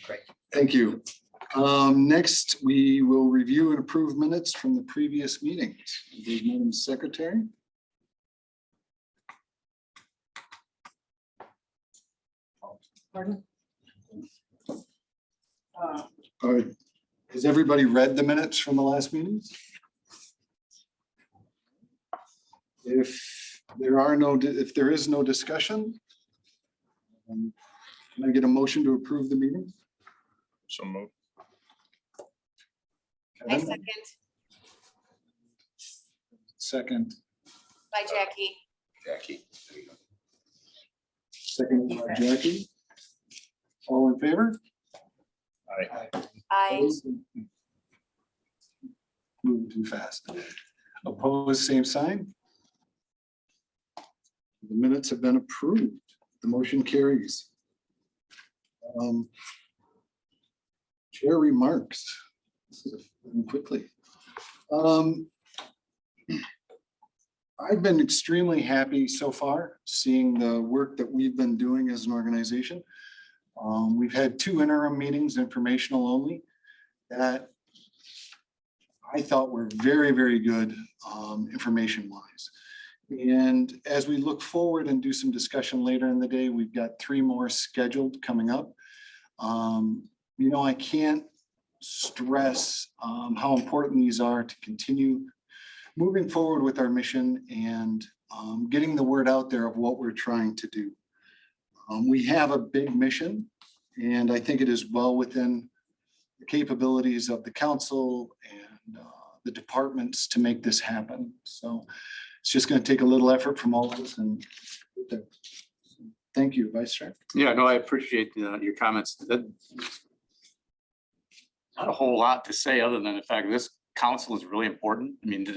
Great. Thank you. Next, we will review and approve minutes from the previous meetings. Madam Secretary. Pardon? Has everybody read the minutes from the last meetings? If there is no discussion, can I get a motion to approve the meeting? So moved. I Kevin? Second, By Jackie. Jackie. There you go. second by Jackie. All in favor? I, Moving too fast. Opposed, same sign. The minutes have been approved. The motion carries. Chair remarks. This is quickly. I've been extremely happy so far seeing the work that we've been doing as an organization. We've had 2 interim meetings, informational only, that I thought were very, very good information wise. And as we look forward and do some discussion later in the day, we've got 3 more scheduled coming up. You know, I can't stress how important these are to continue moving forward with our mission and getting the word out there of what we're trying to do. We have a big mission, and I think it is well within the capabilities of the council and the departments to make this happen. So it's just going to take a little effort from all of us. And thank you, Vice Chair. Yeah, no, I appreciate your comments. Not a whole lot to say other than the fact that this council is really important. I mean,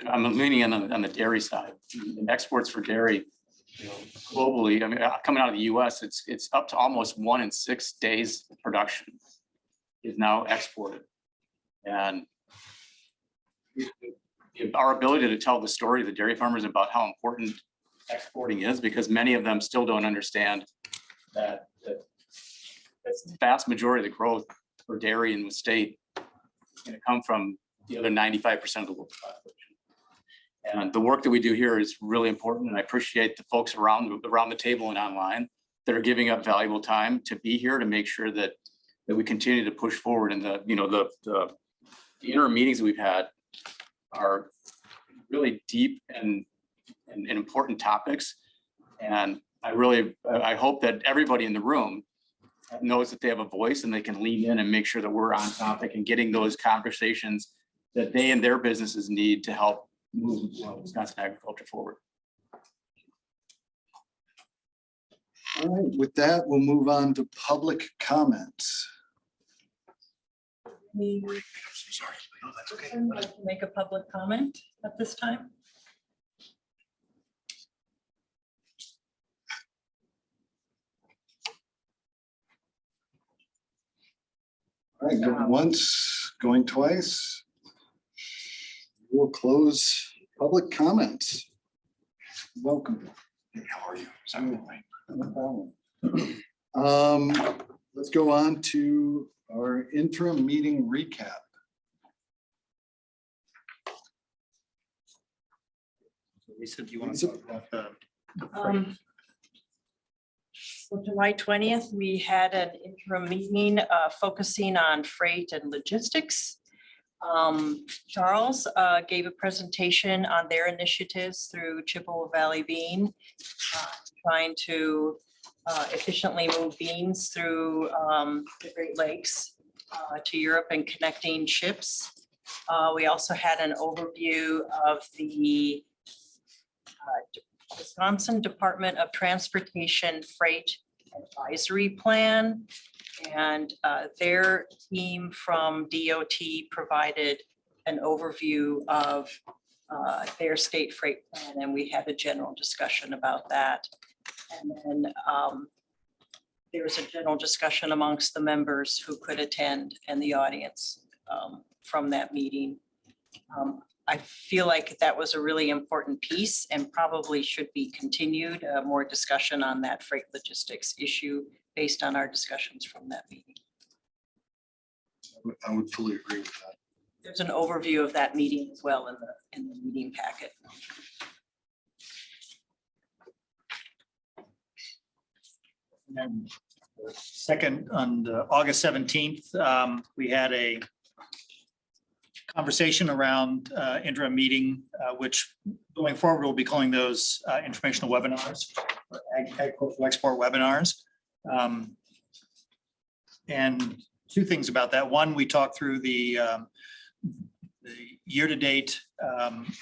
I'm leaning on the dairy side. And exports for dairy, you know, globally. I mean, coming out of the U.S., it's up to almost 1 in 6 days of production is now exported, and our ability to tell the story of the dairy farmers about how important exporting is, because many of them still don't understand that that's the vast majority of the growth for dairy in the state is going to come from the other 95% of the world's population. And the work that we do here is really important, and I appreciate the folks around the table and online that are giving up valuable time to be here to make sure that we continue to push forward. And the interim meetings that we've had are really deep and important topics. And I hope that everybody in the room knows that they have a voice and they can lean in and make sure that we're on topic and getting those conversations that they and their businesses need to help move Wisconsin agriculture forward. All right, with that, we'll move on to public comments. Sorry. No, that's okay. Would like to make a public comment at this time? All right, going once, going twice. We'll close public comments. Welcome. How are you? Sorry. No problem. Let's go on to our interim meeting recap. Lisa, do you want to talk about the So July 20th, we had an interim meeting focusing on freight and logistics. Charles gave a presentation on their initiatives through Chippewa Valley Bean, trying to efficiently move beans through the Great Lakes to Europe and connecting ships. We also had an overview of the Wisconsin Department of Transportation Freight Advisory Plan, and their team from DOT provided an overview of their state freight plan, and we had a general discussion about that. And then there was a general discussion amongst the members who could attend and the audience from that meeting. I feel like that was a really important piece and probably should be continued, more discussion on that freight logistics issue based on our discussions from that meeting. I would fully agree with that. There's an overview of that meeting as well in the meeting packet. And second, on August 17th, we had a conversation around interim meeting, which going forward, we'll be calling those informational webinars, or agricultural export webinars. And two things about that. One, we talked through the year-to-date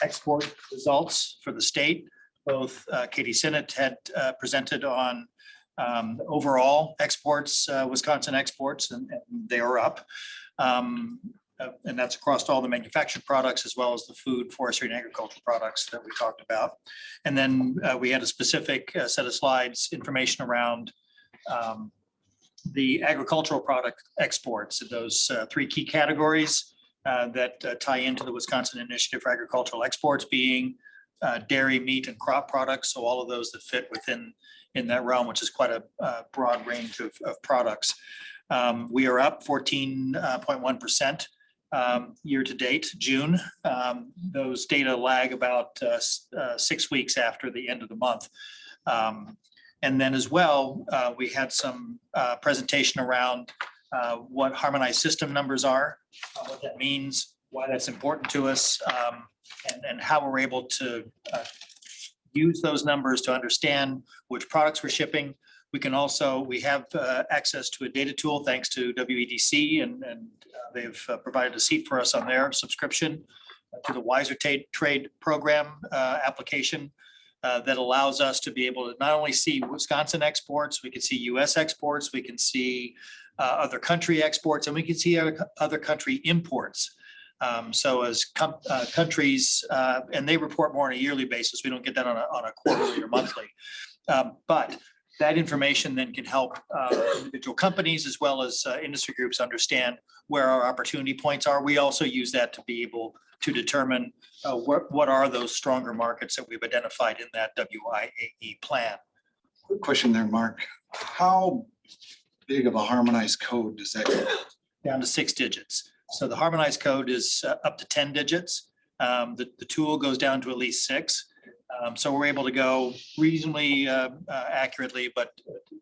export results for the state. Both Katie Sinnott had presented on overall exports, Wisconsin exports, and they are up. And that's across all the manufactured products as well as the food, forestry, and agricultural products that we talked about. And then we had a specific set of slides, information around the agricultural product exports, those three key categories that tie into the Wisconsin Initiative for Agricultural Exports, being dairy, meat, and crop products. So all of those that fit within that realm, which is quite a broad range of products. We are up 14.1% year to date, June. Those data lag about 6 weeks after the end of the month. And then as well, we had some presentation around what harmonized system numbers are, what that means, why that's important to us, and how we're able to use those numbers to understand which products we're shipping. We have access to a data tool thanks to WEDC, and they've provided a seat for us on their subscription to the Wiser Trade Program application that allows us to be able to not only see Wisconsin exports, we can see US exports, we can see other country exports, and we can see other country imports. So as countries, and they report more on a yearly basis, we don't get that on a quarterly or monthly. But that information then can help individual companies as well as industry groups understand where our opportunity points are. We also use that to be able to determine what are those stronger markets that we've identified in that WIAE plan. Quick question there, Mark. How big of a harmonized code does that go? Down to 6 digits. So the harmonized code is up to 10 digits. The tool goes down to at least 6. So we're able to go reasonably accurately, but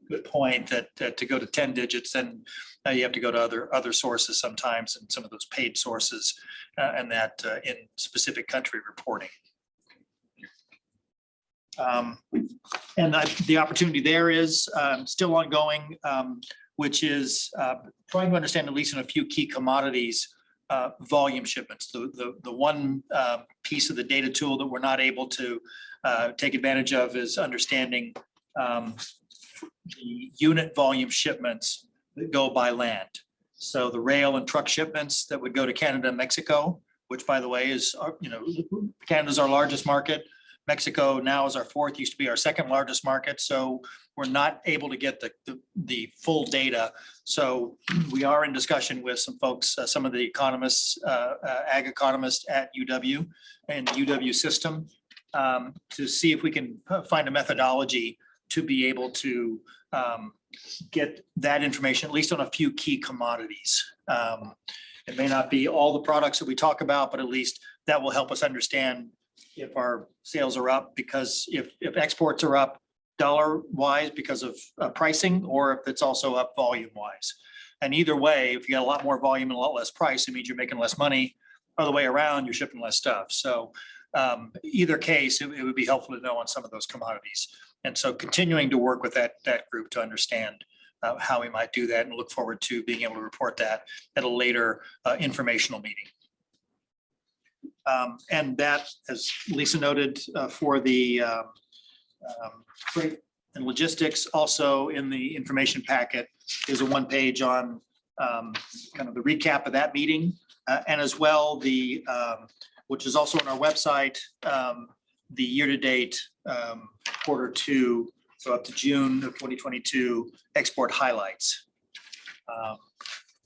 good point that to go to 10 digits, then you have to go to other sources sometimes, and some of those paid sources, and that in specific country reporting. And the opportunity there is still ongoing, which is trying to understand, at least in a few key commodities, volume shipments. The one piece of the data tool that we're not able to take advantage of is understanding the unit volume shipments that go by land. So the rail and truck shipments that would go to Canada and Mexico, which, by the way, is, Canada's our largest market. Mexico now is our 4th, used to be our 2nd largest market. So we're not able to get the full data. So we are in discussion with some folks, some of the economists, ag economists at UW and the UW system, to see if we can find a methodology to be able to get that information, at least on a few key commodities. It may not be all the products that we talk about, but at least that will help us understand if our sales are up, because if exports are up dollar wise because of pricing, or if it's also up volume wise. And either way, if you got a lot more volume and a lot less price, it means you're making less money. Other way around, you're shipping less stuff. So either case, it would be helpful to know on some of those commodities. And so continuing to work with that group to understand how we might do that, and look forward to being able to report that at a later informational meeting. And that, as Lisa noted, for the freight and logistics, also in the information packet is a 1-page on kind of the recap of that meeting, and as well the which is also on our website, the year-to-date Q2, so up to June of 2022 export highlights.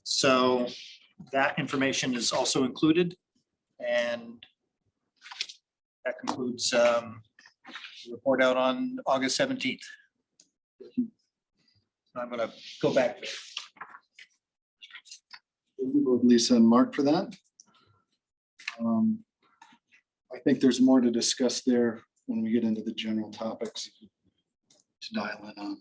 So that information is also included, and that concludes the report out on August 17th. I'm going to go back. Lisa and Mark for that. I think there's more to discuss there when we get into the general topics to dial in on.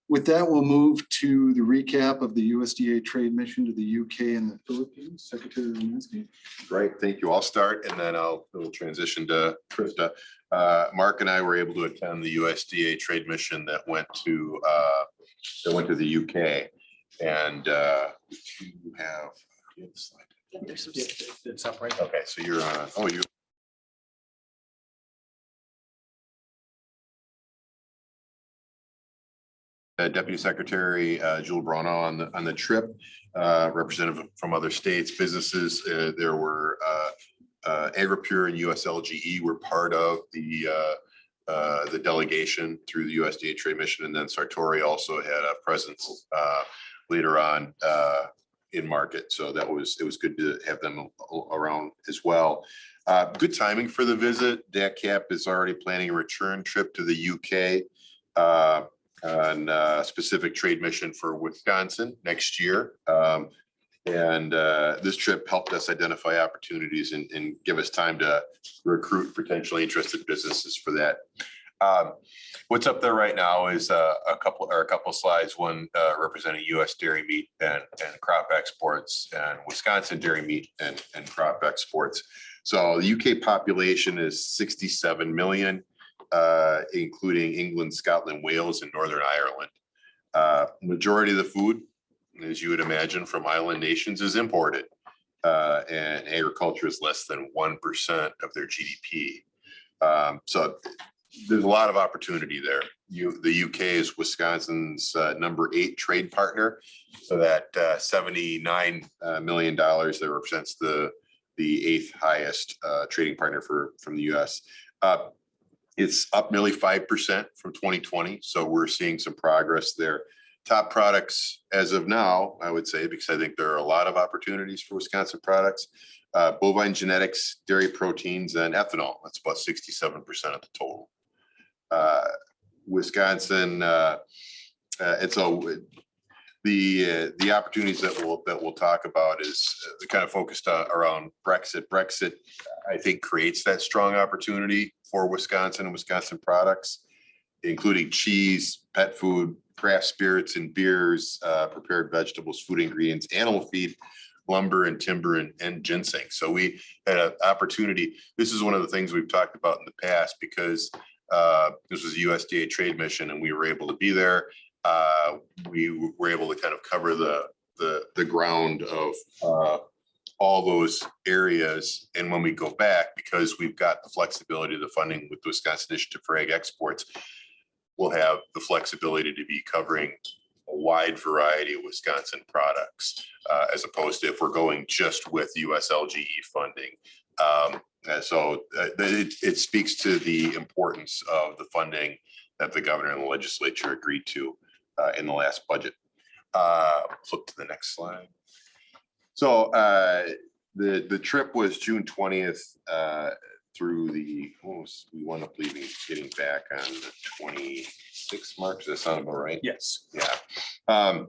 With that, we'll move to the recap of the USDA trade mission to the UK and the Philippines. Secretary Romanski. Great, thank you. I'll start and then we'll transition to Krista. Mark and I were able to attend the USDA trade mission that went to the UK. And you have the slide. There's some. It's up right. Okay, so you're on, you. Deputy Secretary Jewel Brono on the trip, representative from other states, businesses. There were Agripure and USLGE were part of the delegation through the USDA trade mission, and then Sartori also had a presence later on in market. So it was good to have them around as well. Good timing for the visit. DACCAP is already planning a return trip to the UK on a specific trade mission for Wisconsin next year. This trip helped us identify opportunities and give us time to recruit potentially interested businesses for that. What's up there right now is a couple slides, one representing US dairy meat and crop exports, and Wisconsin dairy meat and crop exports. So the UK population is 67 million. Including England, Scotland, Wales, and Northern Ireland. Majority of the food, as you would imagine, from island nations is imported, and agriculture is less than 1% of their GDP. So there's a lot of opportunity there. The UK is Wisconsin's number 8 trade partner, so that $79 million that represents the 8th highest trading partner from the US. It's up nearly 5% from 2020. So we're seeing some progress there. Top products as of now, I would say, because I think there are a lot of opportunities for Wisconsin products, bovine genetics, dairy proteins, and ethanol. That's about 67% of the total. Wisconsin, the opportunities that we'll talk about is kind of focused around Brexit. Brexit, I think, creates that strong opportunity for Wisconsin and Wisconsin products, including cheese, pet food, craft spirits and beers, prepared vegetables, food ingredients, animal feed, lumber and timber, and ginseng. So we had an opportunity. This is one of the things we've talked about in the past because this was a USDA trade mission and we were able to be there. We were able to kind of cover the ground of all those areas. And when we go back, because we've got the flexibility of the funding with the Wisconsin Initiative for Ag Exports, we'll have the flexibility to be covering a wide variety of Wisconsin products, as opposed to if we're going just with USLGE funding. So it speaks to the importance of the funding that the governor and the legislature agreed to in the last budget. Flip to the next slide. So the trip was June 20th through the, we wound up getting back on the 26th, Mark. Does that sound about right? Yes. Yeah.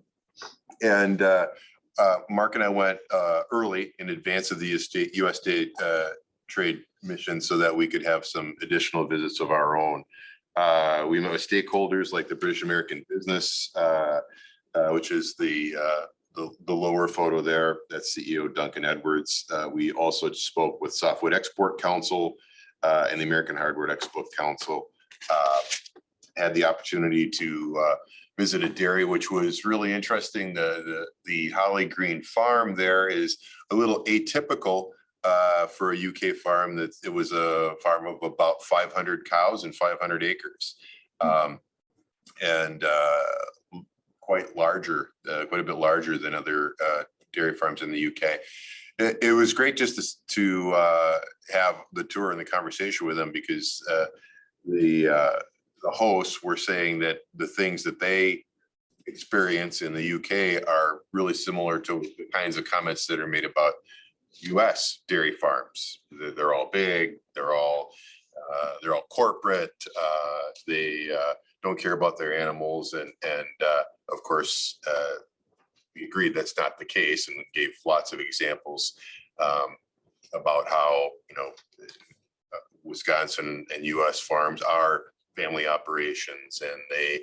Mark and I went early in advance of the USDA trade mission so that we could have some additional visits of our own. We met with stakeholders like the British American Business, which is the lower photo there. That's CEO Duncan Edwards. We also spoke with Softwood Export Council and the American Hardwood Export Council. Had the opportunity to visit a dairy, which was really interesting. The Holly Green farm there is a little atypical for a UK farm. That it was a farm of about 500 cows and 500 acres, and quite a bit larger than other dairy farms in the UK. It was great just to have the tour and the conversation with them, because the hosts were saying that the things that they experience in the UK are really similar to the kinds of comments that are made about US dairy farms. They're all big, they're all corporate. They don't care about their animals. And of course, we agreed that's not the case and gave lots of examples about how, Wisconsin and US farms are family operations and they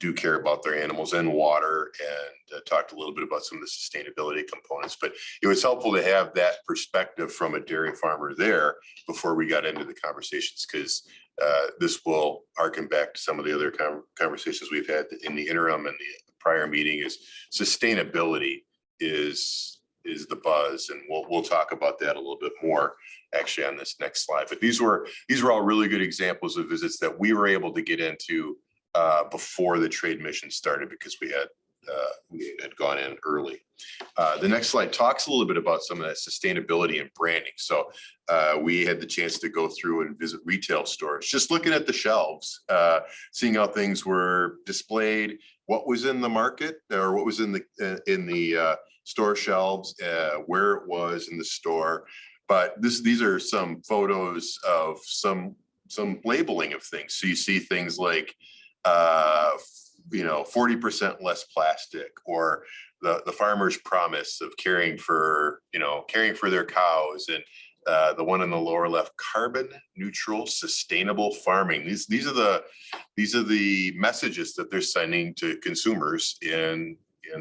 do care about their animals and water, and talked a little bit about some of the sustainability components. But it was helpful to have that perspective from a dairy farmer there before we got into the conversations, because this will harken back to some of the other conversations we've had in the interim and the prior meeting. Is sustainability is the buzz, and we'll talk about that a little bit more actually on this next slide. But these were all really good examples of visits that we were able to get into before the trade mission started, because we had gone in early. The next slide talks a little bit about some of that sustainability and branding. So we had the chance to go through and visit retail stores, just looking at the shelves, seeing how things were displayed, what was in the market or what was in the store shelves, where it was in the store. But these are some photos of some labeling of things. So you see things like 40% less plastic, or the farmer's promise of caring for their cows, and the one in the lower left, carbon neutral sustainable farming. These are the messages that they're sending to consumers in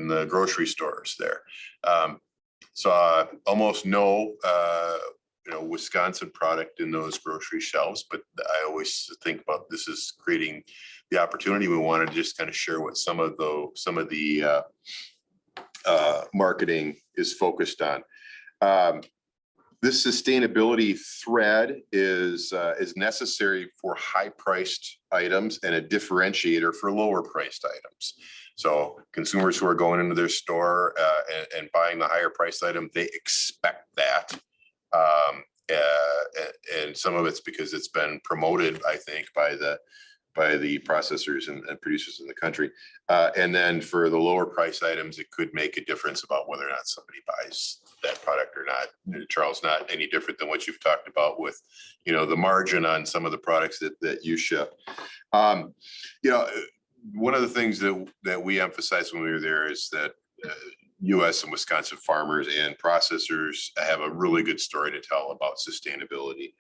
the grocery stores there. So almost no Wisconsin product in those grocery shelves, but I always think about this as creating the opportunity. We want to just kind of share what some of the marketing is focused on. This sustainability thread is necessary for high-priced items and a differentiator for lower-priced items. So consumers who are going into their store and buying the higher-priced item, they expect that. And some of it's because it's been promoted, I think, by the processors and producers in the country. And then for the lower price items, it could make a difference about whether or not somebody buys that product or not. Charles, not any different than what you've talked about with, the margin on some of the products that you ship. One of the things that we emphasized when we were there is that US and Wisconsin farmers and processors have a really good story to tell about sustainability.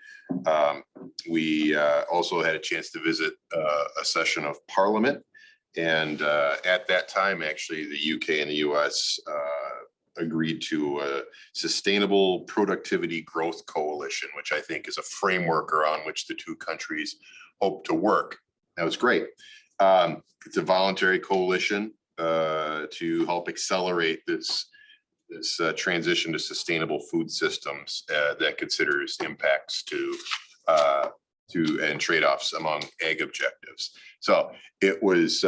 We also had a chance to visit a session of Parliament, and at that time, actually, the UK and the US agreed to a Sustainable Productivity Growth Coalition, which I think is a framework around which the two countries hope to work. That was great. It's a voluntary coalition to help accelerate this transition to sustainable food systems that considers impacts to and trade-offs among ag objectives. So it was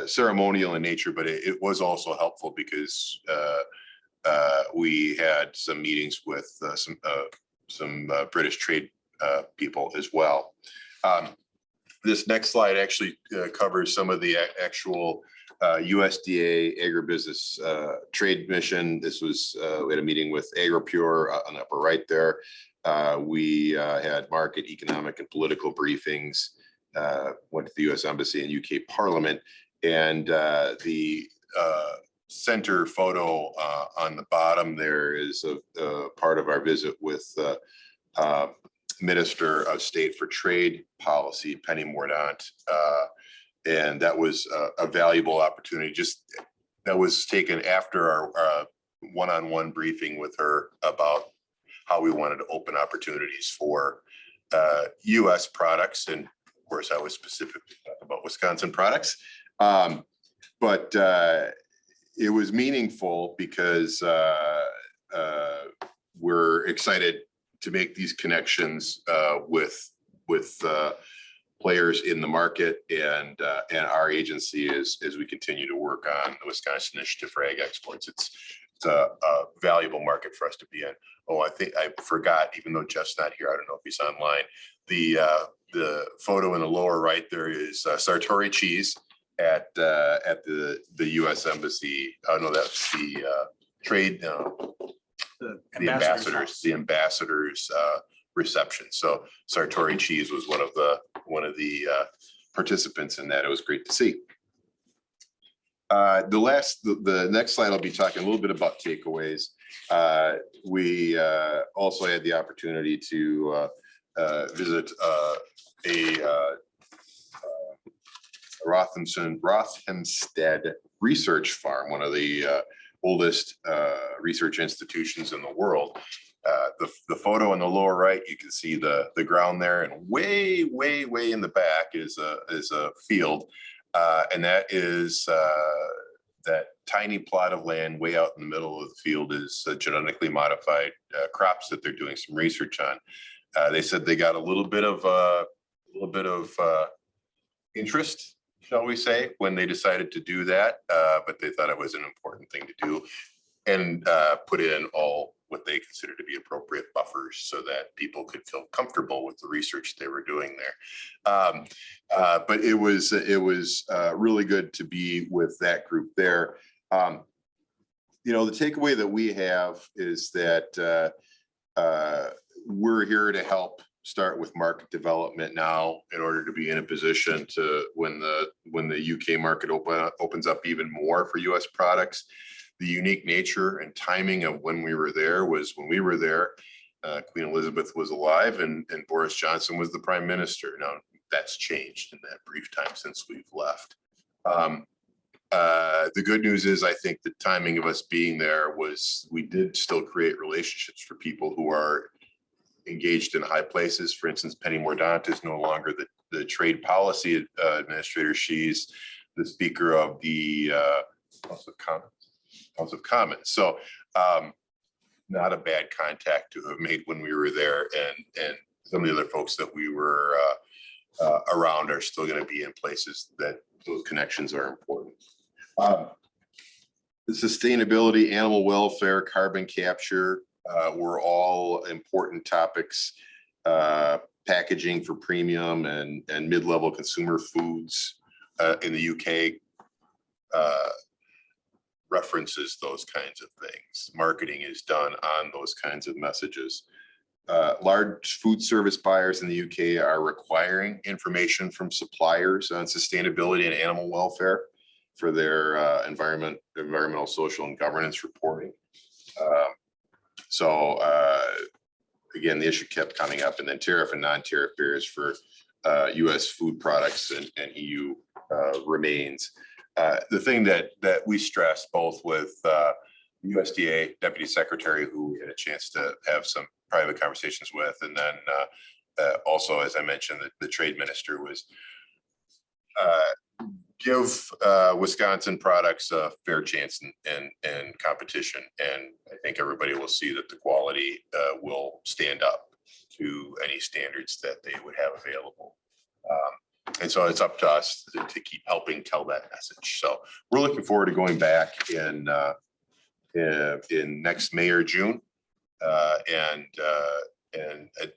ceremonial in nature, but it was also helpful because we had some meetings with some British trade people as well. This next slide actually covers some of the actual USDA agribusiness trade mission. This was, we had a meeting with AgriPure on the upper right there. We had market, economic, and political briefings, went to the US Embassy and UK Parliament, and the center photo on the bottom there is a part of our visit with Minister of State for Trade Policy, Penny Mordaunt, and that was a valuable opportunity. Just that was taken after our one-on-one briefing with her about how we wanted to open opportunities for U.S. products, and of course, I was specifically talking about Wisconsin products, but it was meaningful because we're excited to make these connections with players in the market, and our agency as we continue to work on the Wisconsin Initiative for Ag Exports. It's a valuable market for us to be in. Oh, I think I forgot, even though Jeff's not here, I don't know if he's online. The photo in the lower right there is Sartori cheese at the U.S. Embassy. Oh no, that's the trade. The ambassadors reception. So Sartori cheese was one of the participants in that. It was great to see. The next slide, I'll be talking a little bit about takeaways. We also had the opportunity to visit a Rothamsted research farm, one of the oldest research institutions in the world. The photo in the lower right, you can see the ground there, and way in the back is a field, and that is that tiny plot of land way out in the middle of the field is genetically modified crops that they're doing some research on. They said they got a little bit of interest, shall we say, when they decided to do that, but they thought it was an important thing to do, and put in all what they consider to be appropriate buffers so that people could feel comfortable with the research they were doing there. But it was really good to be with that group there. You know, the takeaway that we have is that we're here to help start with market development now in order to be in a position to when the UK market opens up even more for US products. The unique nature and timing of when we were there was when we were there, Queen Elizabeth was alive and Boris Johnson was the prime minister. Now that's changed in that brief time since we've left. The good news is I think the timing of us being there was we did still create relationships for people who are engaged in high places. For instance, Penny Mordaunt is no longer the trade policy administrator. She's the speaker of the House of Commons. So not a bad contact to have made when we were there, and some of the other folks that we were around are still going to be in places that those connections are important. The sustainability, animal welfare, carbon capture were all important topics. Packaging for premium and mid-level consumer foods in the UK references those kinds of things. Marketing is done on those kinds of messages. Large food service buyers in the UK are requiring information from suppliers on sustainability and animal welfare for their environmental, social, and governance reporting. So again, the issue kept coming up, and then tariff and non-tariff barriers for US food products and EU remains. The thing that we stress both with the USDA Deputy Secretary, who we had a chance to have some private conversations with, and then also, as I mentioned, the Trade Minister was give Wisconsin products a fair chance and competition. And I think everybody will see that the quality will stand up to any standards that they would have available. And so it's up to us to keep helping tell that message. So we're looking forward to going back in next May or June. And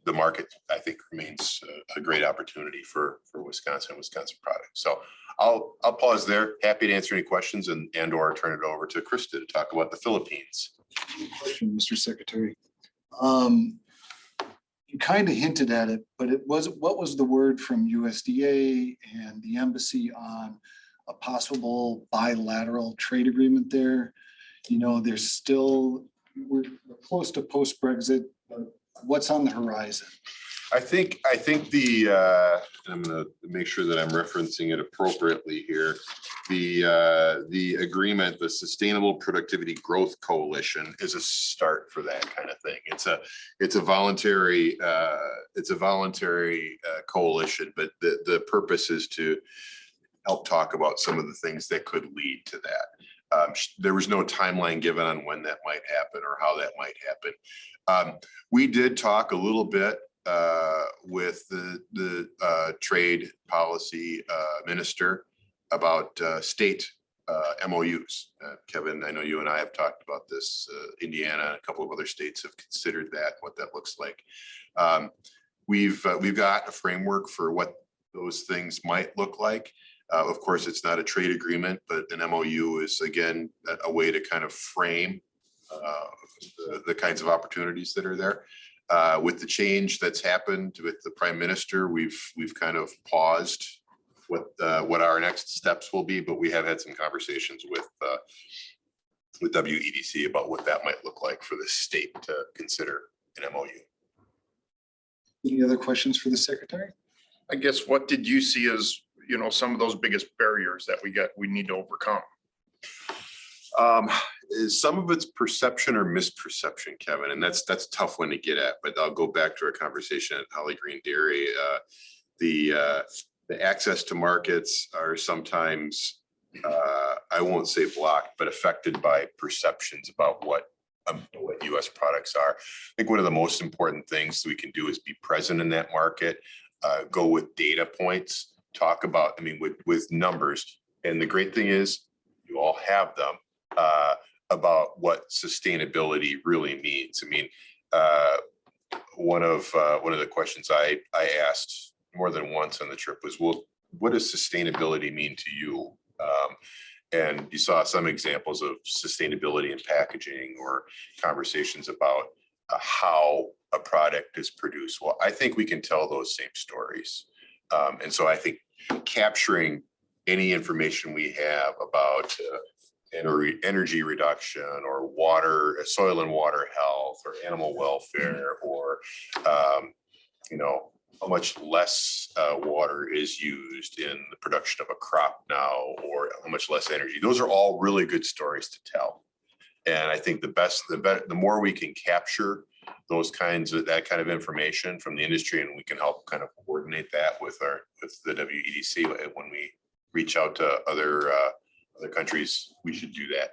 the market, I think, remains a great opportunity for Wisconsin products. So I'll pause there. Happy to answer any questions and or turn it over to Krista to talk about the Philippines. Question, Mr. Secretary. You kind of hinted at it, but what was the word from USDA and the embassy on a possible bilateral trade agreement there? You know, we're close to post-Brexit. What's on the horizon? I think I'm going to make sure that I'm referencing it appropriately here. The agreement, the Sustainable Productivity Growth Coalition, is a start for that kind of thing. It's a voluntary coalition, but the purpose is to help talk about some of the things that could lead to that. There was no timeline given on when that might happen or how that might happen. We did talk a little bit with the trade policy minister about state MOUs. Kevin, I know you and I have talked about this. Indiana and a couple of other states have considered that, what that looks like. We've got a framework for what those things might look like. Of course, it's not a trade agreement, but an MOU is, again, a way to kind of frame the kinds of opportunities that are there. With the change that's happened with the prime minister, we've kind of paused what our next steps will be, but we have had some conversations with WEDC about what that might look like for the state to consider an MOU. Any other questions for the secretary? I guess, what did you see as, some of those biggest barriers that we need to overcome? Some of it's perception or misperception, Kevin, and that's a tough one to get at, but I'll go back to our conversation at Holly Green Dairy. The access to markets are sometimes, I won't say blocked, but affected by perceptions about what US products are. I think one of the most important things we can do is be present in that market, go with data points, talk about, with numbers. And the great thing is you all have them, about what sustainability really means. One of the questions I asked more than once on the trip was, well, what does sustainability mean to you? And you saw some examples of sustainability in packaging or conversations about how a product is produced. Well, I think we can tell those same stories. And so I think capturing any information we have about energy reduction or water, soil and water health, or animal welfare, or how much less water is used in the production of a crop now, or how much less energy. Those are all really good stories to tell. And I think the more we can capture that kind of information from the industry, and we can help kind of coordinate that with the WEDC when we reach out to other countries, we should do that.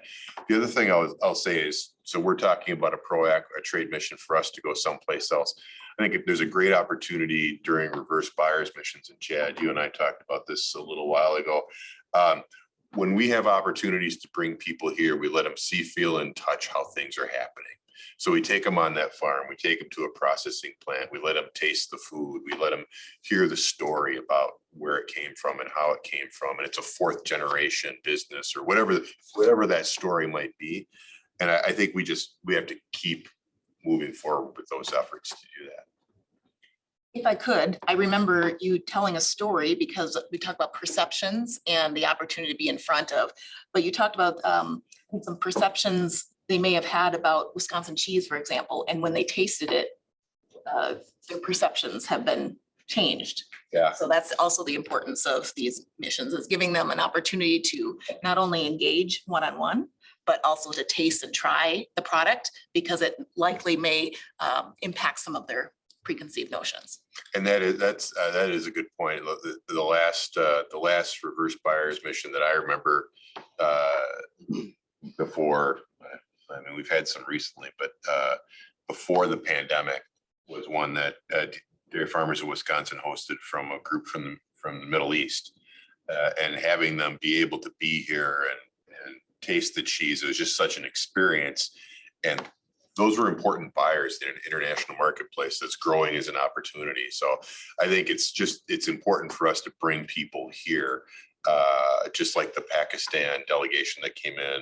The other thing I'll say is, so we're talking about a trade mission for us to go someplace else. I think there's a great opportunity during reverse buyers missions, and Chad, you and I talked about this a little while ago. When we have opportunities to bring people here, we let them see, feel, and touch how things are happening. So we take them on that farm, we take them to a processing plant, we let them taste the food, we let them hear the story about where it came from and how it came from. And it's a fourth generation business or whatever that story might be. And I think we have to keep moving forward with those efforts to do that. If I could, I remember you telling a story because we talked about perceptions and the opportunity to be in front of, but you talked about some perceptions they may have had about Wisconsin cheese, for example, and when they tasted it, their perceptions have been changed. Yeah. So that's also the importance of these missions, is giving them an opportunity to not only engage one-on-one, but also to taste and try the product, because it likely may impact some of their preconceived notions. And that is a good point. The last reverse buyers mission that I remember before, we've had some recently, but before the pandemic was one that Dairy Farmers of Wisconsin hosted from a group from the Middle East, and having them be able to be here and taste the cheese. It was just such an experience. And those were important buyers in an international marketplace that's growing as an opportunity. So I think it's important for us to bring people here, just like the Pakistan delegation that came in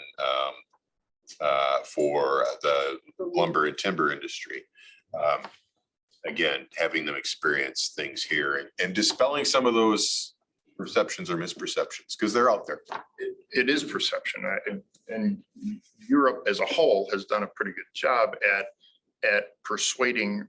for the lumber and timber industry. Again, having them experience things here and dispelling some of those perceptions or misperceptions, because they're out there. It is perception, and Europe as a whole has done a pretty good job at persuading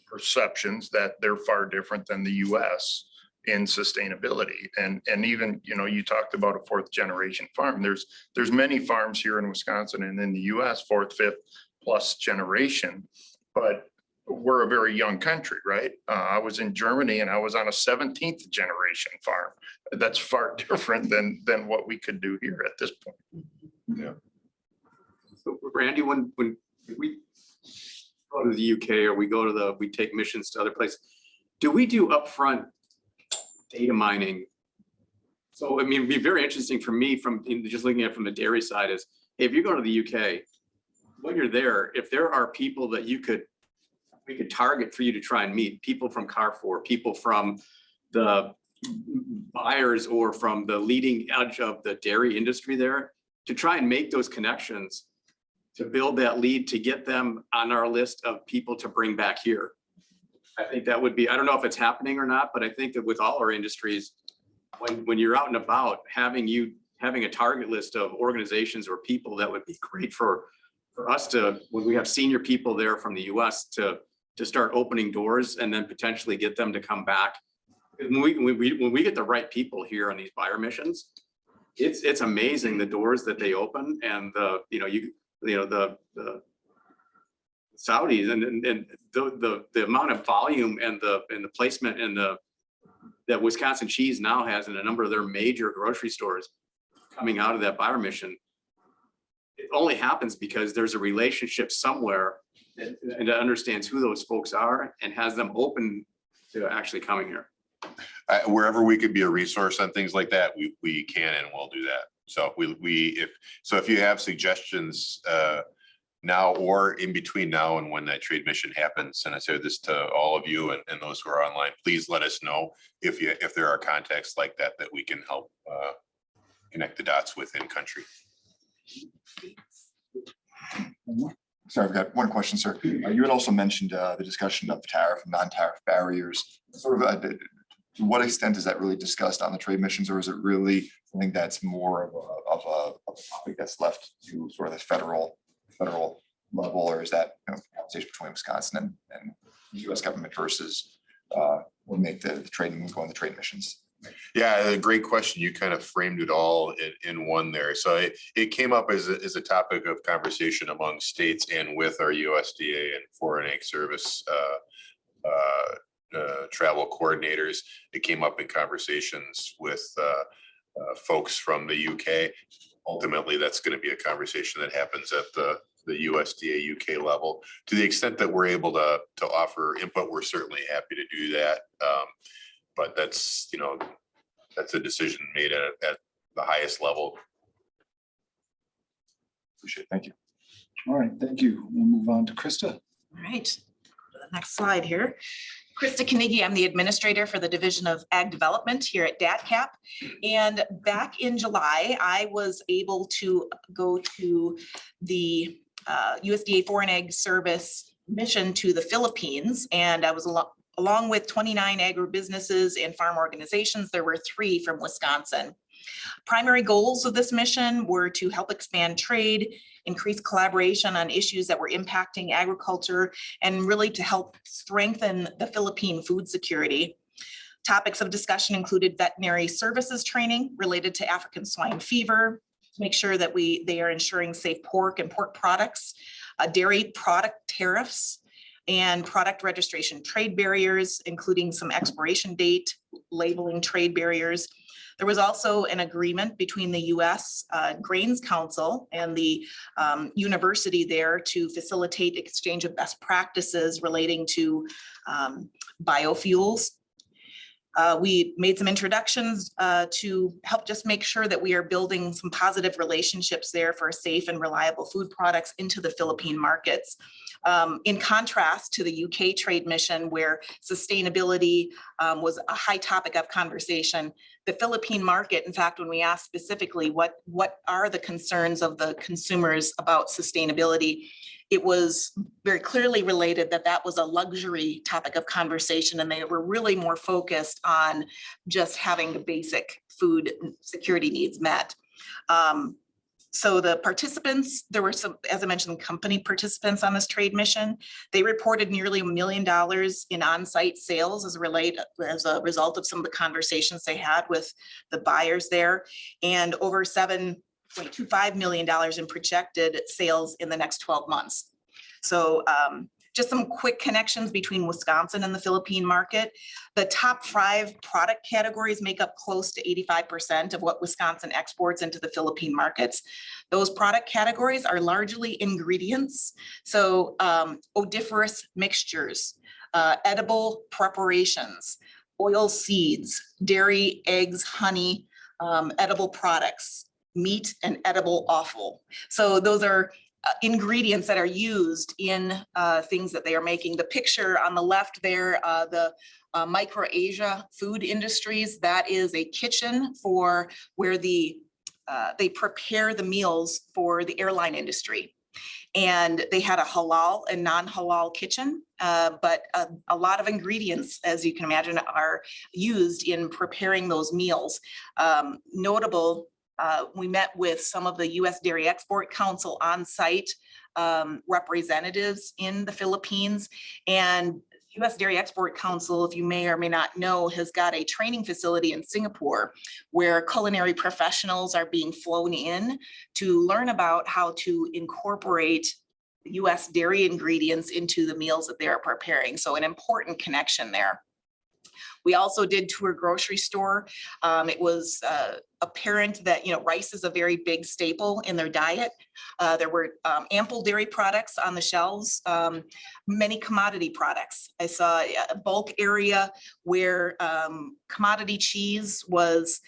perceptions that they're far different than the US in sustainability. And even, you talked about a fourth generation farm. There's many farms here in Wisconsin and in the US, fourth, fifth plus generation, but we're a very young country, right? I was in Germany and I was on a 17th generation farm. That's far different than what we could do here at this point. Yeah. So Randy, when we go to the UK or we take missions to other places, do we do upfront data mining? So, it'd be very interesting for me just looking at it from the dairy side is, hey, if you go to the UK, when you're there, if there are people that we could target for you to try and meet, people from Carrefour, people from the buyers or from the leading edge of the dairy industry there, to try and make those connections, to build that lead, to get them on our list of people to bring back here. I think that would be, I don't know if it's happening or not, but I think that with all our industries, when you're out and about, having a target list of organizations or people that would be great for us to, when we have senior people there from the US to start opening doors and then potentially get them to come back. When we get the right people here on these buyer missions, it's amazing the doors that they open and the Saudis and the amount of volume and the placement and that Wisconsin Cheese now has in a number of their major grocery stores coming out of that buyer mission. It only happens because there's a relationship somewhere and that understands who those folks are and has them open to actually coming here. Wherever we could be a resource on things like that, we can and will do that. So if you have suggestions now or in between now and when that trade mission happens, and I say this to all of you and those who are online, please let us know if there are contacts like that we can help connect the dots within country. Sorry, I've got one question, sir. You had also mentioned the discussion of tariff and non-tariff barriers. Sort of, to what extent is that really discussed on the trade missions, or is it really something that's more of a topic that's left to sort of the federal level, or is that conversation between Wisconsin and the U.S. government versus will make the trade and go on the trade missions? Yeah, a great question. You kind of framed it all in one there. So it came up as a topic of conversation among states and with our USDA and Foreign Ag Service travel coordinators. It came up in conversations with folks from the UK. Ultimately, that's going to be a conversation that happens at the USDA UK level. To the extent that we're able to offer input, we're certainly happy to do that. But that's a decision made at the highest level. Appreciate it. Thank you. All right, thank you. We'll move on to Krista. All right, the next slide here. Krista Knigge, I'm the administrator for the Division of Ag Development here at DATCAP. And back in July, I was able to go to the USDA Foreign Ag Service mission to the Philippines, and I was along with 29 agribusinesses and farm organizations. There were 3 from Wisconsin. Primary goals of this mission were to help expand trade, increase collaboration on issues that were impacting agriculture, and really to help strengthen the Philippine food security. Topics of discussion included veterinary services training related to African swine fever, to make sure that they are ensuring safe pork and pork products, dairy product tariffs, and product registration trade barriers, including some expiration date, labeling trade barriers. There was also an agreement between the U.S. Grains Council and the university there to facilitate exchange of best practices relating to biofuels. We made some introductions to help just make sure that we are building some positive relationships there for safe and reliable food products into the Philippine markets. In contrast to the UK trade mission, where sustainability was a high topic of conversation, the Philippine market, in fact, when we asked specifically what are the concerns of the consumers about sustainability, it was very clearly related that was a luxury topic of conversation, and they were really more focused on just having the basic food security needs met. So the participants, there were some, as I mentioned, company participants on this trade mission. They reported nearly $1 million in on-site sales as a result of some of the conversations they had with the buyers there, and over $7.25 million in projected sales in the next 12 months. So just some quick connections between Wisconsin and the Philippine market. The top 5 product categories make up close to 85% of what Wisconsin exports into the Philippine markets. Those product categories are largely ingredients. So odoriferous mixtures, edible preparations, oil seeds, dairy, eggs, honey, edible products, meat, and edible offal. So those are ingredients that are used in things that they are making. The picture on the left there, the Micro-Asia Food Industries, that is a kitchen for where they prepare the meals for the airline industry. And they had a halal and non-halal kitchen, but a lot of ingredients, as you can imagine, are used in preparing those meals. Notable, we met with some of the U.S. Dairy Export Council on-site representatives in the Philippines. And U.S. Dairy Export Council, if you may or may not know, has got a training facility in Singapore where culinary professionals are being flown in to learn about how to incorporate U.S. dairy ingredients into the meals that they're preparing. So an important connection there. We also did tour a grocery store. It was apparent that, rice is a very big staple in their diet. There were ample dairy products on the shelves, many commodity products. I saw a bulk area where commodity cheese was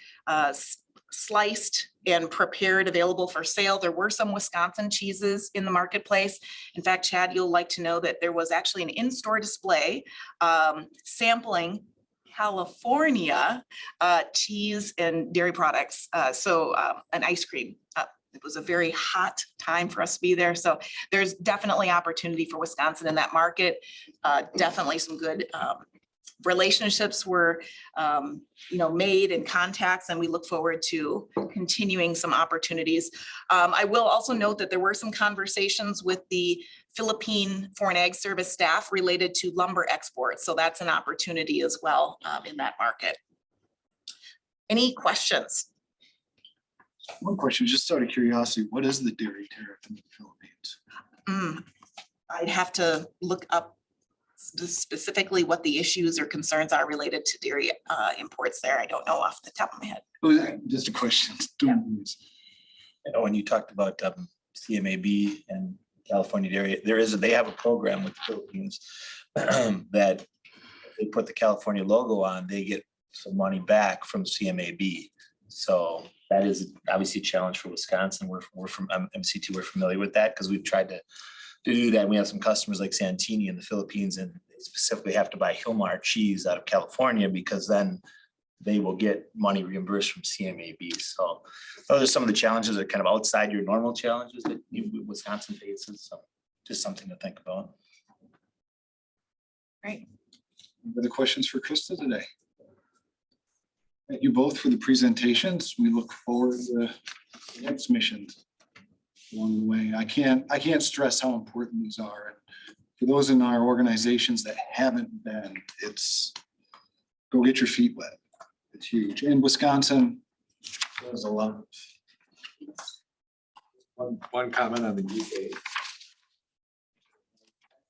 sliced and prepared, available for sale. There were some Wisconsin cheeses in the marketplace. In fact, Chad, you'll like to know that there was actually an in-store display sampling California cheese and dairy products. An ice cream. It was a very hot time for us to be there. So there's definitely opportunity for Wisconsin in that market. Definitely some good relationships were made and contacts, and we look forward to continuing some opportunities. I will also note that there were some conversations with the Philippine Foreign Ag Service staff related to lumber exports. So that's an opportunity as well in that market. Any questions? One question, just out of curiosity, what is the dairy tariff in the Philippines? I'd have to look up specifically what the issues or concerns are related to dairy imports there. I don't know off the top of my head. Just a question. When you talked about CMAB and California Dairy, they have a program with the Philippines that if they put the California logo on, they get some money back from CMAB. So that is obviously a challenge for Wisconsin. We're from MCT, we're familiar with that because we've tried to do that. We have some customers like Santini in the Philippines, and they specifically have to buy Hilmar cheese out of California because then they will get money reimbursed from CMAB. So those are some of the challenges that are kind of outside your normal challenges that Wisconsin faces. So just something to think about. Great. Any other questions for Krista today? Thank you both for the presentations. We look forward to the next missions along the way. I can't stress how important these are. And for those in our organizations that haven't been, go get your feet wet. It's huge. And Wisconsin does a lot. One comment on the UK.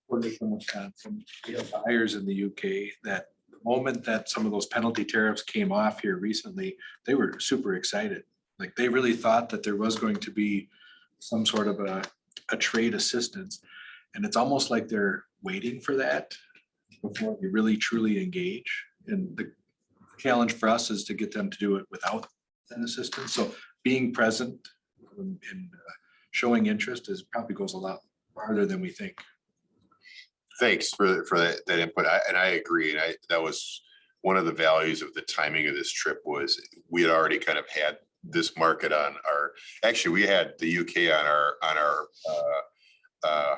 We're from Wisconsin. We have buyers in the UK that the moment that some of those penalty tariffs came off here recently, they were super excited. Like they really thought that there was going to be some sort of a trade assistance. And it's almost like they're waiting for that before they really truly engage. And the challenge for us is to get them to do it without an assistance. So being present and showing interest probably goes a lot farther than we think. Thanks for that input. I agree. And that was one of the values of the timing of this trip was we had already kind of had this market on we had the UK on our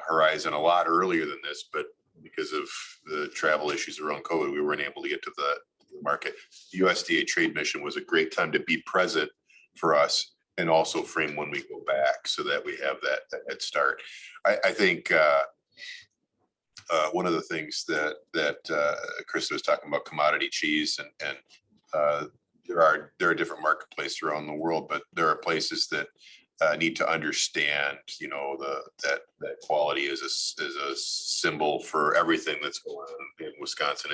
horizon a lot earlier than this, but because of the travel issues around COVID, we weren't able to get to the market. The USDA trade mission was a great time to be present for us and also frame when we go back so that we have that head start. I think one of the things that Krista was talking about, commodity cheese, and there are different marketplaces around the world, but there are places that need to understand, that quality is a symbol for everything that's going on in Wisconsin.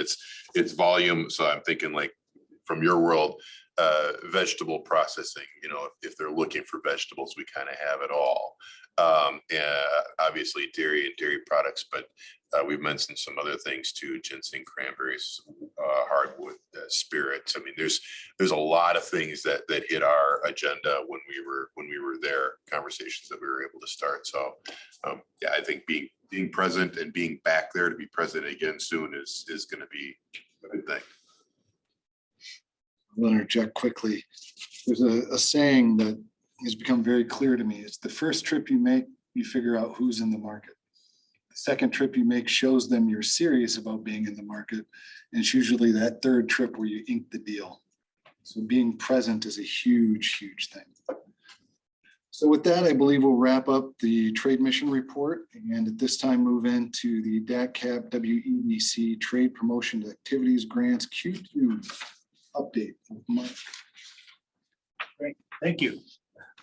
It's volume. So I'm thinking like from your world, vegetable processing, if they're looking for vegetables, we kind of have it all. Obviously dairy and dairy products, but we've mentioned some other things too, ginseng, cranberries, hardwood, spirits. I mean, there's a lot of things that hit our agenda when we were there, conversations that we were able to start. So I think being present and being back there to be present again soon is going to be a good thing. I'll interject quickly. There's a saying that has become very clear to me. It's the first trip you make you figure out who's in the market. The second trip you make shows them you're serious about being in the market. And it's usually that third trip where you ink the deal. So being present is a huge, huge thing. So with that, I believe we'll wrap up the trade mission report and at this time move into the DACCAP WEDC Trade Promotion Activities Grants Q2 update. Mike. Thank you.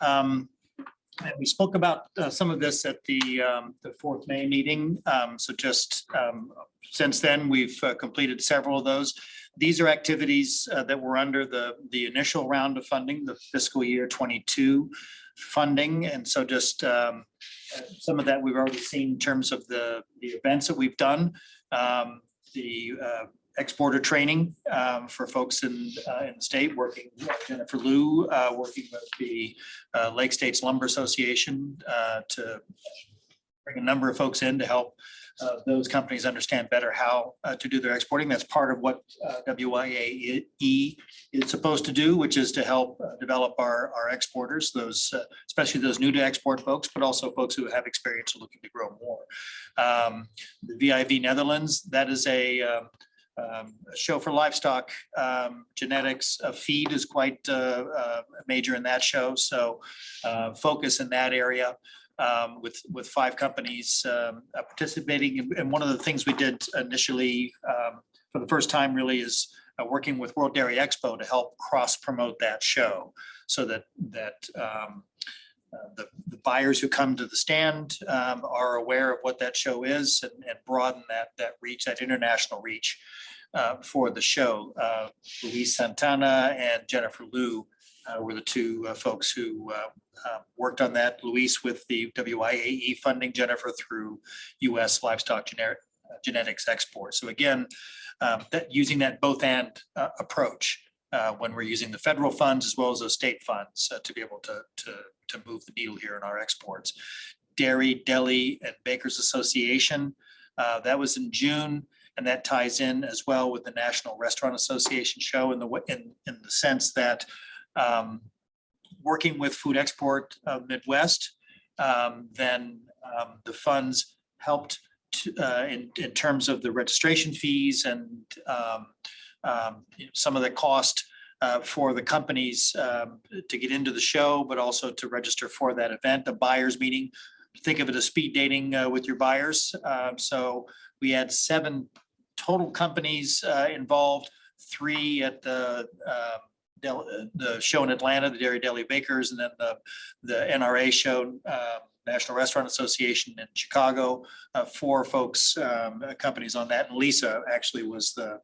And we spoke about some of this at the 4th May meeting. So just since then, we've completed several of those. These are activities that were under the initial round of funding, the fiscal year 22 funding. And so just some of that we've already seen in terms of the events that we've done. The exporter training for folks in the state, working with Jennifer Liu, working with the Lake States Lumber Association to bring a number of folks in to help those companies understand better how to do their exporting. That's part of what WIAE is supposed to do, which is to help develop our exporters, those especially those new to export folks, but also folks who have experience and looking to grow more. The VIV Netherlands, that is a show for livestock genetics. Feed is quite major in that show. So focus in that area with 5 companies participating. And one of the things we did initially for the first time really is working with World Dairy Expo to help cross promote that show so that the buyers who come to the stand are aware of what that show is and broaden that reach, that international reach for the show. Luis Santana and Jennifer Liu were the 2 folks who worked on that. Luis with the WIAE funding, Jennifer through U.S. livestock genetics export. So again, using that both and approach when we're using the federal funds as well as the state funds to be able to move the needle here in our exports. Dairy, Deli, and Bakers Association, that was in June. And that ties in as well with the National Restaurant Association show in the sense that working with Food Export Midwest, then the funds helped in terms of the registration fees and some of the cost for the companies to get into the show, but also to register for that event, the buyers meeting. Think of it as speed dating with your buyers. So we had 7 total companies involved, 3 at the show in Atlanta, the Dairy Deli Bakers, and then the NRA show, National Restaurant Association in Chicago, 4 folks, companies on that. And Lisa actually was the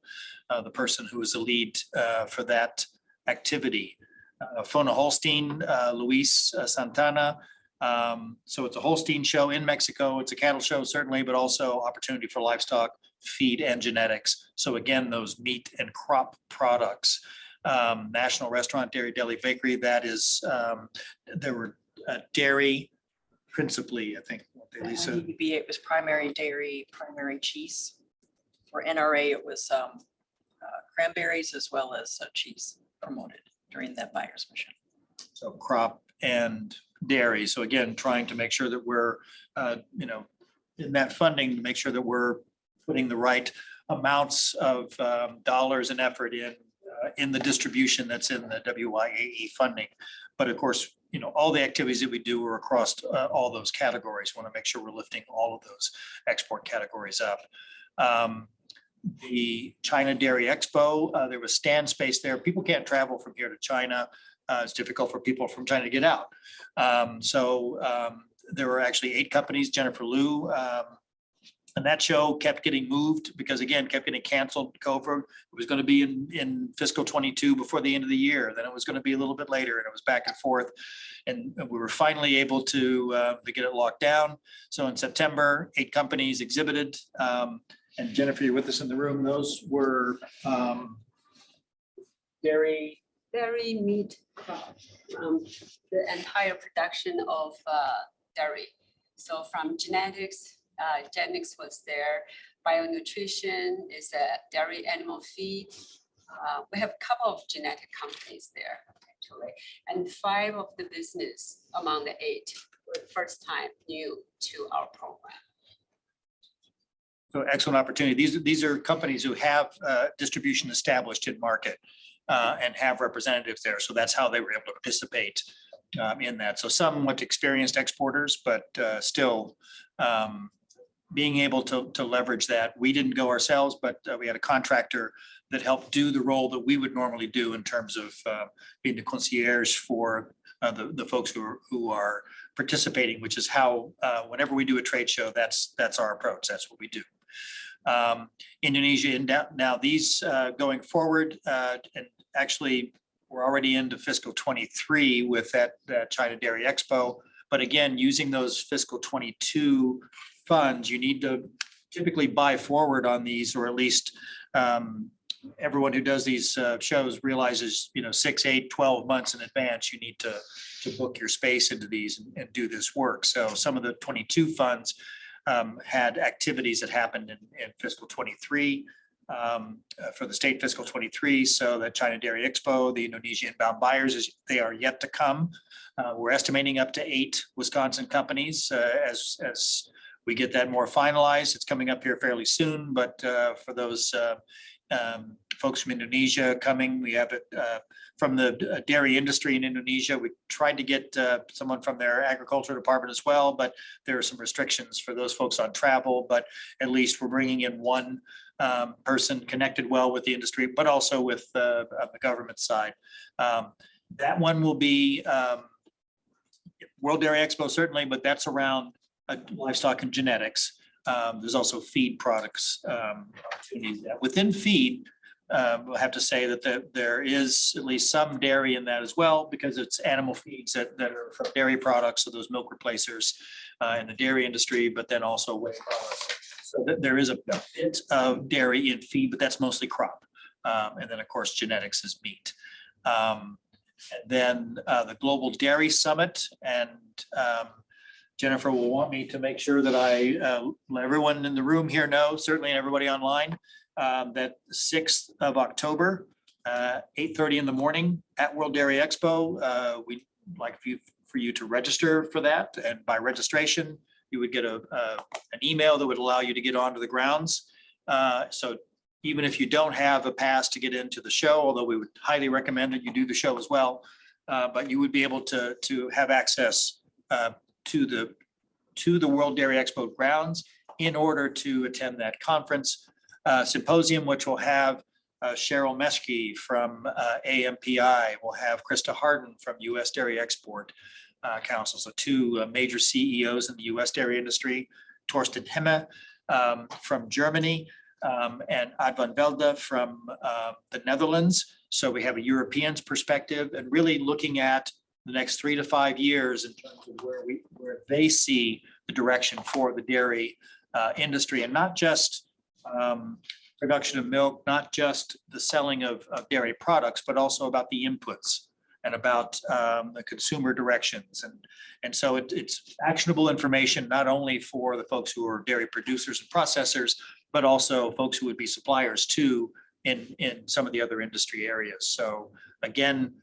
person who was the lead for that activity. Fona Holstein, Luis Santana. So it's a Holstein show in Mexico. It's a cattle show, certainly, but also opportunity for livestock, feed, and genetics. So again, those meat and crop products. National Restaurant, Dairy Deli Bakery, that is, there were dairy principally, I think. Lisa. NEB, it was primary dairy, primary cheese. For NRA, it was cranberries as well as cheese promoted during that buyer's mission. So crop and dairy. So again, trying to make sure that we're, in that funding, to make sure that we're putting the right amounts of dollars and effort in the distribution that's in the WIAE funding. But of course, all the activities that we do are across all those categories. Want to make sure we're lifting all of those export categories up. The China Dairy Expo, there was stand space there. People can't travel from here to China. It's difficult for people from China to get out. So there were actually 8 companies, Jennifer Liu, and that show kept getting moved because again, kept getting canceled. COVID. It was going to be in fiscal 22 before the end of the year. Then it was going to be a little bit later and it was back and forth. And we were finally able to get it locked down. So in September, 8 companies exhibited. And Jennifer, you're with us in the room. Those were dairy, meat, crop, the entire production of dairy. So from genetics, genetics was there. Bionutrition is a dairy animal feed. We have a couple of genetic companies there, actually. And 5 of the business among the 8 for the first time new to our program. So excellent opportunity. These are companies who have distribution established in market and have representatives there. So that's how they were able to participate in that. So somewhat experienced exporters, but still being able to leverage that. We didn't go ourselves, but we had a contractor that helped do the role that we would normally do in terms of being the concierge for the folks who are participating, which is how whenever we do a trade show, that's our approach. That's what we do. Indonesia, now these going forward, and actually we're already into fiscal 23 with that China Dairy Expo. But again, using those fiscal 22 funds, you need to typically buy forward on these, or at least everyone who does these shows realizes, 6, 8, 12 months in advance, you need to book your space into these and do this work. So some of the 22 funds had activities that happened in fiscal 23 for the state fiscal 23. So the China Dairy Expo, the Indonesia inbound buyers, they are yet to come. We're estimating up to 8 Wisconsin companies as we get that more finalized. It's coming up here fairly soon, but for those folks from Indonesia coming, we have it from the dairy industry in Indonesia. We tried to get someone from their agriculture department as well, but there are some restrictions for those folks on travel. But at least we're bringing in one person connected well with the industry, but also with the government side. That one will be World Dairy Expo certainly, but that's around livestock and genetics. There's also feed products opportunities. Within feed, we'll have to say that there is at least some dairy in that as well, because it's animal feeds that are from dairy products, so those milk replacers in the dairy industry, but then also whey products. So there is a bit of dairy in feed, but that's mostly crop. And then of course, genetics is meat. And then the Global Dairy Summit, and Jennifer will want me to make sure that I let everyone in the room here know, certainly everybody online, that 6th of October, 8:30 in the morning at World Dairy Expo. We'd like for you to register for that. And by registration, you would get an email that would allow you to get onto the grounds. So even if you don't have a pass to get into the show, although we would highly recommend that you do the show as well, but you would be able to have access to the World Dairy Expo grounds in order to attend that conference symposium, which will have Cheryl Meschke from AMPI. We'll have Krista Harden from U.S. Dairy Export Council. So 2 major CEOs in the U.S. dairy industry, Torsten Hemme from Germany, and Advan Velde from the Netherlands. So we have a European's perspective and really looking at the next 3 to 5 years in terms of where they see the direction for the dairy industry, and not just production of milk, not just the selling of dairy products, but also about the inputs and about the consumer directions. And so it's actionable information, not only for the folks who are dairy producers and processors, but also folks who would be suppliers too in some of the other industry areas. So again,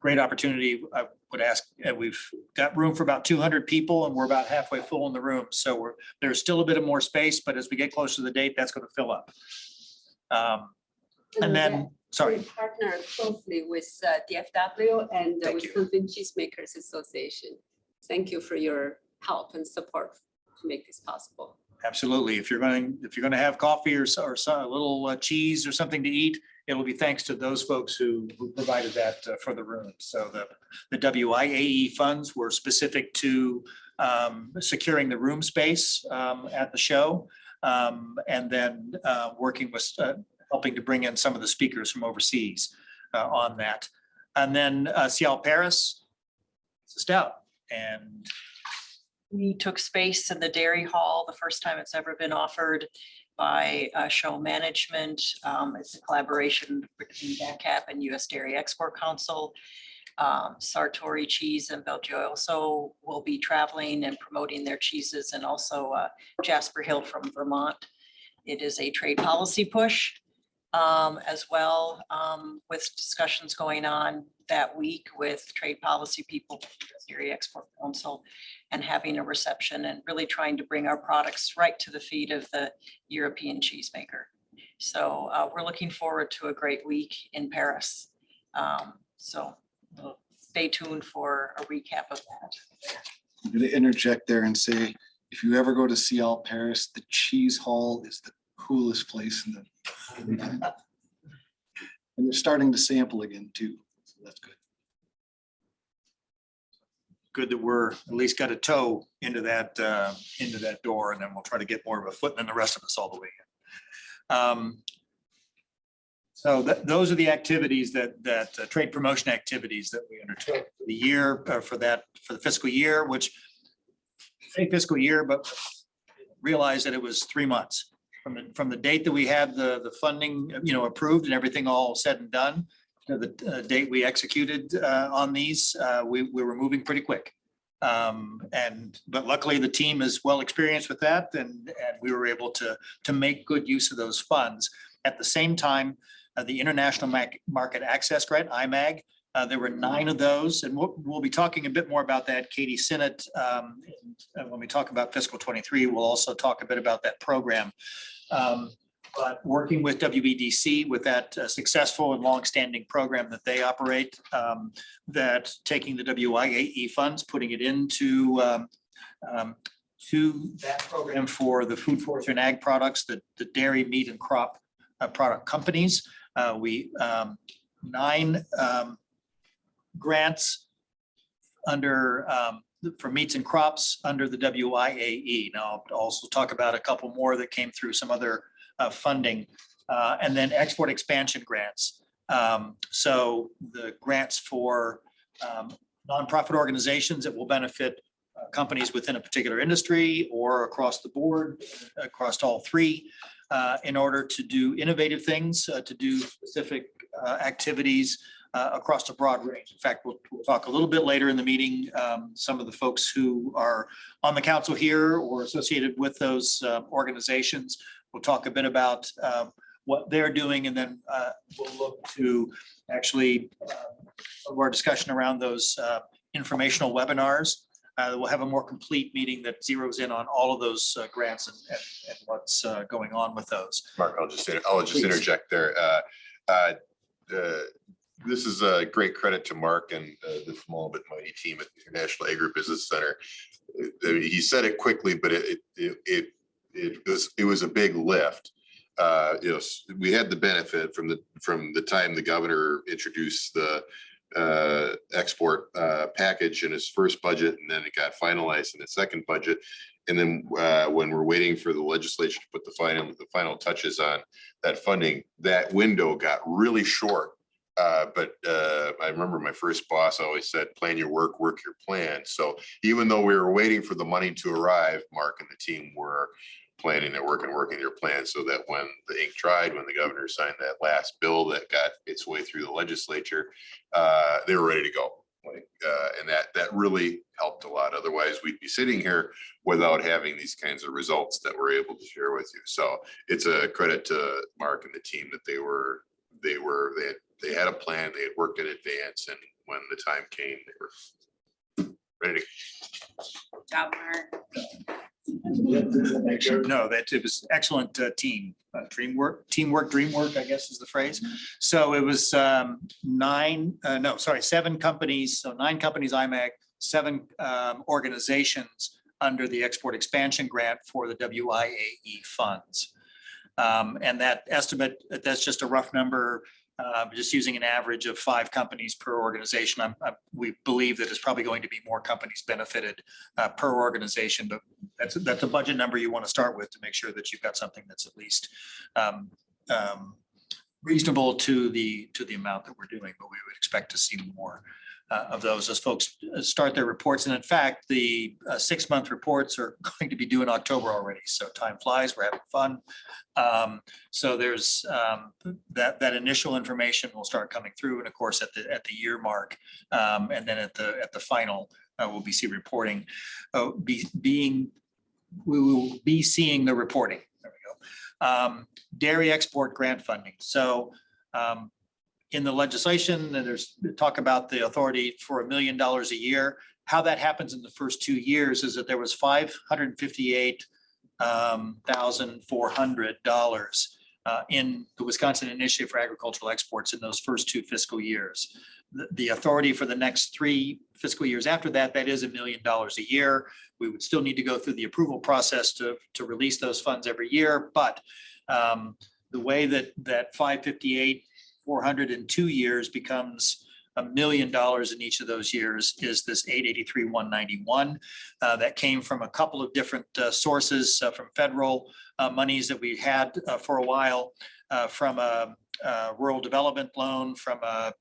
great opportunity. I would ask, we've got room for about 200 people and we're about halfway full in the room. So there's still a bit of more space, but as we get closer to the date, that's going to fill up. And then, sorry. We partner closely with DFW and the Thank you. Wisconsin Cheesemakers Association. Thank you for your help and support to make this possible. Absolutely. If you're going to have coffee or a little cheese or something to eat, it will be thanks to those folks who provided that for the room. So the WIAE funds were specific to securing the room space at the show, and then working with helping to bring in some of the speakers from overseas on that. And then Cial Paris, it's a stout. And We took space in the Dairy Hall, the first time it's ever been offered by show management. It's a collaboration between DACAP and U.S. Dairy Export Council. Sartori Cheese and Belgioioso will be traveling and promoting their cheeses, and also Jasper Hill from Vermont. It is a trade policy push as well, with discussions going on that week with trade policy people, Dairy Export Council, and having a reception and really trying to bring our products right to the feet of the European cheesemaker. So we're looking forward to a great week in Paris. So stay tuned for a recap of that. I'm going to interject there and say, if you ever go to CL Paris, the cheese hall is the coolest place in the. And they're starting to sample again too. So that's good. Good that we're at least got a toe into that door, and then we'll try to get more of a foot than the rest of us all the way in. So those are the activities that trade promotion activities that we undertook for the year, for the fiscal year, which say fiscal year, but realize that it was 3 months from the date that we had the funding, approved and everything all said and done. The date we executed on these, we were moving pretty quick. But luckily the team is well experienced with that, and we were able to make good use of those funds. At the same time, the International Market Access Grant, IMAG, there were 9 of those, and we'll be talking a bit more about that. Katie Sinnott, when we talk about fiscal 23, we'll also talk a bit about that program. But working with WBDC with that successful and longstanding program that they operate, that taking the WIAE funds, putting it into to that program for the food, forestry, and ag products, the dairy, meat, and crop product companies. We 9 grants under for meats and crops under the WIAE. Now, I'll also talk about a couple more that came through some other funding, and then export expansion grants. So the grants for nonprofit organizations that will benefit companies within a particular industry or across the board, across all 3, in order to do innovative things, to do specific activities across a broad range. In fact, we'll talk a little bit later in the meeting. Some of the folks who are on the council here or associated with those organizations, we'll talk a bit about what they're doing, and then we'll look to actually our discussion around those informational webinars. We'll have a more complete meeting that zeroes in on all of those grants and what's going on with those. Mark, I'll just interject there. This is a great credit to Mark and the small but mighty team at the International Agribusiness Center. He said it quickly, but it was a big lift. We had the benefit from the time the governor introduced the export package in his first budget, and then it got finalized in the second budget. And then when we're waiting for the legislature to put the final touches on that funding, that window got really short. But I remember my first boss always said, plan your work, work your plan. So even though we were waiting for the money to arrive, Mark and the team were planning their work and working their plan, so that when the ink dried, when the governor signed that last bill that got its way through the legislature, they were ready to go. And that really helped a lot. Otherwise, we'd be sitting here without having these kinds of results that we're able to share with you. So it's a credit to Mark and the team that they had a plan, they had worked in advance, and when the time came, they were ready to. Job, Mark. No, that it was excellent teamwork, dreamwork, I guess is the phrase. So it was 7 companies, so 9 companies, IMAG, 7 organizations under the Export Expansion Grant for the WIAE funds. And that estimate, that's just a rough number, just using an average of 5 companies per organization. We believe that it's probably going to be more companies benefited per organization, but that's a budget number you want to start with to make sure that you've got something that's at least reasonable to the amount that we're doing, but we would expect to see more of those as folks start their reports. And in fact, the 6-month reports are going to be due in October already. So time flies, we're having fun. So there's that initial information will start coming through, and of course at the year mark, and then at the final, we'll be reporting. We will be seeing the reporting. There we go. Dairy export grant funding. So In the legislation, there's talk about the authority for $1 million a year. How that happens in the first 2 years is that there was $558,400 in the Wisconsin Initiative for Agricultural Exports in those first 2 fiscal years. The authority for the next 3 fiscal years after that, that is $1 million a year. We would still need to go through the approval process to release those funds every year. But the way that 558,400 in 2 years becomes $1 million in each of those years is this 883,191 that came from a couple of different sources, from federal monies that we had for a while, from a rural development loan, from the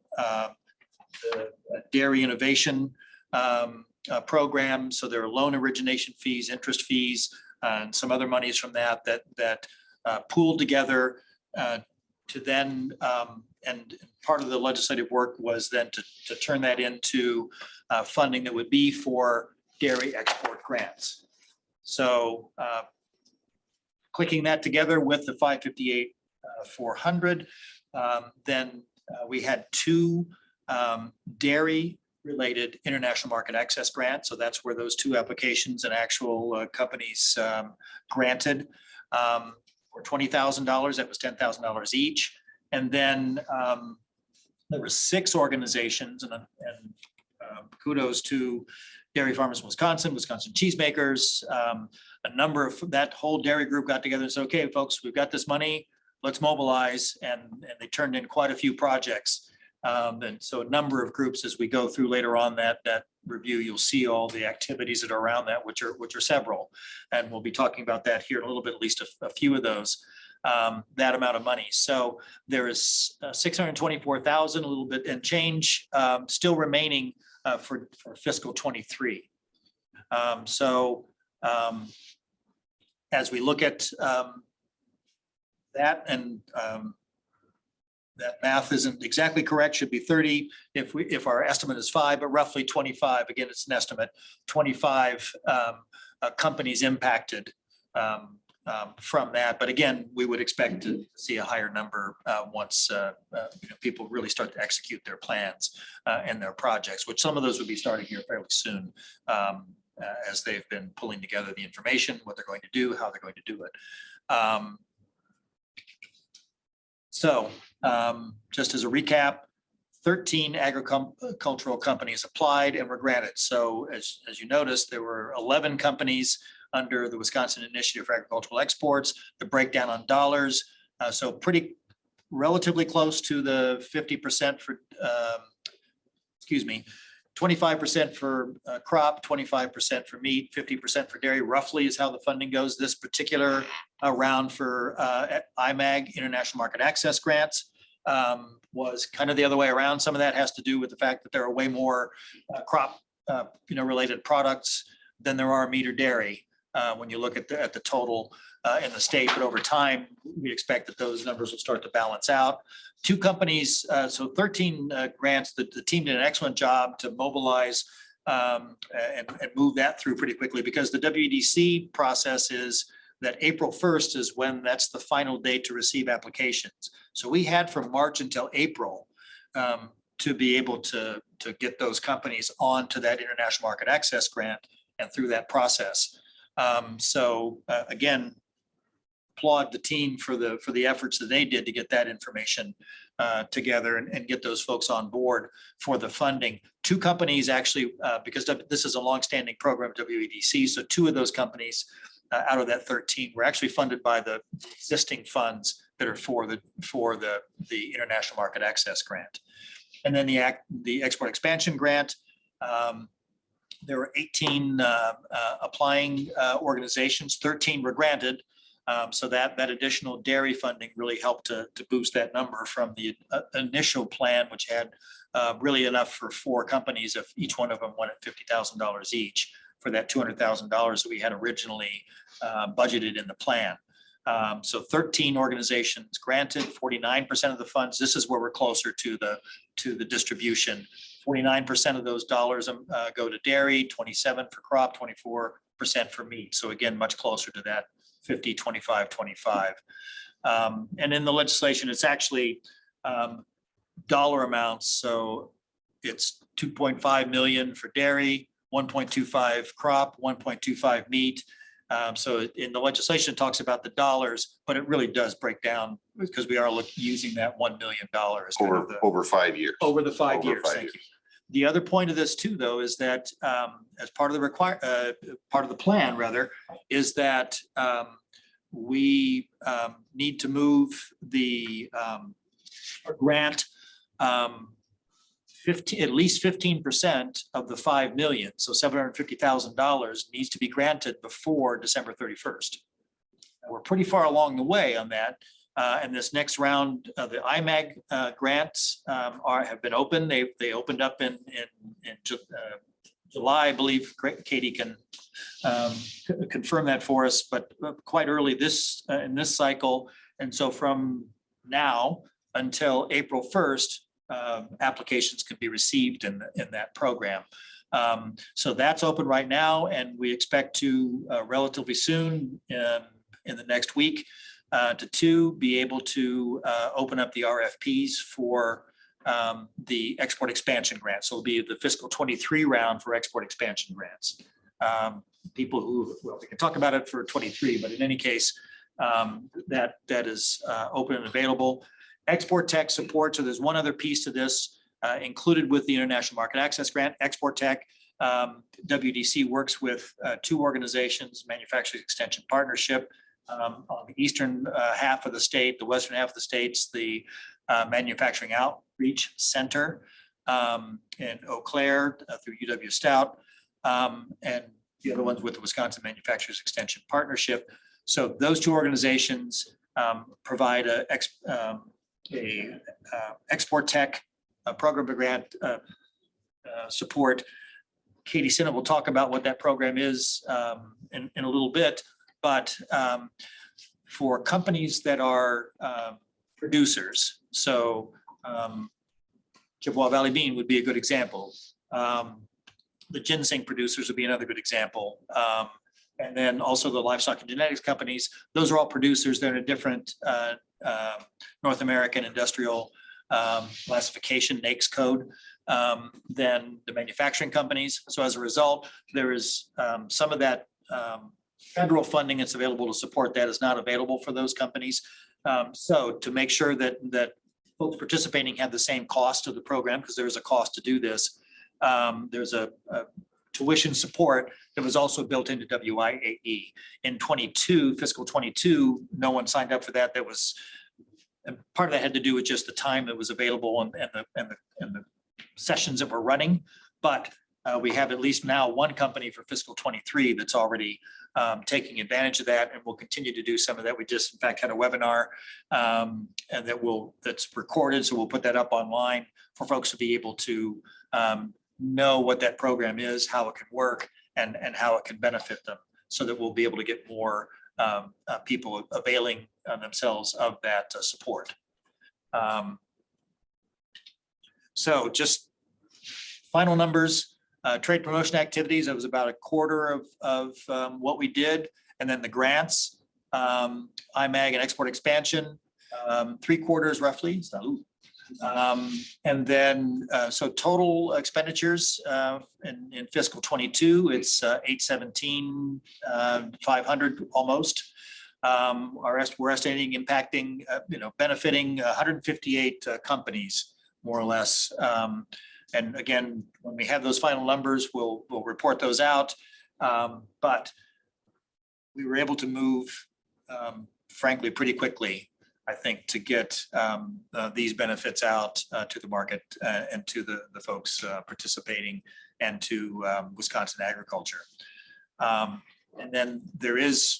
dairy innovation program. So there are loan origination fees, interest fees, and some other monies from that pooled together to then, and part of the legislative work was then to turn that into funding that would be for dairy export grants. So clicking that together with the 558,400, then we had 2 dairy related international market access grants. So that's where those 2 applications and actual companies granted for $20,000. That was $10,000 each. And then there were 6 organizations, and kudos to Dairy Farmers Wisconsin, Wisconsin Cheesemakers. A number of that whole dairy group got together and said, okay, folks, we've got this money, let's mobilize. And they turned in quite a few projects. And so a number of groups, as we go through later on that review, you'll see all the activities that are around that, which are several. And we'll be talking about that here in a little bit, at least a few of those, that amount of money. So there is 624,000, a little bit and change, still remaining for fiscal 23. As we look at that, and that math isn't exactly correct, should be 30 if our estimate is 5, but roughly 25. Again, it's an estimate. 25 companies impacted from that. But again, we would expect to see a higher number once people really start to execute their plans and their projects, which some of those would be starting here fairly soon, as they've been pulling together the information, what they're going to do, how they're going to do it. Just as a recap, 13 agricultural companies applied and were granted. So as you noticed, there were 11 companies under the Wisconsin Initiative for Agricultural Exports. The breakdown on dollars, so pretty relatively close to the 50% for, 25% for crop, 25% for meat, 50% for dairy, roughly is how the funding goes. This particular round for IMAG, International Market Access Grants, was kind of the other way around. Some of that has to do with the fact that there are way more crop related products than there are meat or dairy when you look at the total in the state. But over time, we expect that those numbers will start to balance out. 2 companies, so 13 grants. The team did an excellent job to mobilize and move that through pretty quickly, because the WEDC process is that April 1st is when that's the final date to receive applications. So we had from March until April to be able to get those companies onto that international market access grant and through that process. Again, applaud the team for the efforts that they did to get that information together and get those folks on board for the funding. 2 companies actually, because this is a longstanding program at WEDC, so 2 of those companies out of that 13 were actually funded by the existing funds that are for the International Market Access Grant. And then the Export Expansion Grant, there were 18 applying organizations, 13 were granted. So that additional dairy funding really helped to boost that number from the initial plan, which had really enough for 4 companies if each one of them went at $50,000 each for that $200,000 that we had originally budgeted in the plan. So 13 organizations granted 49% of the funds. This is where we're closer to the distribution. 49% of those dollars go to dairy, 27% for crop, 24% for meat. So again, much closer to that 50, 25, 25. And in the legislation, it's actually dollar amounts. So it's 2.5 million for dairy, 1.25 crop, 1.25 meat. So in the legislation, it talks about the dollars, but it really does break down because we are using that $1 million. Over 5 years. Over the 5 Over years, 5 thank years. you. The other point of this too, though, is that as part of the part of the plan, rather, is that we need to move the grant 15, at least 15% of the 5 million, so $750,000 needs to be granted before December 31st. And we're pretty far along the way on that. And this next round of the IMAG grants have been opened. They opened up in July, I believe. Katie can confirm that for us, but quite early in this cycle. And so from now until April 1st, applications can be received in that program. So that's open right now, and we expect to relatively soon in the next week to be able to open up the RFPs for the export expansion grant. So it'll be the fiscal 23 round for export expansion grants. People who, well, we can talk about it for 23, but in any case, that is open and available. Export Tech support. So there's one other piece to this included with the International Market Access Grant. Export Tech, WDC works with two organizations, Manufacturing Extension Partnership on the eastern half of the state, the western half of the states, the Manufacturing Outreach Center in Eau Claire through UW Stout, and the other ones with the Wisconsin Manufacturers Extension Partnership. So those two organizations provide a Export Tech program grant support. Katie Sinnott will talk about what that program is in a little bit, but for companies that are producers, so Chippewa Valley Bean would be a good example. The ginseng producers would be another good example. And then also the livestock and genetics companies, those are all producers. They're in a different North American industrial classification, NAICS code, than the manufacturing companies. So as a result, there is some of that federal funding that's available to support that is not available for those companies. So to make sure that folks participating have the same cost of the program, because there's a cost to do this, there's a tuition support that was also built into WIAE. In fiscal 22, no one signed up for that. That was, and part of that had to do with just the time that was available and the sessions that were running. But we have at least now one company for fiscal 23 that's already taking advantage of that, and we'll continue to do some of that. We just, in fact, had a webinar and that's recorded, so we'll put that up online for folks to be able to know what that program is, how it can work, and how it can benefit them, so that we'll be able to get more people availing themselves of that support. So just final numbers, trade promotion activities, that was about a quarter of what we did. And then the grants, IMAG and export expansion, 3/4 roughly. So, and then, so total expenditures in fiscal 22, it's 817,500 almost. We're estimating impacting, benefiting 158 companies, more or less. And again, when we have those final numbers, we'll report those out. But we were able to move, frankly, pretty quickly, I think, to get these benefits out to the market and to the folks participating, and to Wisconsin agriculture. And then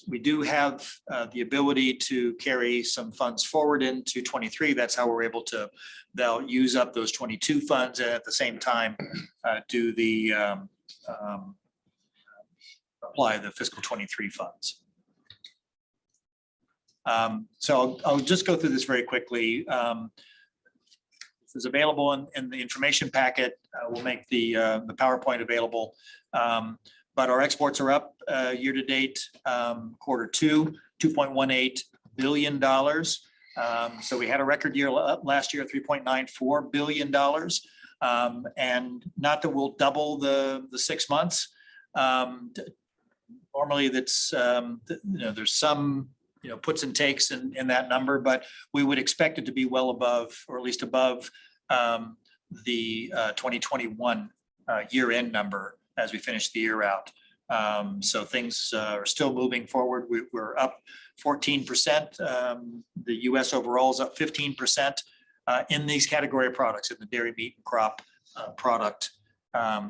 we do have the ability to carry some funds forward into 23. That's how we're able to, they'll use up those 22 funds and at the same time do the apply the fiscal 23 funds. So I'll just go through this very quickly. This is available in the information packet. We'll make the PowerPoint available. But our exports are up year to date, quarter two, $2.18 billion. So we had a record year last year, $3.94 billion. And not that we'll double the 6 months. Normally that's, there's some, puts and takes in that number, but we would expect it to be well above, or at least above the 2021 year-end number as we finish the year out. So things are still moving forward. We're up 14%. The US overall is up 15% in these category of products, in the dairy, meat, and crop product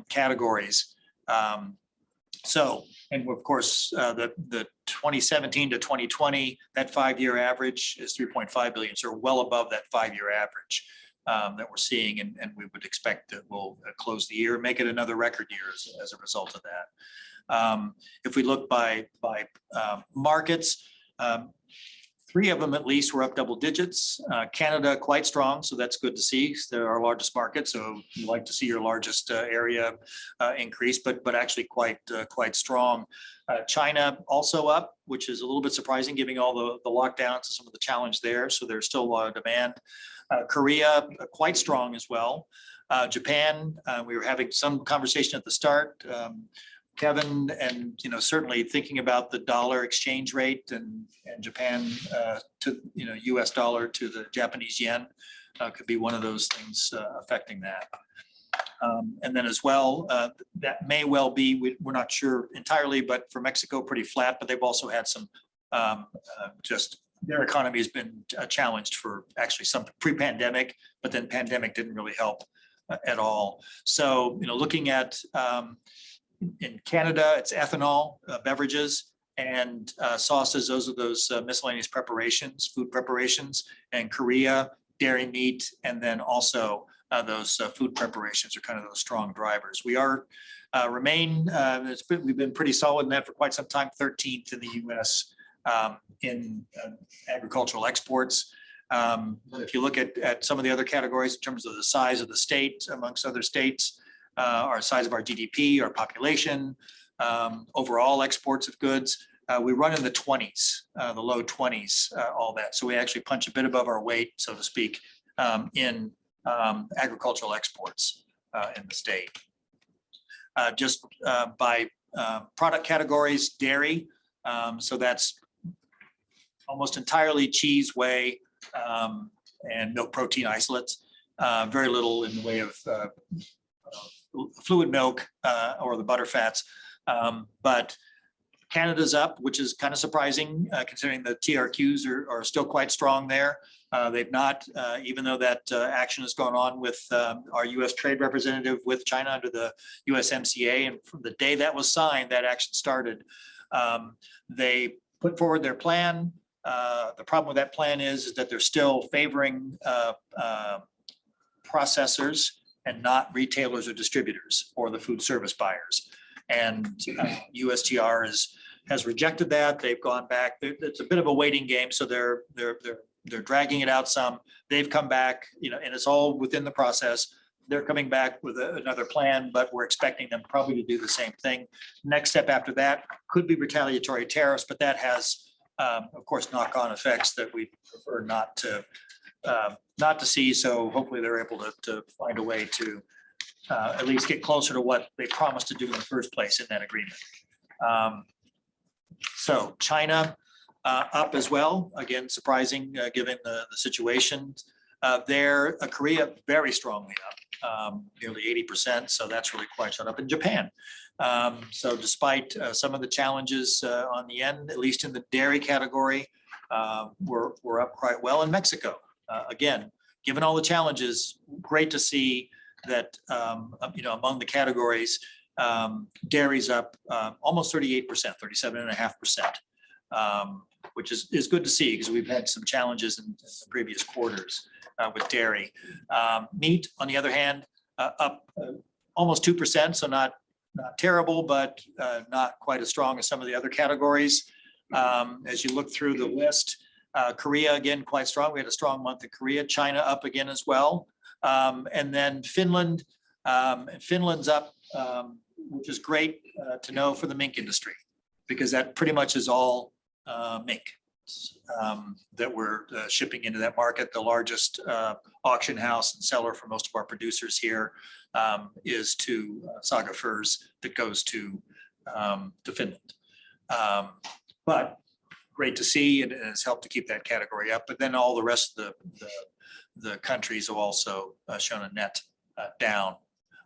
categories. So, and of course, the 2017 to 2020, that 5-year average is 3.5 billion. So we're well above that 5-year average that we're seeing, and we would expect that we'll close the year and make it another record year as a result of that. If we look by markets, 3 of them at least were up double digits. Canada quite strong, so that's good to see. They're our largest market, so you like to see your largest area increase, but actually quite strong. China also up, which is a little bit surprising, given all the lockdowns and some of the challenge there. So there's still a lot of demand. Korea quite strong as well. Japan, we were having some conversation at the start. Kevin, and certainly thinking about the dollar exchange rate and Japan to US dollar to the Japanese yen could be one of those things affecting that. And then as well, that may well be, we're not sure entirely, but for Mexico, pretty flat, but they've also had some just their economy has been challenged for actually some pre-pandemic, but then pandemic didn't really help at all. So, looking at in Canada, it's ethanol, beverages, and sauces. Those are those miscellaneous preparations, food preparations. And Korea, dairy, meat, and then also those food preparations are kind of those strong drivers. We are we've been pretty solid in that for quite some time, 13th in the U.S. In agricultural exports. If you look at some of the other categories in terms of the size of the state amongst other states, our size of our GDP, our population, overall exports of goods, we run in the 20s, the low 20s, all that. So we actually punch a bit above our weight, so to speak, in agricultural exports in the state. Just by product categories, dairy, so that's almost entirely cheese, whey, and milk protein isolates. Very little in the way of fluid milk or the butter fats. But Canada's up, which is kind of surprising considering the TRQs are still quite strong there. They've not, even though that action has gone on with our US trade representative with China under the USMCA, and from the day that was signed, that action started. They put forward their plan. The problem with that plan is that they're still favoring processors and not retailers or distributors or the food service buyers. And USTR has rejected that. They've gone back. It's a bit of a waiting game, so they're dragging it out some. They've come back, and it's all within the process. They're coming back with another plan, but we're expecting them probably to do the same thing. Next step after that could be retaliatory tariffs, but that has, of course, knock-on effects that we prefer not to see. So hopefully they're able to find a way to at least get closer to what they promised to do in the first place in that agreement. So China up as well, again, surprising given the situation there. Korea very strongly up, nearly 80%. So that's really quite shot up. In Japan. So despite some of the challenges on the end, at least in the dairy category, we're up quite well. In Mexico, again, given all the challenges, great to see that, among the categories, dairy's up almost 38%, 37.5%, which is good to see because we've had some challenges in the previous quarters with dairy. Meat, on the other hand, up almost 2%, so not terrible, but not quite as strong as some of the other categories. As you look through the list, Korea, again, quite strong. We had a strong month in Korea. China up again as well. And then Finland, Finland's up, which is great to know for the mink industry, because that pretty much is all mink. that we're shipping into that market. The largest auction house and seller for most of our producers here is to Saga Furs that goes to Finland. But great to see, and it has helped to keep that category up. But then all the rest of the countries have also shown a net down.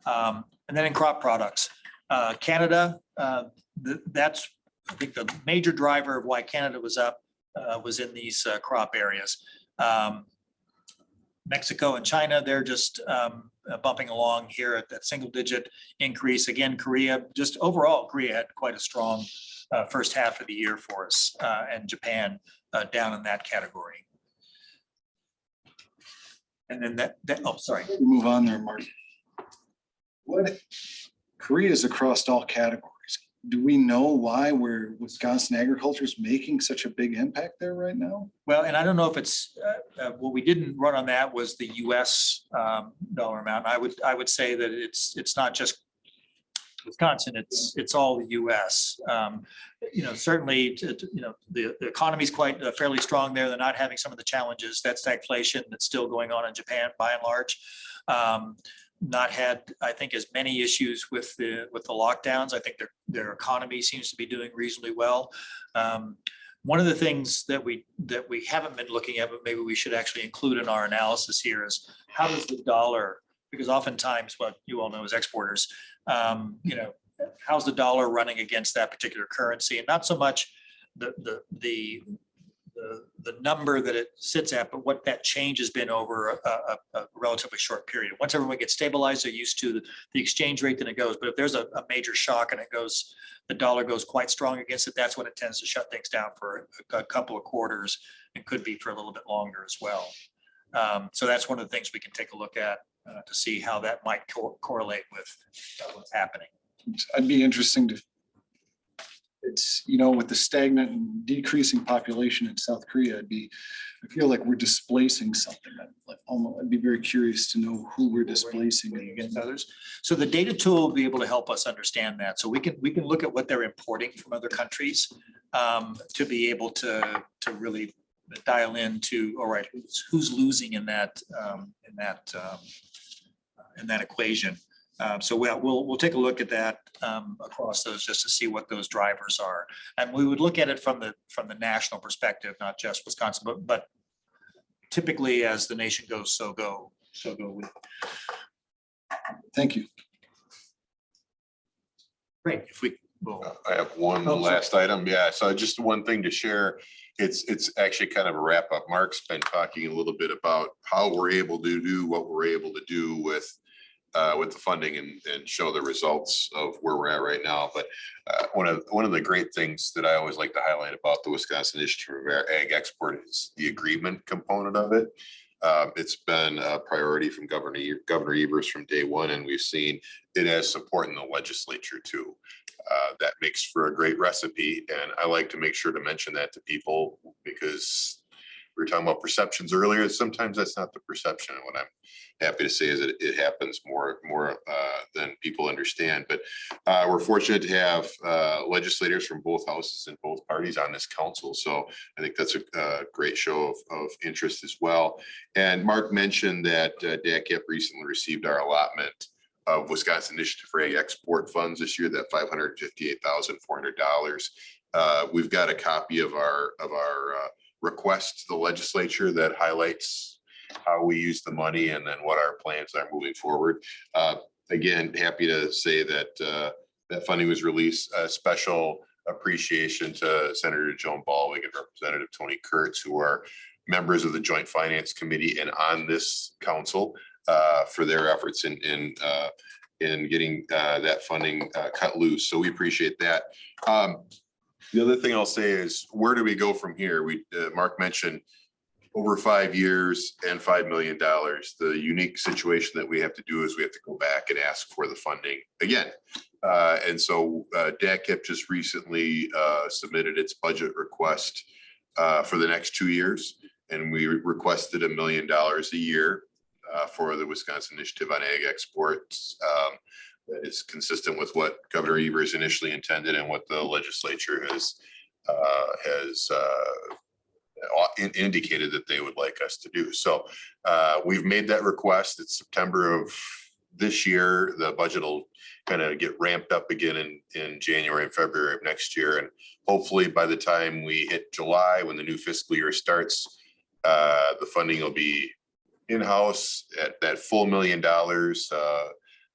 And then in crop products, Canada, that's, I think, the major driver of why Canada was up was in these crop areas. Mexico and China, they're just bumping along here at that single digit increase. Again, Korea, just overall, Korea had quite a strong first half of the year for us, and Japan down in that category. And then oh, sorry. Move on there, Mark. What, Korea's across all categories. Do we know why Wisconsin agriculture is making such a big impact there right now? Well, and I don't know if it's, what we didn't run on that was the US dollar amount. I would say that it's not just Wisconsin, it's all the US. Certainly, the economy is quite fairly strong there. They're not having some of the challenges. That stagflation that's still going on in Japan by and large. Not had, I think, as many issues with the lockdowns. I think their economy seems to be doing reasonably well. One of the things that we haven't been looking at, but maybe we should actually include in our analysis here, is how does the dollar, because oftentimes what you all know as exporters, how's the dollar running against that particular currency, and not so much the number that it sits at, but what that change has been over a relatively short period. Once everyone gets stabilized, they're used to the exchange rate, then it goes. But if there's a major shock and the dollar goes quite strong against it, that's when it tends to shut things down for a couple of quarters, and could be for a little bit longer as well. So that's one of the things we can take a look at to see how that might correlate with what's happening. I'd be interesting to, it's, with the stagnant and decreasing population in South Korea, I feel like we're displacing something. I'd be very curious to know who we're displacing Against others. So the data tool will be able to help us understand that. So we can look at what they're importing from other countries to be able to really dial into, all right, who's losing in that equation. So we'll take a look at that across those, just to see what those drivers are. And we would look at it from the national perspective, not just Wisconsin, but typically as the nation goes, so go we. Thank you. Great. If we will. I have one Oh, sorry. last item. Yeah, so just one thing to share. It's actually kind of a wrap up. Mark's been talking a little bit about how we're able to do what we're able to do with the funding and show the results of where we're at right now. But one of the great things that I always like to highlight about the Wisconsin Initiative for Ag Export is the agreement component of it. It's been a priority from Governor Evers from day one, and we've seen it as support in the legislature too. That makes for a great recipe, and I like to make sure to mention that to people, because we were talking about perceptions earlier. Sometimes that's not the perception, and what I'm happy to say is that it happens more than people understand. But we're fortunate to have legislators from both houses and both parties on this council. So I think that's a great show of interest as well. And Mark mentioned that DACIP recently received our allotment of Wisconsin Initiative for Ag Export funds this year, that $558,400. We've got a copy of our request to the legislature that highlights how we use the money and then what our plans are moving forward. Again, happy to say that that funding was released. A special appreciation to Senator Joan Ballweg and Representative Tony Kurtz, who are members of the Joint Finance Committee and on this council, for their efforts in getting that funding cut loose. So we appreciate that. The other thing I'll say is, where do we go from here? Mark mentioned over 5 years and $5 million. The unique situation that we have to do is we have to go back and ask for the funding again. And so DACIP just recently submitted its budget request for the next 2 years. And we requested $1 million a year for the Wisconsin Initiative on Ag Exports. That is consistent with what Governor Evers initially intended and what the legislature has indicated that they would like us to do. So we've made that request. It's September of this year. The budget will kind of get ramped up again in January and February of next year. And hopefully by the time we hit July, when the new fiscal year starts, the funding will be in-house at that full $1 million.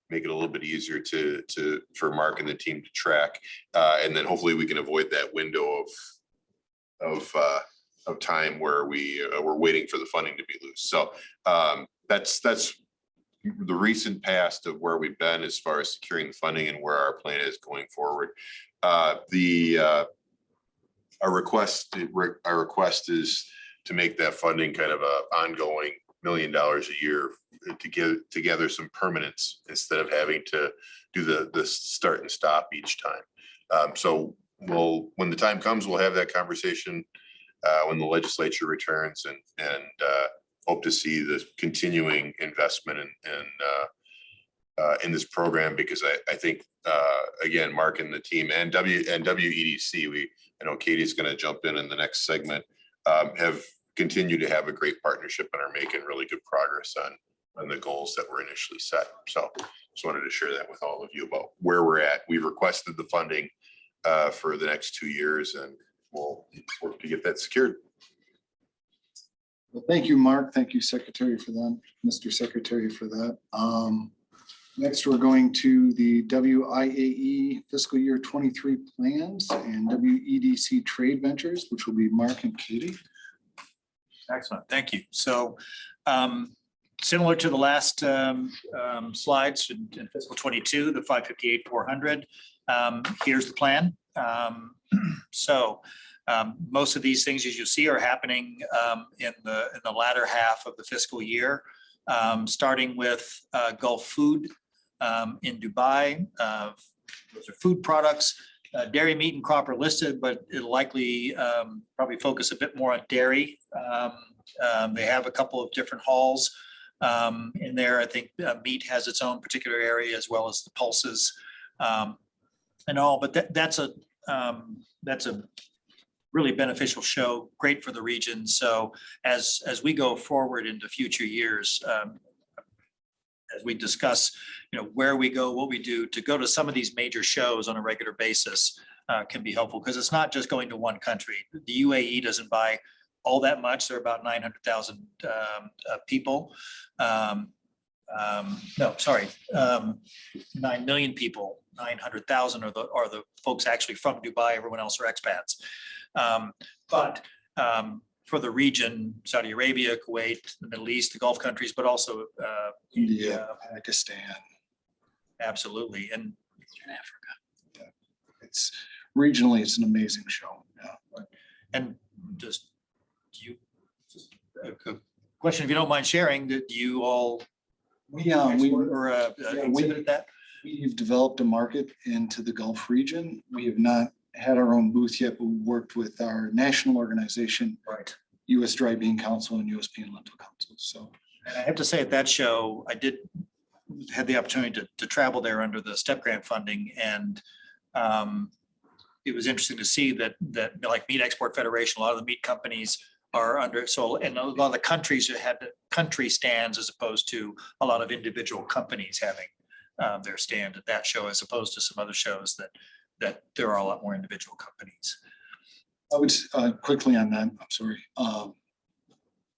Make it a little bit easier for Mark and the team to track. And then hopefully we can avoid that window of time where we're waiting for the funding to be loose. So that's the recent past of where we've been as far as securing the funding and where our plan is going forward. Our request is to make that funding kind of a ongoing $1 million a year to get together some permanence instead of having to do the start and stop each time. So when the time comes, we'll have that conversation when the legislature returns and hope to see the continuing investment in this program, because I think again, Mark and the team and WEDC, I know Katie's going to jump in the next segment, have continued to have a great partnership and are making really good progress on the goals that were initially set. So just wanted to share that with all of you about where we're at. We've requested the funding for the next 2 years, and we'll work to get that secured. Well, thank you, Mark. Thank you, Secretary, for that, Mr. Secretary, for that. Next, we're going to the WIAE fiscal year 23 plans and WEDC trade ventures, which will be Mark and Katie. Excellent, thank you. So similar to the last slides in fiscal 22, the 558,400. Here's the plan. So most of these things, as you see, are happening in the latter half of the fiscal year, starting with Gulf Food in Dubai. Those are food products. Dairy, meat, and crop are listed, but it'll likely probably focus a bit more on dairy. They have a couple of different halls in there. I think meat has its own particular area, as well as the pulses and all. But that's a really beneficial show, great for the region. So as we go forward into future years, as we discuss, where we go, what we do, to go to some of these major shows on a regular basis can be helpful, because it's not just going to one country. The UAE doesn't buy all that much. There are about 900,000 people. 9 million people. 900,000 are the folks actually from Dubai. Everyone else are expats. But for the region, Saudi Arabia, Kuwait, the Middle East, the Gulf countries, but also India, Pakistan. Absolutely, and Eastern Africa. It's regionally, it's an amazing show. Yeah. And a question, if you don't mind sharing, do you all export or exhibit that? We've developed a market into the Gulf region. We have not had our own booth yet, but we worked with our national organization, Right. U.S. Dry Bean Council and USP and Lentil Council. So And I have to say, at that show, I had the opportunity to travel there under the STEP grant funding, and it was interesting to see that like Meat Export Federation, a lot of the meat companies are under, so, and a lot of the countries had country stands as opposed to a lot of individual companies having their stand at that show, as opposed to some other shows that there are a lot more individual companies. I would quickly on that, I'm sorry.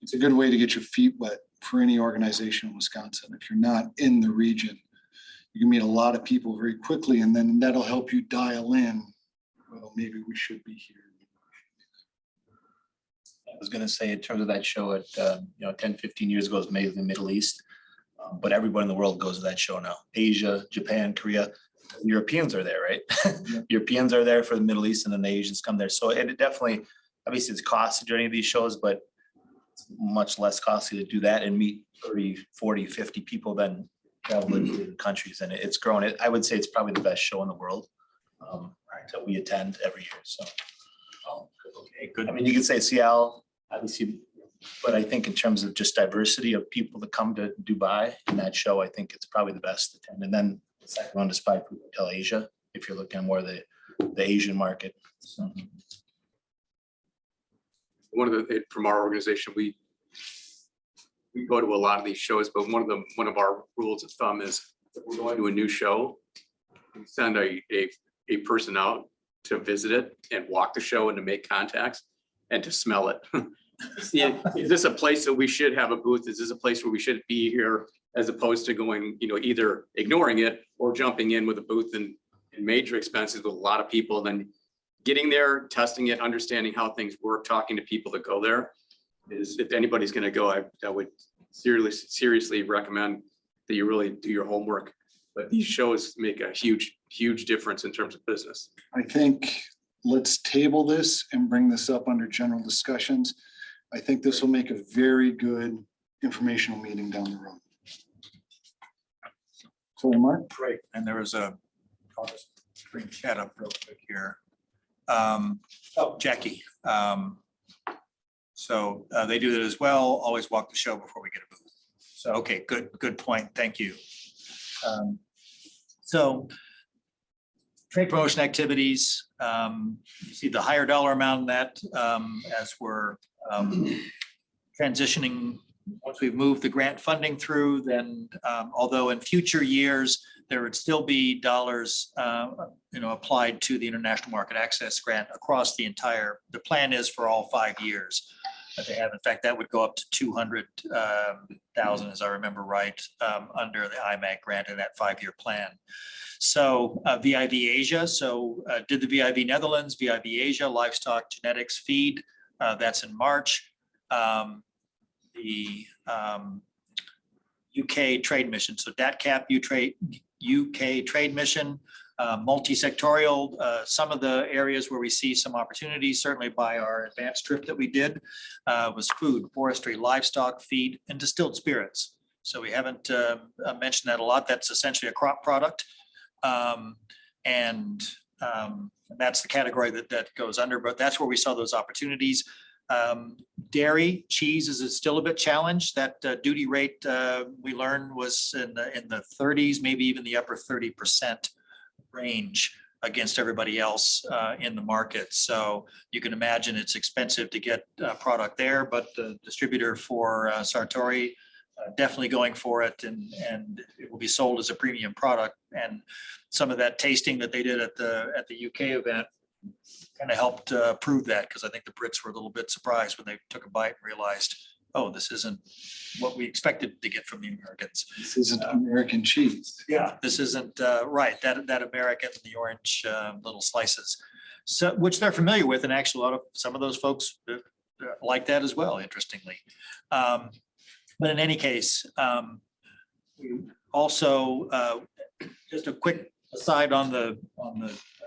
It's a good way to get your feet wet for any organization in Wisconsin. If you're not in the region, you can meet a lot of people very quickly, and then that'll help you dial in. Well, maybe we should be here. I was gonna say, in terms of that show at 10, 15 years ago, it was mainly the Middle East. But everyone in the world goes to that show now. Asia, Japan, Korea. Europeans are there, right? Yeah. Europeans are there for the Middle East, and then the Asians come there. So it definitely, obviously it's costly to any of these shows, but it's much less costly to do that and meet 30, 40, 50 people than travel into the countries. And it's grown. I would say it's probably the best show in the world that we attend every year. So Okay, good. I mean, you could say Seattle, obviously, but I think in terms of just diversity of people that come to Dubai in that show, I think it's probably the best to attend. And then the second one is probably Food Hotel Asia, if you're looking more the Asian market. So. one of the, from our organization, we go to a lot of these shows, but one of our rules of thumb is if we're going to a new show, we send a person out to visit it and walk the show and to make contacts and to smell it. See, is this a place that we should have a booth? Is this a place where we should be here, as opposed to going, either ignoring it or jumping in with a booth and major expenses with a lot of people, and then getting there, testing it, understanding how things work, talking to people that go there. Is, if anybody's going to go, I would seriously recommend that you really do your homework. But these shows make a huge difference in terms of business. I think let's table this and bring this up under general discussions. I think this will make a very good informational meeting down the road. So, Mark? Right, and there was I'll just bring chat up real quick here. Jackie. So they do that as well. Always walk the show before we get a booth. So, okay, good point. Thank you. So trade promotion activities, you see the higher dollar amount in that as we're transitioning. Once we've moved the grant funding through, then although in future years, there would still be dollars applied to the International Market Access Grant across the plan is for all 5 years that they have. In fact, that would go up to 200,000, as I remember right, under the IMAG grant in that 5-year plan. So VIV Asia, did the VIV Netherlands, VIV Asia, livestock genetics feed, that's in March. The UK trade mission, so DATCAP UK trade mission, multi-sectorial, some of the areas where we see some opportunities, certainly by our advanced trip that we did, was food, forestry, livestock, feed, and distilled spirits. So we haven't mentioned that a lot. That's essentially a crop product. And that's the category that goes under, but that's where we saw those opportunities. Dairy, cheese is still a bit challenged. That duty rate we learned was in the 30s, maybe even the upper 30% range against everybody else in the market. So you can imagine it's expensive to get product there, but the distributor for Sartori definitely going for it, and it will be sold as a premium product. And some of that tasting that they did at the UK event kind of helped prove that, because I think the Brits were a little bit surprised when they took a bite and realized, oh, this isn't what we expected to get from the Americans. This isn't American cheese. Yeah, this isn't right. That American, the orange little slices, so which they're familiar with, and actually some of those folks like that as well, interestingly. But in any case, we also just a quick aside on the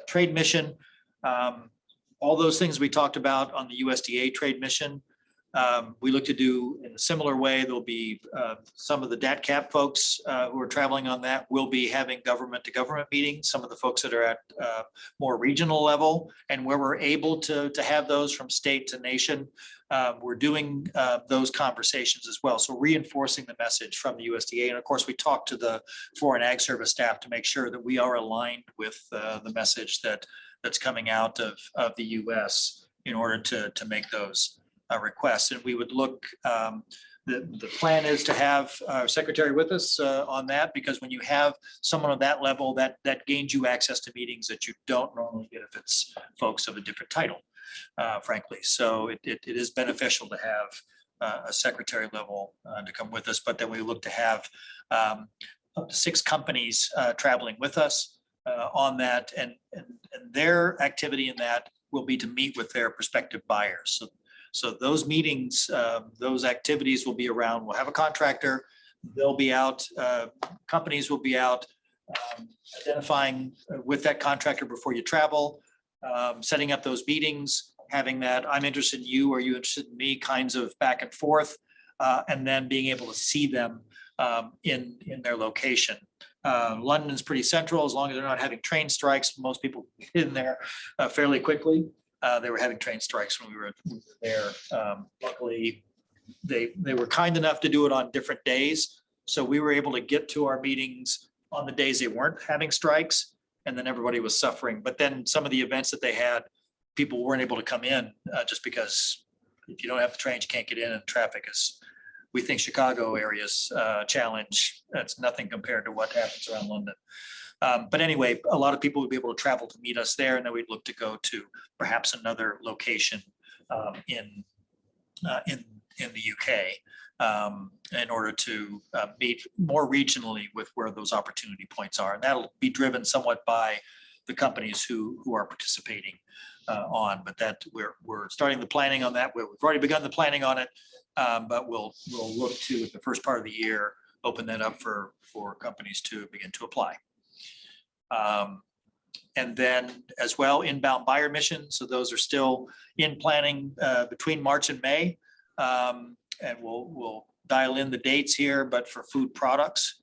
trade mission. All those things we talked about on the USDA trade mission, we look to do in a similar way. There'll be some of the DATCAP folks who are traveling on that will be having government to government meetings, some of the folks that are at more regional level, and where we're able to have those from state to nation, we're doing those conversations as well. So reinforcing the message from the USDA. And of course, we talk to the Foreign Ag Service staff to make sure that we are aligned with the message that's coming out of the US in order to make those requests. And we would look, the plan is to have our secretary with us on that, because when you have someone of that level, that gains you access to meetings that you don't normally get if it's folks of a different title, frankly. So it is beneficial to have a secretary level to come with us, but then we look to have up to 6 companies traveling with us on that, and their activity in that will be to meet with their prospective buyers. So those meetings, those activities will be around, we'll have a contractor, they'll be out, companies will be out, identifying with that contractor before you travel, setting up those meetings, having that, I'm interested in you, are you interested in me, kinds of back and forth, and then being able to see them in their location. London's pretty central, as long as they're not having train strikes. Most people get in there fairly quickly. They were having train strikes when we were there. Luckily, they were kind enough to do it on different days. So we were able to get to our meetings on the days they weren't having strikes, and then everybody was suffering. But then some of the events that they had, people weren't able to come in just because if you don't have the trains, you can't get in, and traffic is, we think Chicago area's challenge. That's nothing compared to what happens around London. But anyway, a lot of people would be able to travel to meet us there, and then we'd look to go to perhaps another location in the UK in order to meet more regionally with where those opportunity points are. And that'll be driven somewhat by the companies who are participating on, but that we're starting the planning on that. We've already begun the planning on it, but we'll look to, at the first part of the year, open that up for companies to begin to apply. And then as well, inbound buyer missions. So those are still in planning between March and May. And we'll dial in the dates here, but for food products.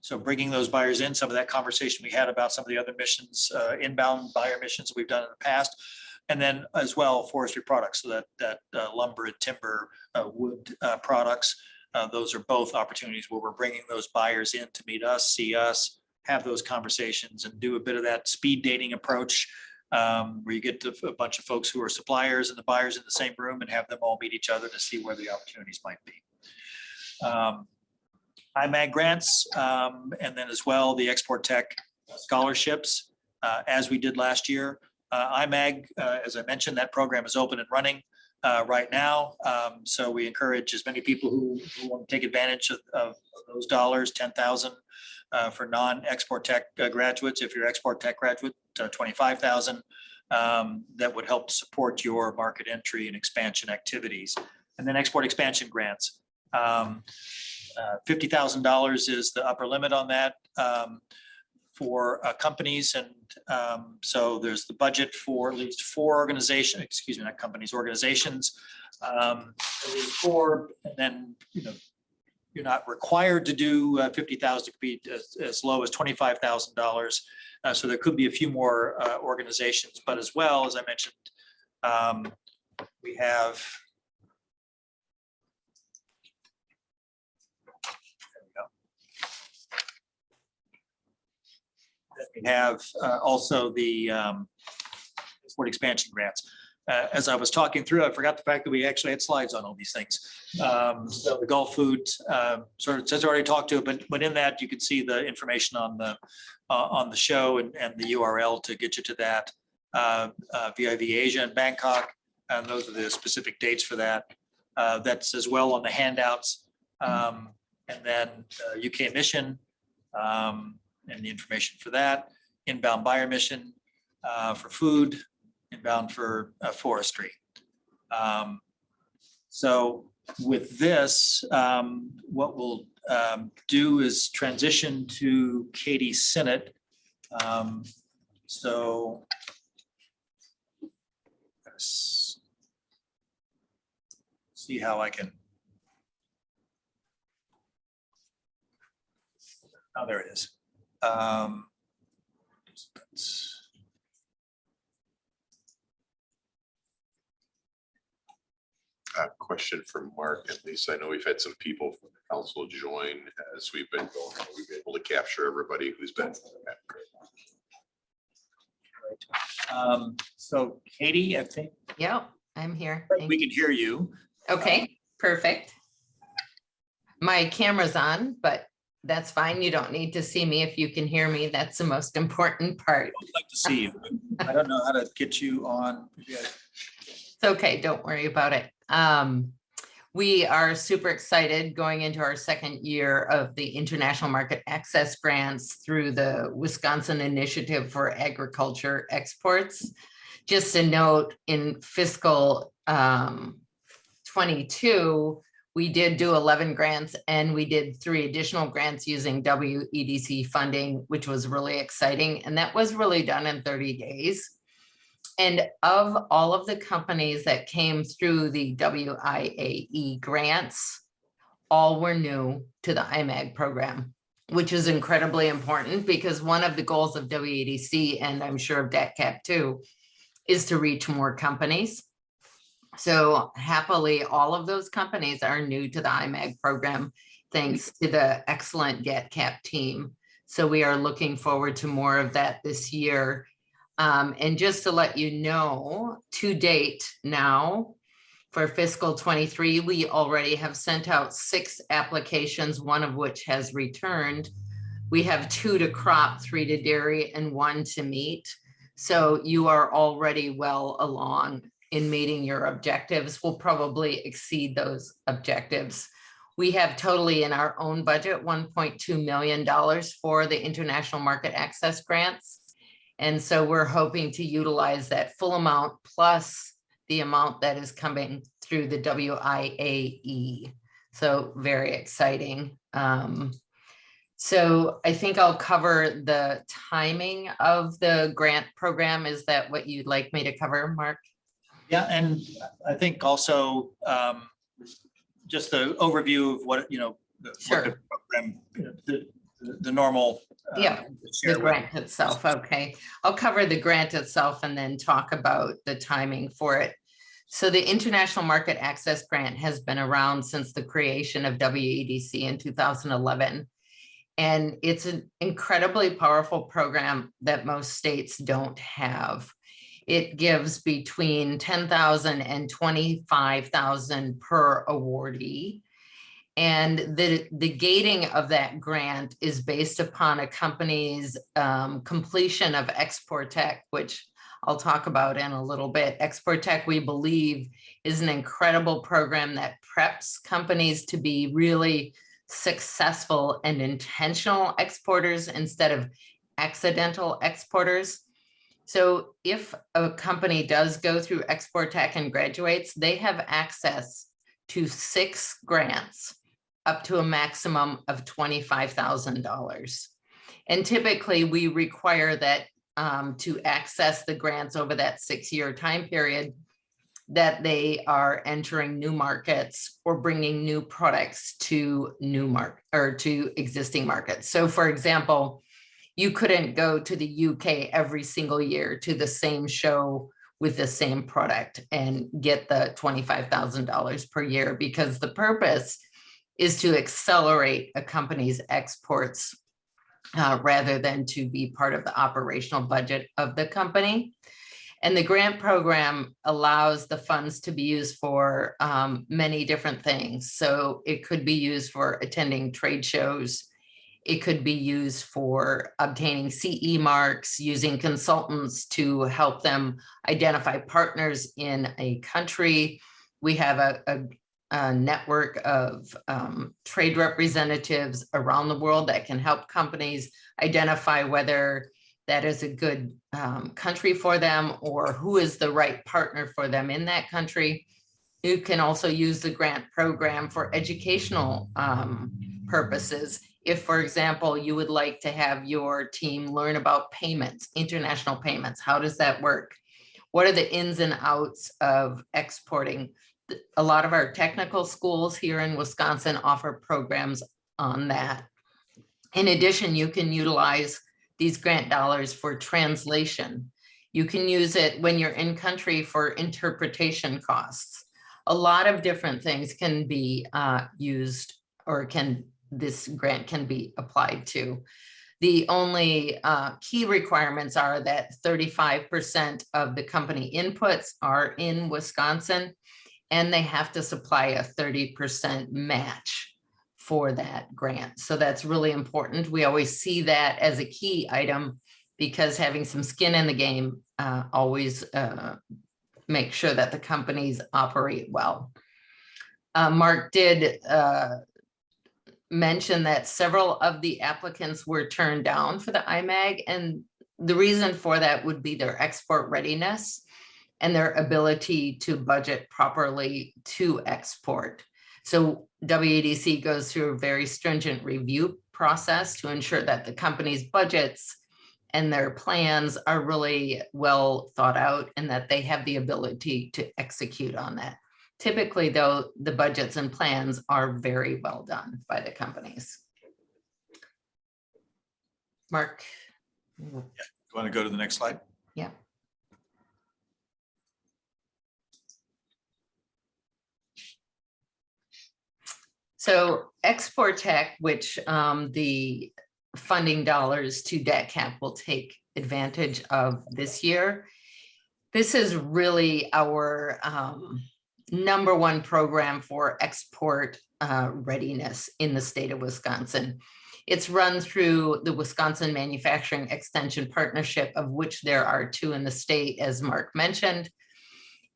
So bringing those buyers in, some of that conversation we had about some of the other missions, inbound buyer missions we've done in the past. And then as well, forestry products, so that lumber and timber, wood products. Those are both opportunities where we're bringing those buyers in to meet us, see us, have those conversations, and do a bit of that speed dating approach, where you get to a bunch of folks who are suppliers and the buyers in the same room and have them all meet each other to see where the opportunities might be. IMAG grants, and then as well, the Export Tech scholarships, as we did last year. IMAG, as I mentioned, that program is open and running right now. So we encourage as many people who want to take advantage of those dollars, 10,000 for non-Export Tech graduates. If you're Export Tech graduate, 25,000, that would help support your market entry and expansion activities. And then export expansion grants. $50,000 is the upper limit on that for companies. And so there's the budget for at least 4 organizations, excuse me, not companies, organizations. At least 4, and then, you're not required to do 50,000. It could be as low as $25,000. So there could be a few more organizations, but as well, as I mentioned, we have. We have also the export expansion grants. As I was talking through, I forgot the fact that we actually had slides on all these things. So the Gulf Food, sort of says I already talked to it, but in that you can see the information on the show and the URL to get you to that. VIV Asia and Bangkok, and those are the specific dates for that. That's as well on the handouts. And then UK mission, and the information for that. Inbound buyer mission for food, inbound for forestry. So with this, what we'll do is transition to Katie Sinnott. So see how I can. Oh, there it is. A question for Mark, at least I know we've had some people from the council join as we've been going. We've been able to capture everybody who's been. So Katie, I think Yeah, I'm here. we can hear you. Okay, perfect. My camera's on, but that's fine. You don't need to see me if you can hear me. That's the most important part. I'd like to see you. I don't know how to get you on. It's okay, don't worry about it. We are super excited going into our second year of the International Market Access Grants through the Wisconsin Initiative for Agriculture Exports. Just a note, in fiscal 22, we did do 11 grants, and we did 3 additional grants using WEDC funding, which was really exciting. And that was really done in 30 days. And of all of the companies that came through the WIAE grants, all were new to the IMAG program, which is incredibly important because one of the goals of WEDC, and I'm sure of DATCAP too, is to reach more companies. So happily, all of those companies are new to the IMAG program, thanks to the excellent DATCAP team. So we are looking forward to more of that this year. And just to let you know, to date now, for fiscal 23, we already have sent out 6 applications, one of which has returned. We have 2 to crop, 3 to dairy, and 1 to meat. So you are already well along in meeting your objectives. We'll probably exceed those objectives. We have totally in our own budget, $1.2 million for the international market access grants. And so we're hoping to utilize that full amount plus the amount that is coming through the WIAE. So very exciting. So I think I'll cover the timing of the grant program. Is that what you'd like me to cover, Mark? Yeah, and I think also just the overview of what, you know, what Sure. the program, the normal. Yeah, the grant itself. Okay, I'll cover the grant itself and then talk about the timing for it. So the International Market Access Grant has been around since the creation of WEDC in 2011. And it's an incredibly powerful program that most states don't have. It gives between $10,000 and $25,000 per awardee. And the gating of that grant is based upon a company's completion of Export Tech, which I'll talk about in a little bit. Export Tech, we believe, is an incredible program that preps companies to be really successful and intentional exporters instead of accidental exporters. So if a company does go through Export Tech and graduates, they have access to 6 grants up to a maximum of $25,000. And typically we require that to access the grants over that 6-year time period, that they are entering new markets or bringing new products to to existing markets. So for example, you couldn't go to the UK every single year to the same show with the same product and get the $25,000 per year, because the purpose is to accelerate a company's exports rather than to be part of the operational budget of the company. And the grant program allows the funds to be used for many different things. So it could be used for attending trade shows. It could be used for obtaining CE marks, using consultants to help them identify partners in a country. We have a network of trade representatives around the world that can help companies identify whether that is a good country for them or who is the right partner for them in that country. You can also use the grant program for educational purposes. If, for example, you would like to have your team learn about payments, international payments, how does that work? What are the ins and outs of exporting? A lot of our technical schools here in Wisconsin offer programs on that. In addition, you can utilize these grant dollars for translation. You can use it when you're in country for interpretation costs. A lot of different things can be used, or this grant can be applied to. The only key requirements are that 35% of the company inputs are in Wisconsin, and they have to supply a 30% match for that grant. So that's really important. We always see that as a key item because having some skin in the game always make sure that the companies operate well. Mark did mention that several of the applicants were turned down for the IMAG, and the reason for that would be their export readiness and their ability to budget properly to export. So WEDC goes through a very stringent review process to ensure that the company's budgets and their plans are really well thought out and that they have the ability to execute on that. Typically, though, the budgets and plans are very well done by the companies. Mark. You want to go to the next slide? Yeah. So Export Tech, which the funding dollars to DATCAP will take advantage of this year. This is really our number one program for export readiness in the state of Wisconsin. It's run through the Wisconsin Manufacturing Extension Partnership, of which there are 2 in the state, as Mark mentioned.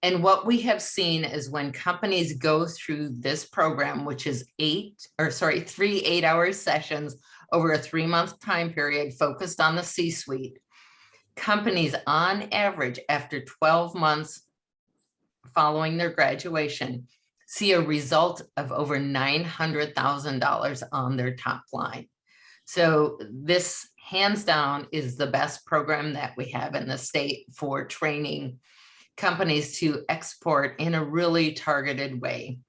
And what we have seen is when companies go through this program, which is 3 8-hour sessions over a 3-month time period focused on the C-suite, companies on average after 12 months following their graduation see a result of over $900,000 on their top line. So this hands down is the best program that we have in the state for training companies to export in a really targeted way.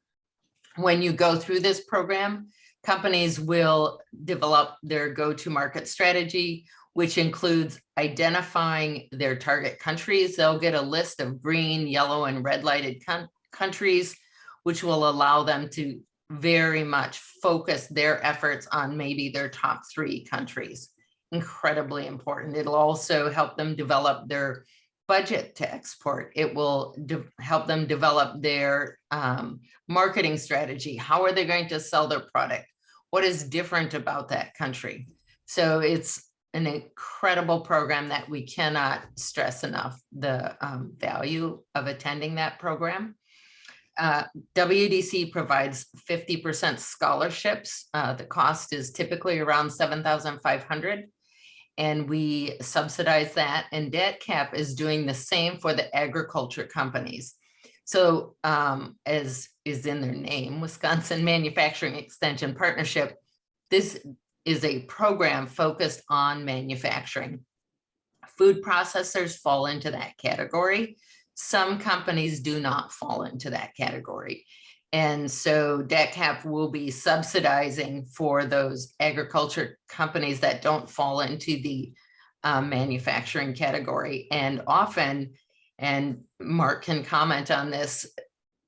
When you go through this program, companies will develop their go-to-market strategy, which includes identifying their target countries. They'll get a list of green, yellow, and red lighted countries, which will allow them to very much focus their efforts on maybe their top 3 countries. Incredibly important. It'll also help them develop their budget to export. It will help them develop their marketing strategy. How are they going to sell their product? What is different about that country? So it's an incredible program that we cannot stress enough the value of attending that program. WDC provides 50% scholarships. The cost is typically around $7,500. And we subsidize that, and DATCAP is doing the same for the agriculture companies. So as is in their name, Wisconsin Manufacturing Extension Partnership, this is a program focused on manufacturing. Food processors fall into that category. Some companies do not fall into that category. And so DATCAP will be subsidizing for those agriculture companies that don't fall into the manufacturing category. And often, and Mark can comment on this,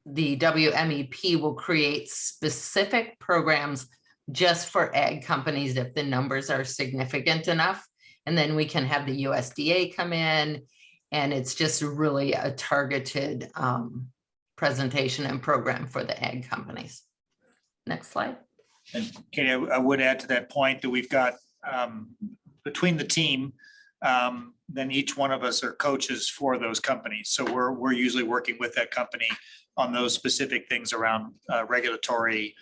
the WMEP will create specific programs just for ag companies if the numbers are significant enough. And then we can have the USDA come in, and it's just really a targeted presentation and program for the ag companies. Next slide. And Katie, I would add to that point that we've got between the team, then each one of us are coaches for those companies. So we're usually working with that company on those specific things around regulatory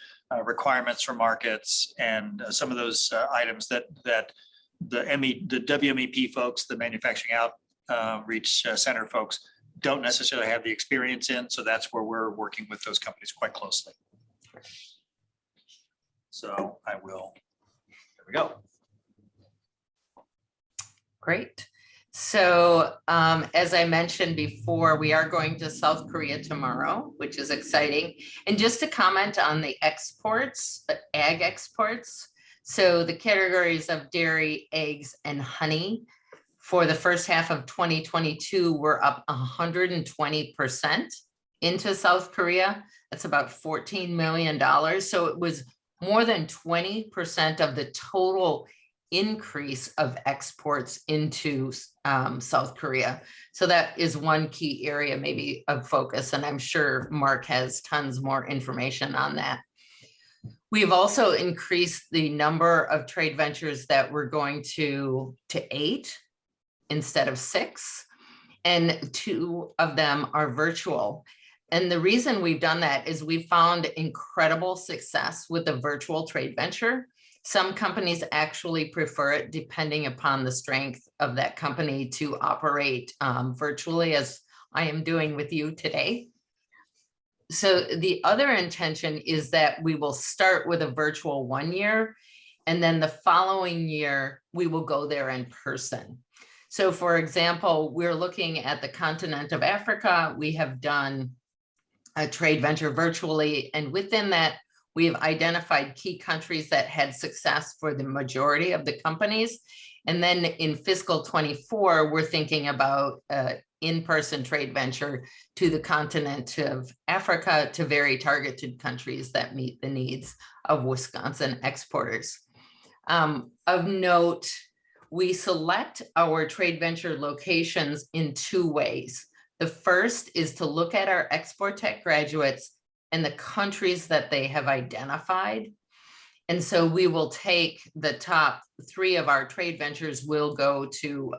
requirements for markets and some of those items that the WMEP folks, the Manufacturing Outreach Center folks, don't necessarily have the experience in. So that's where we're working with those companies quite closely. So I will, there we go. Great. So as I mentioned before, we are going to South Korea tomorrow, which is exciting. And just to comment on the exports, the ag exports. So the categories of dairy, eggs, and honey for the first half of 2022 were up 120% into South Korea. That's about $14 million. So it was more than 20% of the total increase of exports into South Korea. So that is one key area maybe of focus. And I'm sure Mark has tons more information on that. We've also increased the number of trade ventures that we're going to 8 instead of 6. And 2 of them are virtual. And the reason we've done that is we found incredible success with the virtual trade venture. Some companies actually prefer it depending upon the strength of that company to operate virtually, as I am doing with you today. So the other intention is that we will start with a virtual 1 year, and then the following year, we will go there in person. So for example, we're looking at the continent of Africa. We have done a trade venture virtually, and within that, we have identified key countries that had success for the majority of the companies. And then in fiscal 24, we're thinking about in-person trade venture to the continent of Africa to very targeted countries that meet the needs of Wisconsin exporters. Of note, we select our trade venture locations in two ways. The first is to look at our Export Tech graduates and the countries that they have identified. And so we will take the top 3 of our trade ventures will go to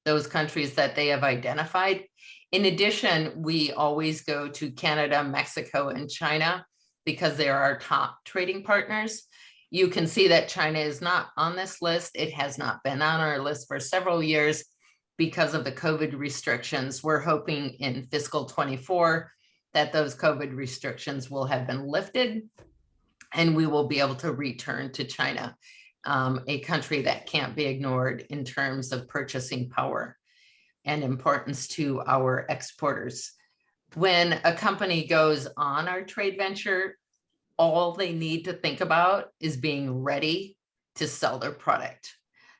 those countries that they have identified. In addition, we always go to Canada, Mexico, and China because they're our top trading partners. You can see that China is not on this list. It has not been on our list for several years because of the COVID restrictions. We're hoping in fiscal 24 that those COVID restrictions will have been lifted and we will be able to return to China, a country that can't be ignored in terms of purchasing power and importance to our exporters. When a company goes on our trade venture, all they need to think about is being ready to sell their product.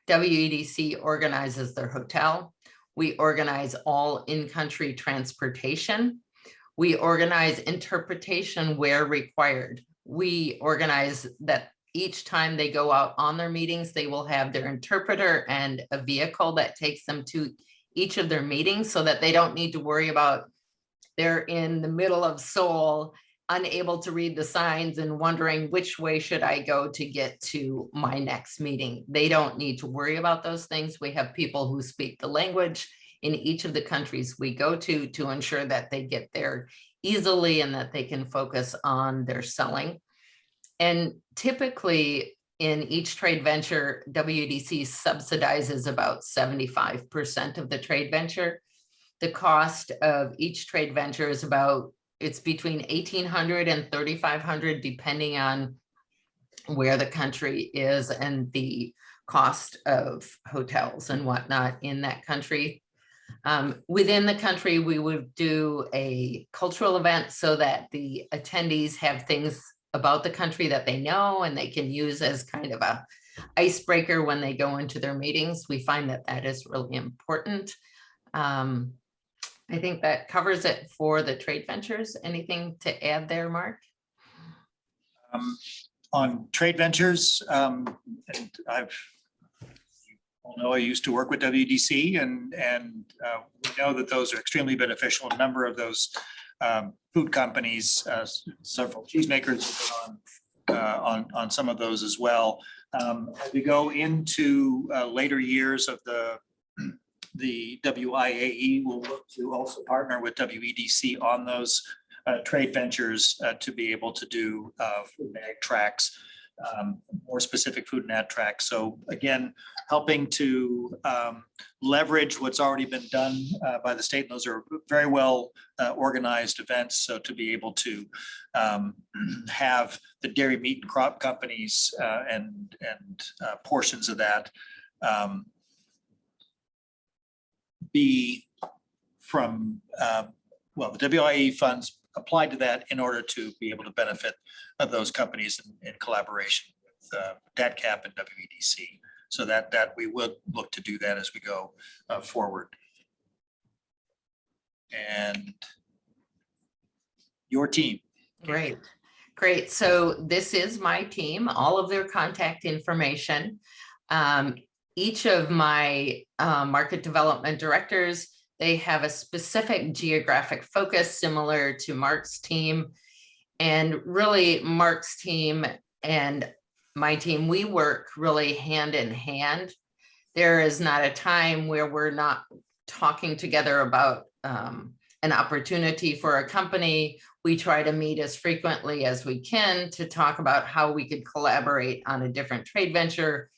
WEDC organizes their hotel. We organize all in-country transportation. We organize interpretation where required. We organize that each time they go out on their meetings, they will have their interpreter and a vehicle that takes them to each of their meetings so that they don't need to worry about they're in the middle of Seoul, unable to read the signs and wondering which way should I go to get to my next meeting. They don't need to worry about those things. We have people who speak the language in each of the countries we go to ensure that they get there easily and that they can focus on their selling. And typically in each trade venture, WEDC subsidizes about 75% of the trade venture. The cost of each trade venture is it's between $1,800 and $3,500, depending on where the country is and the cost of hotels and whatnot in that country. Within the country, we would do a cultural event so that the attendees have things about the country that they know and they can use as kind of a icebreaker when they go into their meetings. We find that that is really important. I think that covers it for the trade ventures. Anything to add there, Mark? On trade ventures, and I used to work with WDC and we know that those are extremely beneficial. A number of those food companies, several cheesemakers on some of those as well. As we go into later years of the WIAE will look to also partner with WEDC on those trade ventures to be able to do food and ag tracks, more specific food and ag tracks. So again, helping to leverage what's already been done by the state. And those are very well organized events. So to be able to have the dairy, meat, and crop companies and portions of that be from, well, the WIE funds applied to that in order to be able to benefit of those companies in collaboration with DATCAP and WEDC. So that we would look to do that as we go forward. And your team. Great, great. So this is my team, all of their contact information. Each of my market development directors, they have a specific geographic focus similar to Mark's team. And really Mark's team and my team, we work really hand in hand. There is not a time where we're not talking together about an opportunity for a company. We try to meet as frequently as we can to talk about how we could collaborate on a different trade venture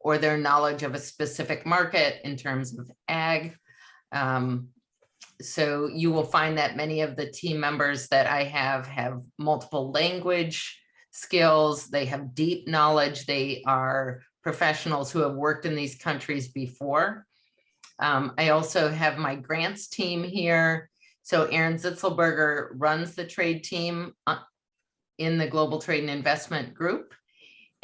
or their knowledge of a specific market in terms of ag. So you will find that many of the team members that I have multiple language skills. They have deep knowledge. They are professionals who have worked in these countries before. I also have my grants team here. So Aaron Zitzelberger runs the trade team in the Global Trade and Investment Group.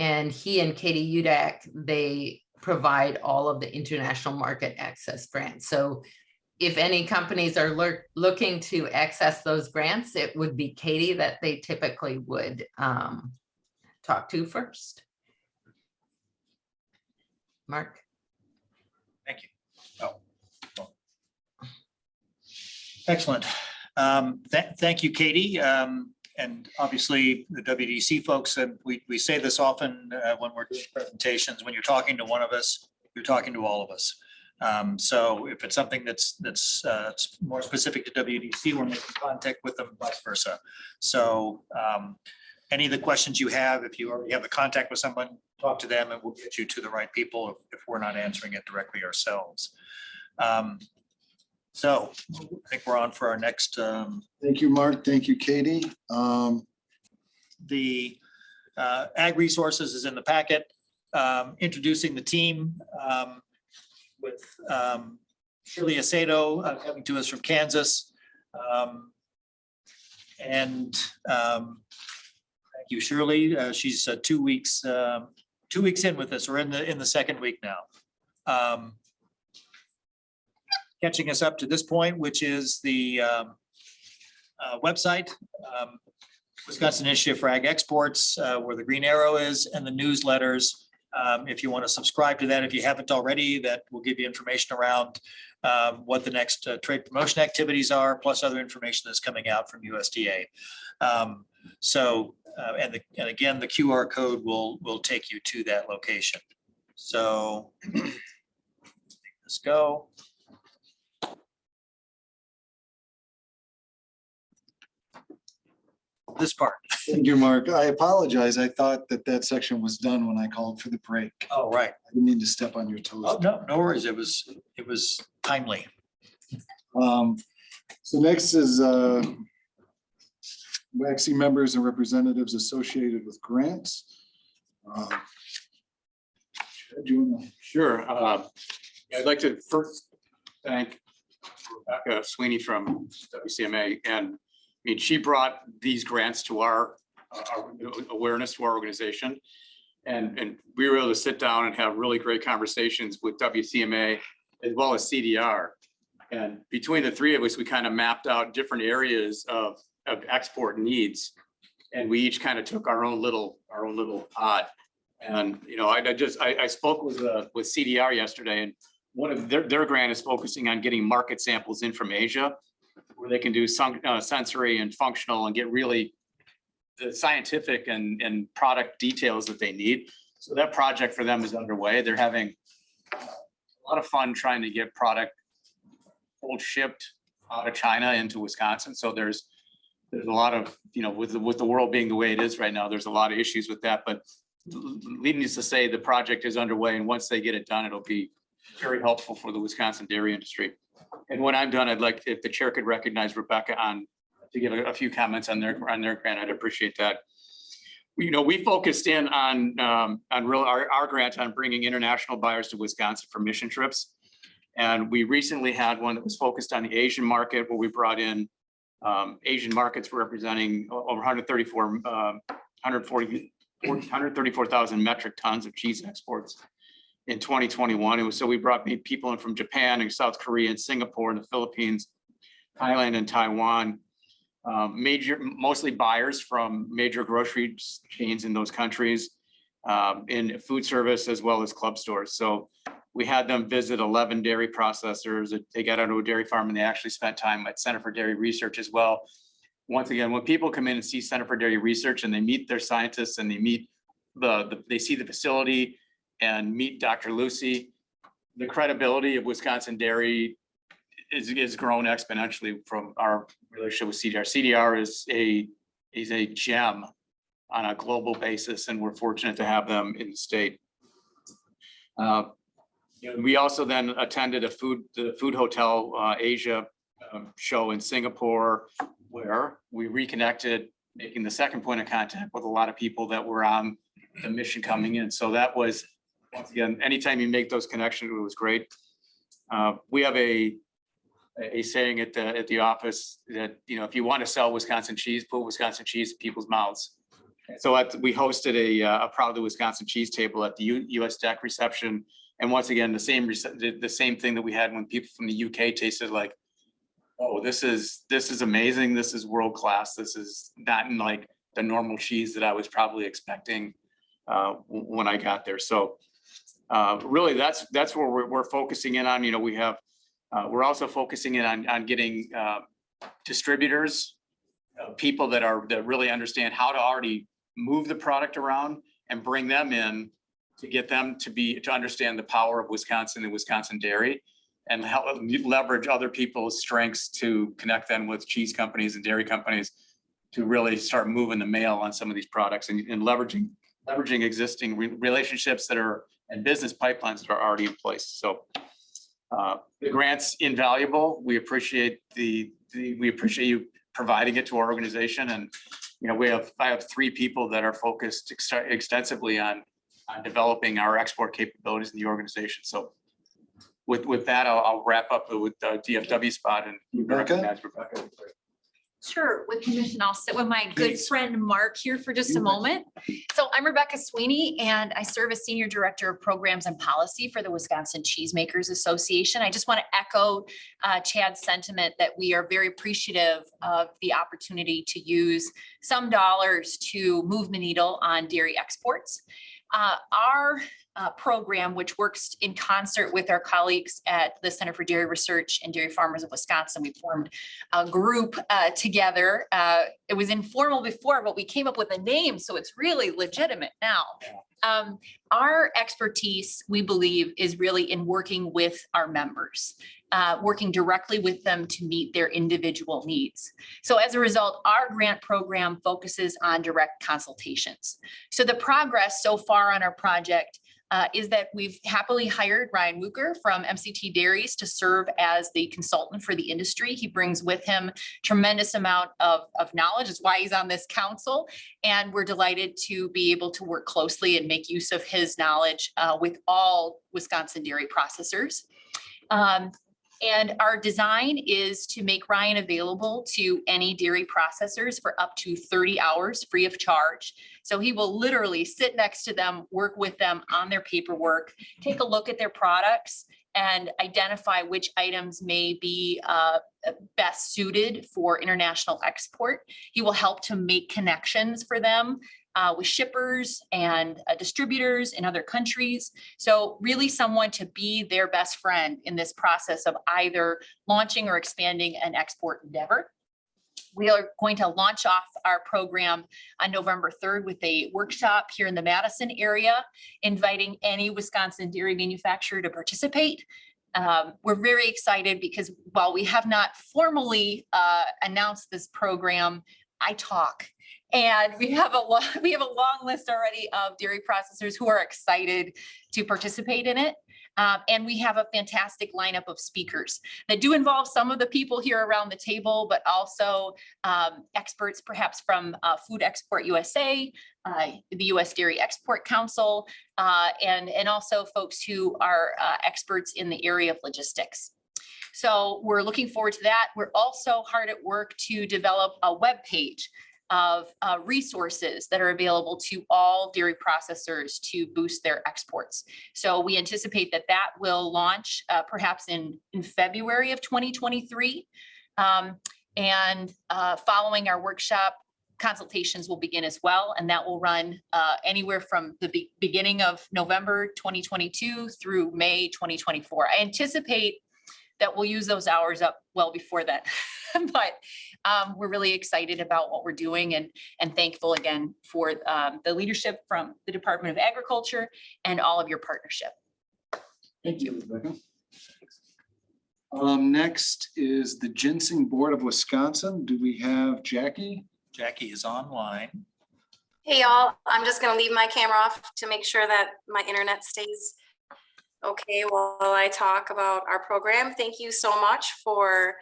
And he and Katie Udak, they provide all of the international market access grants. So if any companies are looking to access those grants, it would be Katie that they typically would talk to first. Mark? Thank you. Oh. Excellent. Thank you, Katie. And obviously the WDC folks, we say this often when we're doing presentations, when you're talking to one of us, you're talking to all of us. So if it's something that's more specific to WDC, we're making contact with them, vice versa. So any of the questions you have, if you already have the contact with someone, talk to them and we'll get you to the right people if we're not answering it directly ourselves. So I think we're on for our next. Thank you, Mark. Thank you, Katie. The ag resources is in the packet. Introducing the team with Shirley Acedo coming to us from Kansas. And thank you, Shirley. She's 2 weeks in with us. We're in the second week now. Catching us up to this point, which is the website, Wisconsin Initiative for Ag Exports, where the green arrow is, and the newsletters. If you want to subscribe to that, if you haven't already, that will give you information around what the next trade promotion activities are, plus other information that's coming out from USDA. And again, the QR code will take you to that location. So let's go. This part. Thank you, Mark. I apologize. I thought that section was done when I called for the break. Oh, right. I didn't mean to step on your toes. Oh, no worries. It was timely. So next is WAXI members and representatives associated with grants. Chad, do you wanna- Sure. I'd like to first thank Rebecca Sweeney from WCMA. And I mean, she brought these grants to our awareness to our organization. And we were able to sit down and have really great conversations with WCMA as well as CDR. And between the three of us, we kind of mapped out different areas of export needs. And we each kind of took our own little pot. And, you know, I spoke with CDR yesterday, and one of their grant is focusing on getting market samples in from Asia, where they can do some sensory and functional and get really the scientific and product details that they need. So that project for them is underway. They're having a lot of fun trying to get product cold shipped out of China into Wisconsin. So there's a lot of, you know, with the world being the way it is right now, there's a lot of issues with that. But leading us to say the project is underway, and once they get it done, it'll be very helpful for the Wisconsin dairy industry. And when I'm done, I'd like, if the chair could recognize Rebecca to give a few comments on their grant, I'd appreciate that. You know, we focused in on our grant on bringing international buyers to Wisconsin for mission trips. And we recently had one that was focused on the Asian market, where we brought in Asian markets representing over 134,000 metric tons of cheese exports in 2021. And so we brought people in from Japan and South Korea and Singapore and the Philippines, Thailand and Taiwan, mostly buyers from major grocery chains in those countries, in food service as well as club stores. So we had them visit 11 dairy processors. They got onto a dairy farm and they actually spent time at Center for Dairy Research as well. Once again, when people come in and see Center for Dairy Research and they meet their scientists and they meet they see the facility and meet Dr. Lucy, the credibility of Wisconsin dairy is grown exponentially from our relationship with CDR. CDR is a gem on a global basis, and we're fortunate to have them in the state. We also then attended the Food Hotel Asia show in Singapore, where we reconnected, making the second point of contact with a lot of people that were on the mission coming in. So that was, once again, anytime you make those connections, it was great. We have a saying at the office that, you know, if you want to sell Wisconsin cheese, put Wisconsin cheese in people's mouths. So we hosted a Proudly Wisconsin cheese table at the US DEC reception. And once again, the same thing that we had when people from the UK tasted like, oh, this is amazing. This is world class. This is not in like the normal cheese that I was probably expecting when I got there. So really, that's where we're focusing in on. You know, we have, we're also focusing in on getting distributors, people that really understand how to already move the product around and bring them in to get them to understand the power of Wisconsin and Wisconsin dairy, and help leverage other people's strengths to connect them with cheese companies and dairy companies to really start moving the mail on some of these products and leveraging existing relationships that are and business pipelines that are already in place. So the grant's invaluable. We appreciate we appreciate you providing it to our organization. And, you know, I have 3 people that are focused extensively on developing our export capabilities in the organization. So with that, I'll wrap up with the DFW spot and Rebecca? Rebecca. Sure, with permission, I'll sit with my good Please. friend Mark here for just You a bet. moment. So I'm Rebecca Sweeney and I serve as Senior Director of Programs and Policy for the Wisconsin Cheesemakers Association. I just want to echo Chad's sentiment that we are very appreciative of the opportunity to use some dollars to move the needle on dairy exports. Our program, which works in concert with our colleagues at the Center for Dairy Research and Dairy Farmers of Wisconsin. We formed a group together. It was informal before, but we came up with a name, so it's really legitimate now. Our expertise, we believe, is really in working with our members, working directly with them to meet their individual needs. So as a result, our grant program focuses on direct consultations. So the progress so far on our project is that we've happily hired Ryan Wuker from MCT Dairies to serve as the consultant for the industry. He brings with him tremendous amount of knowledge. It's why he's on this council. And we're delighted to be able to work closely and make use of his knowledge with all Wisconsin dairy processors. And our design is to make Ryan available to any dairy processors for up to 30 hours free of charge. So he will literally sit next to them, work with them on their paperwork, take a look at their products and identify which items may be best suited for international export. He will help to make connections for them with shippers and distributors in other countries. So really someone to be their best friend in this process of either launching or expanding an export endeavor. We are going to launch off our program on November 3rd with a workshop here in the Madison area, inviting any Wisconsin dairy manufacturer to participate. We're very excited because while we have not formally announced this program, I talk. And we have a long list already of dairy processors who are excited to participate in it. And we have a fantastic lineup of speakers that do involve some of the people here around the table, but also experts perhaps from Food Export USA, the U.S. Dairy Export Council, and also folks who are experts in the area of logistics. So we're looking forward to that. We're also hard at work to develop a web page of resources that are available to all dairy processors to boost their exports. So we anticipate that that will launch perhaps in February of 2023. And following our workshop, consultations will begin as well, and that will run anywhere from the beginning of November 2022 through May 2024. I anticipate that we'll use those hours up well before that. But we're really excited about what we're doing and thankful again for the leadership from the Department of Agriculture and all of your partnership. Thank you, Rebecca. Next is the Ginseng Board of Wisconsin. Do we have Jackie? Jackie is online. Hey y'all, I'm just gonna leave my camera off to make sure that my internet stays okay while I talk about our program. Thank you so much for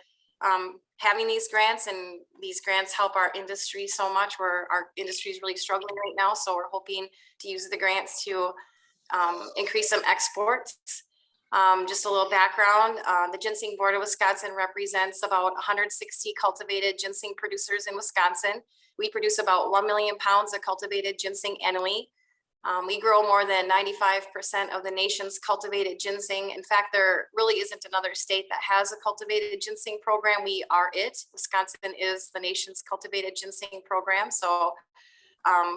having these grants, and these grants help our industry so much. Our industry is really struggling right now, so we're hoping to use the grants to increase some exports. Just a little background, the Ginseng Board of Wisconsin represents about 160 cultivated ginseng producers in Wisconsin. We produce about 1 million pounds of cultivated ginseng annually. We grow more than 95% of the nation's cultivated ginseng. In fact, there really isn't another state that has a cultivated ginseng program. We are it. Wisconsin is the nation's cultivated ginseng program. So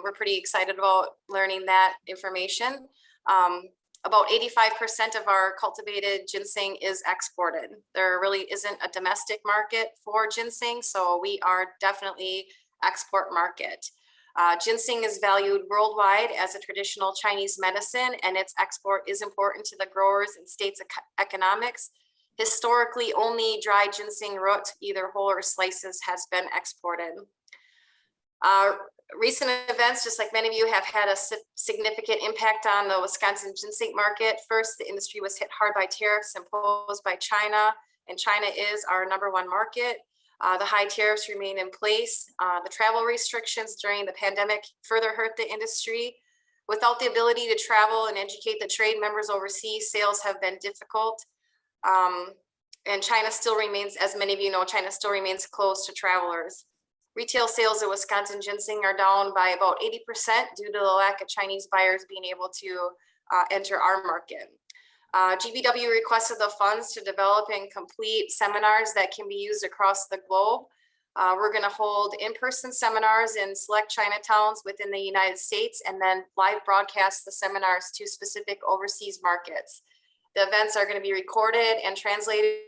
we're pretty excited about learning that information. About 85% of our cultivated ginseng is exported. There really isn't a domestic market for ginseng, so we are definitely export market. Ginseng is valued worldwide as a traditional Chinese medicine, and its export is important to the growers and states' economics. Historically, only dry ginseng root, either whole or slices, has been exported. Recent events, just like many of you, have had a significant impact on the Wisconsin ginseng market. First, the industry was hit hard by tariffs imposed by China, and China is our #1 market. The high tariffs remain in place. The travel restrictions during the pandemic further hurt the industry. Without the ability to travel and educate the trade members overseas, sales have been difficult. And China still remains, as many of you know, China still remains closed to travelers. Retail sales of Wisconsin ginseng are down by about 80% due to the lack of Chinese buyers being able to enter our market. GBW requested the funds to develop and complete seminars that can be used across the globe. We're going to hold in-person seminars in select Chinatowns within the United States, and then live broadcast the seminars to specific overseas markets. The events are going to be recorded and translated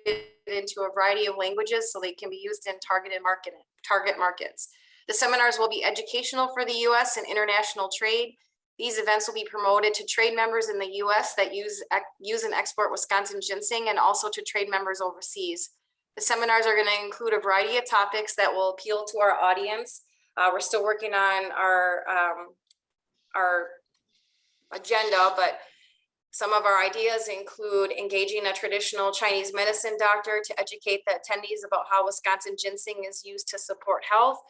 into a variety of languages so they can be used in target markets. The seminars will be educational for the US and international trade. These events will be promoted to trade members in the US that use and export Wisconsin ginseng, and also to trade members overseas. The seminars are going to include a variety of topics that will appeal to our audience. We're still working on our agenda, but some of our ideas include engaging a traditional Chinese medicine doctor to educate the attendees about how Wisconsin ginseng is used to support health,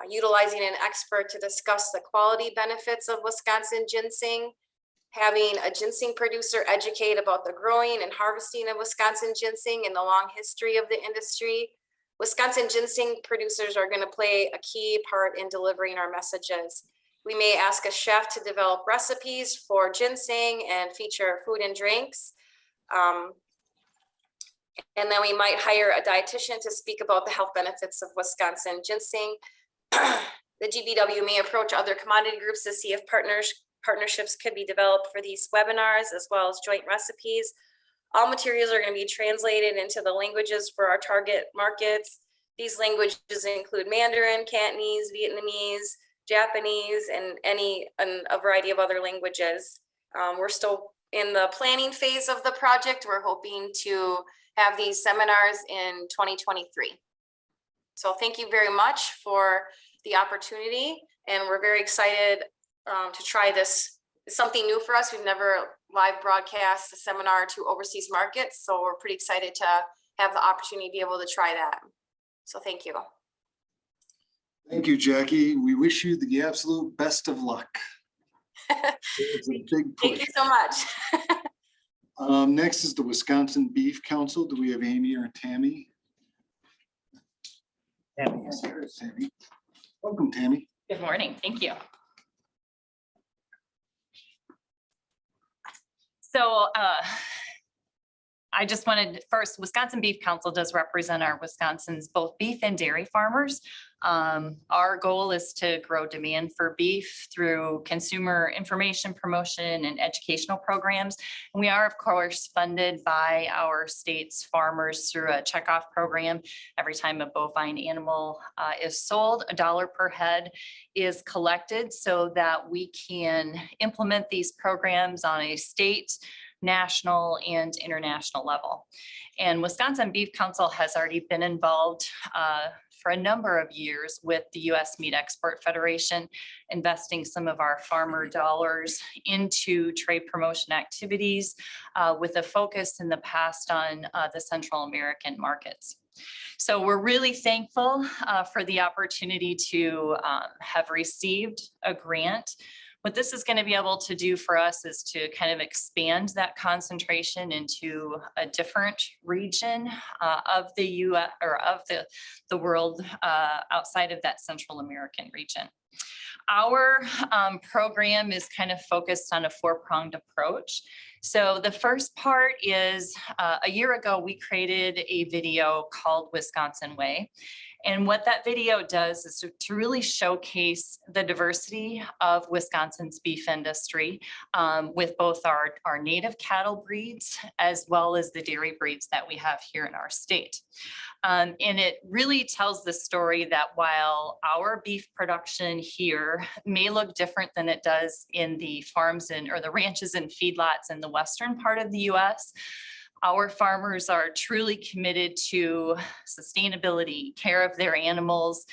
utilizing an expert to discuss the quality benefits of Wisconsin ginseng, having a ginseng producer educate about the growing and harvesting of Wisconsin ginseng and the long history of the industry. Wisconsin ginseng producers are going to play a key part in delivering our messages. We may ask a chef to develop recipes for ginseng and feature food and drinks. And then we might hire a dietitian to speak about the health benefits of Wisconsin ginseng. The GBW may approach other commodity groups to see if partnerships could be developed for these webinars, as well as joint recipes. All materials are going to be translated into the languages for our target markets. These languages include Mandarin, Cantonese, Vietnamese, Japanese, and a variety of other languages. We're still in the planning phase of the project. We're hoping to have these seminars in 2023. So thank you very much for the opportunity, and we're very excited to try this. It's something new for us. We've never live broadcast a seminar to overseas markets, so we're pretty excited to have the opportunity to be able to try that. So thank you. Thank you, Jackie. We wish you the absolute best of luck. It's a big push. Thank you so much. Next is the Wisconsin Beef Council. Do we have Amy or Tammy? Tammy. Yes, there is Tammy. Welcome, Tammy. Good morning. Thank you. So I just wanted, first, Wisconsin Beef Council does represent our Wisconsin's both beef and dairy farmers. Our goal is to grow demand for beef through consumer information, promotion, and educational programs. And we are, of course, funded by our state's farmers through a checkoff program. Every time a bovine animal is sold, $1 per head is collected so that we can implement these programs on a state, national, and international level. And Wisconsin Beef Council has already been involved for a number of years with the U.S. Meat Export Federation, investing some of our farmer dollars into trade promotion activities with a focus in the past on the Central American markets. So we're really thankful for the opportunity to have received a grant. What this is going to be able to do for us is to kind of expand that concentration into a different region of the U.S. or of the world outside of that Central American region. Our program is kind of focused on a four-pronged approach. So the first part is a year ago, we created a video called Wisconsin Way. And what that video does is to really showcase the diversity of Wisconsin's beef industry with both our native cattle breeds as well as the dairy breeds that we have here in our state. And it really tells the story that while our beef production here may look different than it does in the farms or the ranches and feedlots in the western part of the US, our farmers are truly committed to sustainability, care of their animals,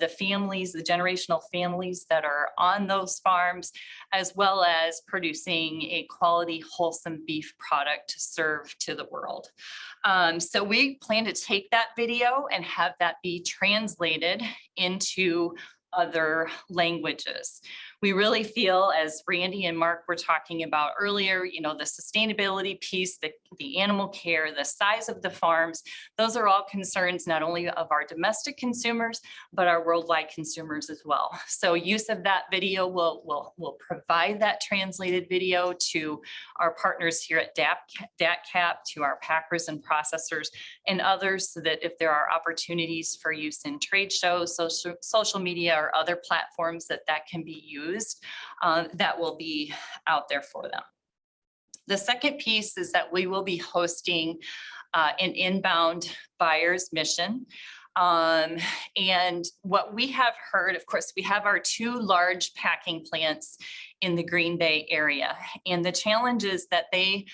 the families, the generational families that are on those farms, as well as producing a quality, wholesome beef product to serve to the world. So we plan to take that video and have that be translated into other languages. We really feel, as Randy and Mark were talking about earlier, you know, the sustainability piece, the animal care, the size of the farms, those are all concerns not only of our domestic consumers, but our worldwide consumers as well. So use of that video will provide that translated video to our partners here at DATCAP, to our packers and processors and others, so that if there are opportunities for use in trade shows, social media or other platforms that can be used, that will be out there for them. The second piece is that we will be hosting an inbound buyer's mission. And what we have heard, of course, we have our 2 large packing plants in the Green Bay area. And the challenges that they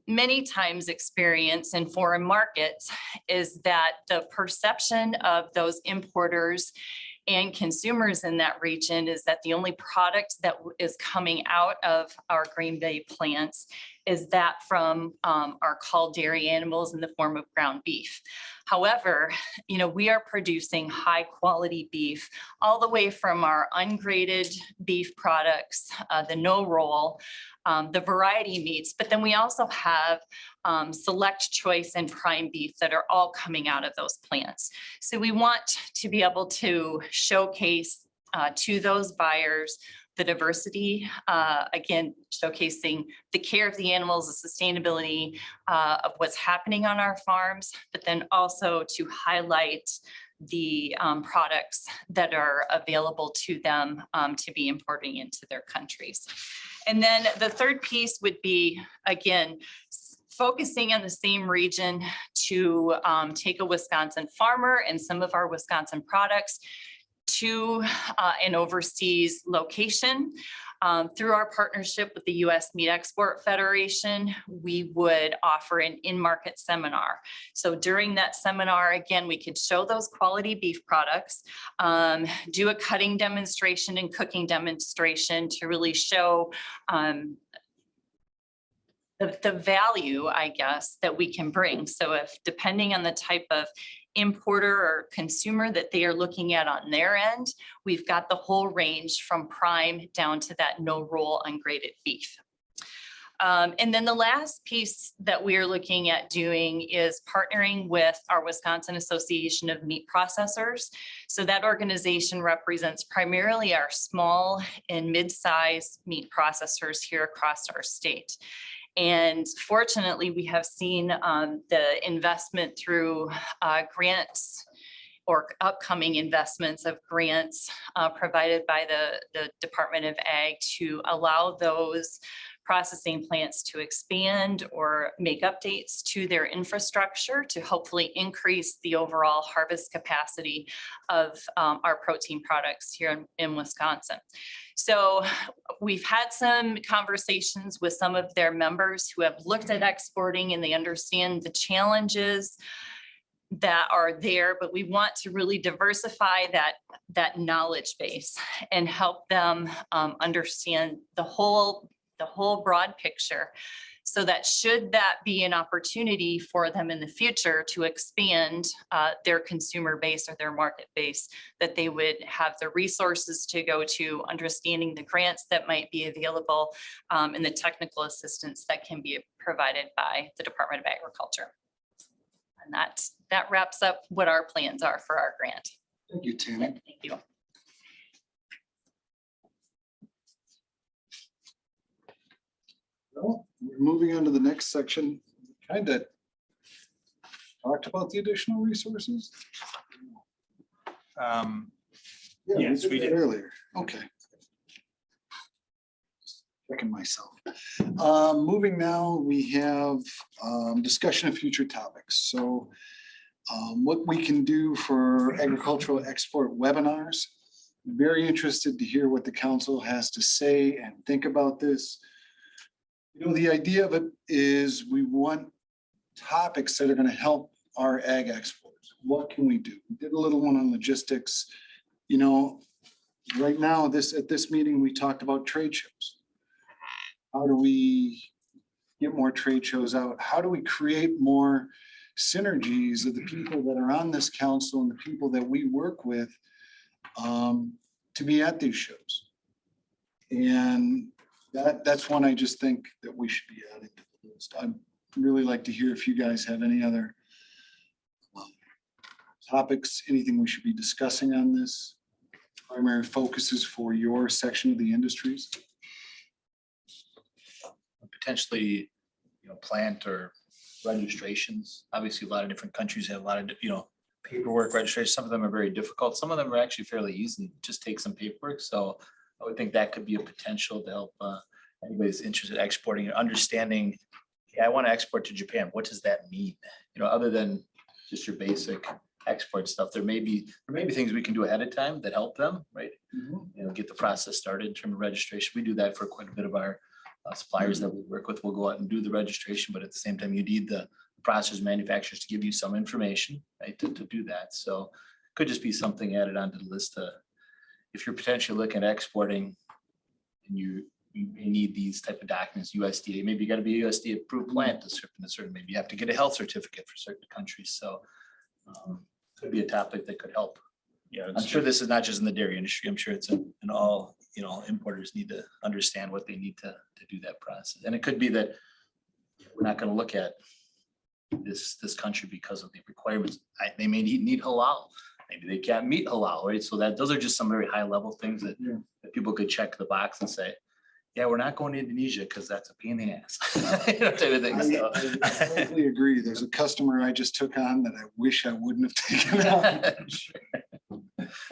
many times experience in foreign markets is that the perception of those importers and consumers in that region is that the only product that is coming out of our Green Bay plants is that from our culled dairy animals in the form of ground beef. However, you know, we are producing high quality beef all the way from our ungraded beef products, the no roll, the variety meats, but then we also have select choice and prime beef that are all coming out of those plants. So we want to be able to showcase to those buyers the diversity, again, showcasing the care of the animals, the sustainability of what's happening on our farms, but then also to highlight the products that are available to them to be importing into their countries. And then the third piece would be, again, focusing on the same region to take a Wisconsin farmer and some of our Wisconsin products to an overseas location. Through our partnership with the U.S. Meat Export Federation, we would offer an in-market seminar. So during that seminar, again, we could show those quality beef products, do a cutting demonstration and cooking demonstration to really show the value, I guess, that we can bring. So if, depending on the type of importer or consumer that they are looking at on their end, we've got the whole range from prime down to that no roll ungraded beef. And then the last piece that we're looking at doing is partnering with our Wisconsin Association of Meat Processors. So that organization represents primarily our small and mid-sized meat processors here across our state. And fortunately, we have seen the investment through grants or upcoming investments of grants provided by the Department of Ag to allow those processing plants to expand or make updates to their infrastructure to hopefully increase the overall harvest capacity of our protein products here in Wisconsin. So we've had some conversations with some of their members who have looked at exporting and they understand the challenges that are there, but we want to really diversify that knowledge base and help them understand the whole broad picture, so that should that be an opportunity for them in the future to expand their consumer base or their market base, that they would have the resources to go to, understanding the grants that might be available and the technical assistance that can be provided by the Department of Agriculture. And that wraps up what our plans are for our grant. Thank you, Tammy. Thank you. Well, we're moving on to the next section. Kind of talked about the additional resources. Yeah, Yes, we that did. earlier. Okay. Checking myself. Moving now, we have discussion of future topics. So what we can do for agricultural export webinars. Very interested to hear what the council has to say and think about this. You know, the idea of it is we want topics that are going to help our ag exports. What can we do? We did a little one on logistics. You know, right now, at this meeting, we talked about trade shows. How do we get more trade shows out? How do we create more synergies of the people that are on this council and the people that we work with to be at these shows? And that's one I just think that we should be adding to the list. I'd really like to hear if you guys have any other topics, anything we should be discussing on this. Primary focuses for your section of the industries. Potentially, plant or registrations. Obviously, a lot of different countries have a lot of, paperwork registration. Some of them are very difficult. Some of them are actually fairly easy. Just take some paperwork. So I would think that could be a potential to help anybody's interested in exporting and understanding. Yeah, I want to export to Japan. What does that mean? Other than just your basic export stuff, there may be things we can do ahead of time that help them, right? Get the process started in terms of registration. We do that for quite a bit of our suppliers that we work with. We'll go out and do the registration, but at the same time, you need the processors, manufacturers to give you some information, right, to do that. So could just be something added onto the list. If you're potentially looking at exporting and you may need these type of documents, USDA, maybe you got to be a USDA approved plant to certain, maybe you have to get a health certificate for certain countries. So could be a topic that could help. Yeah, I'm sure this is not just in the dairy industry. I'm sure it's in all, importers need to understand what they need to do that process. And it could be that we're not going to look at this country because of the requirements. They may need halal. Maybe they can't meet halal, right? So those are just some very high level things that people could check the box and say, yeah, we're not going to Indonesia because that's a pain in the ass. Type of thing. So. I totally agree. There's a customer I just took on that I wish I wouldn't have taken on.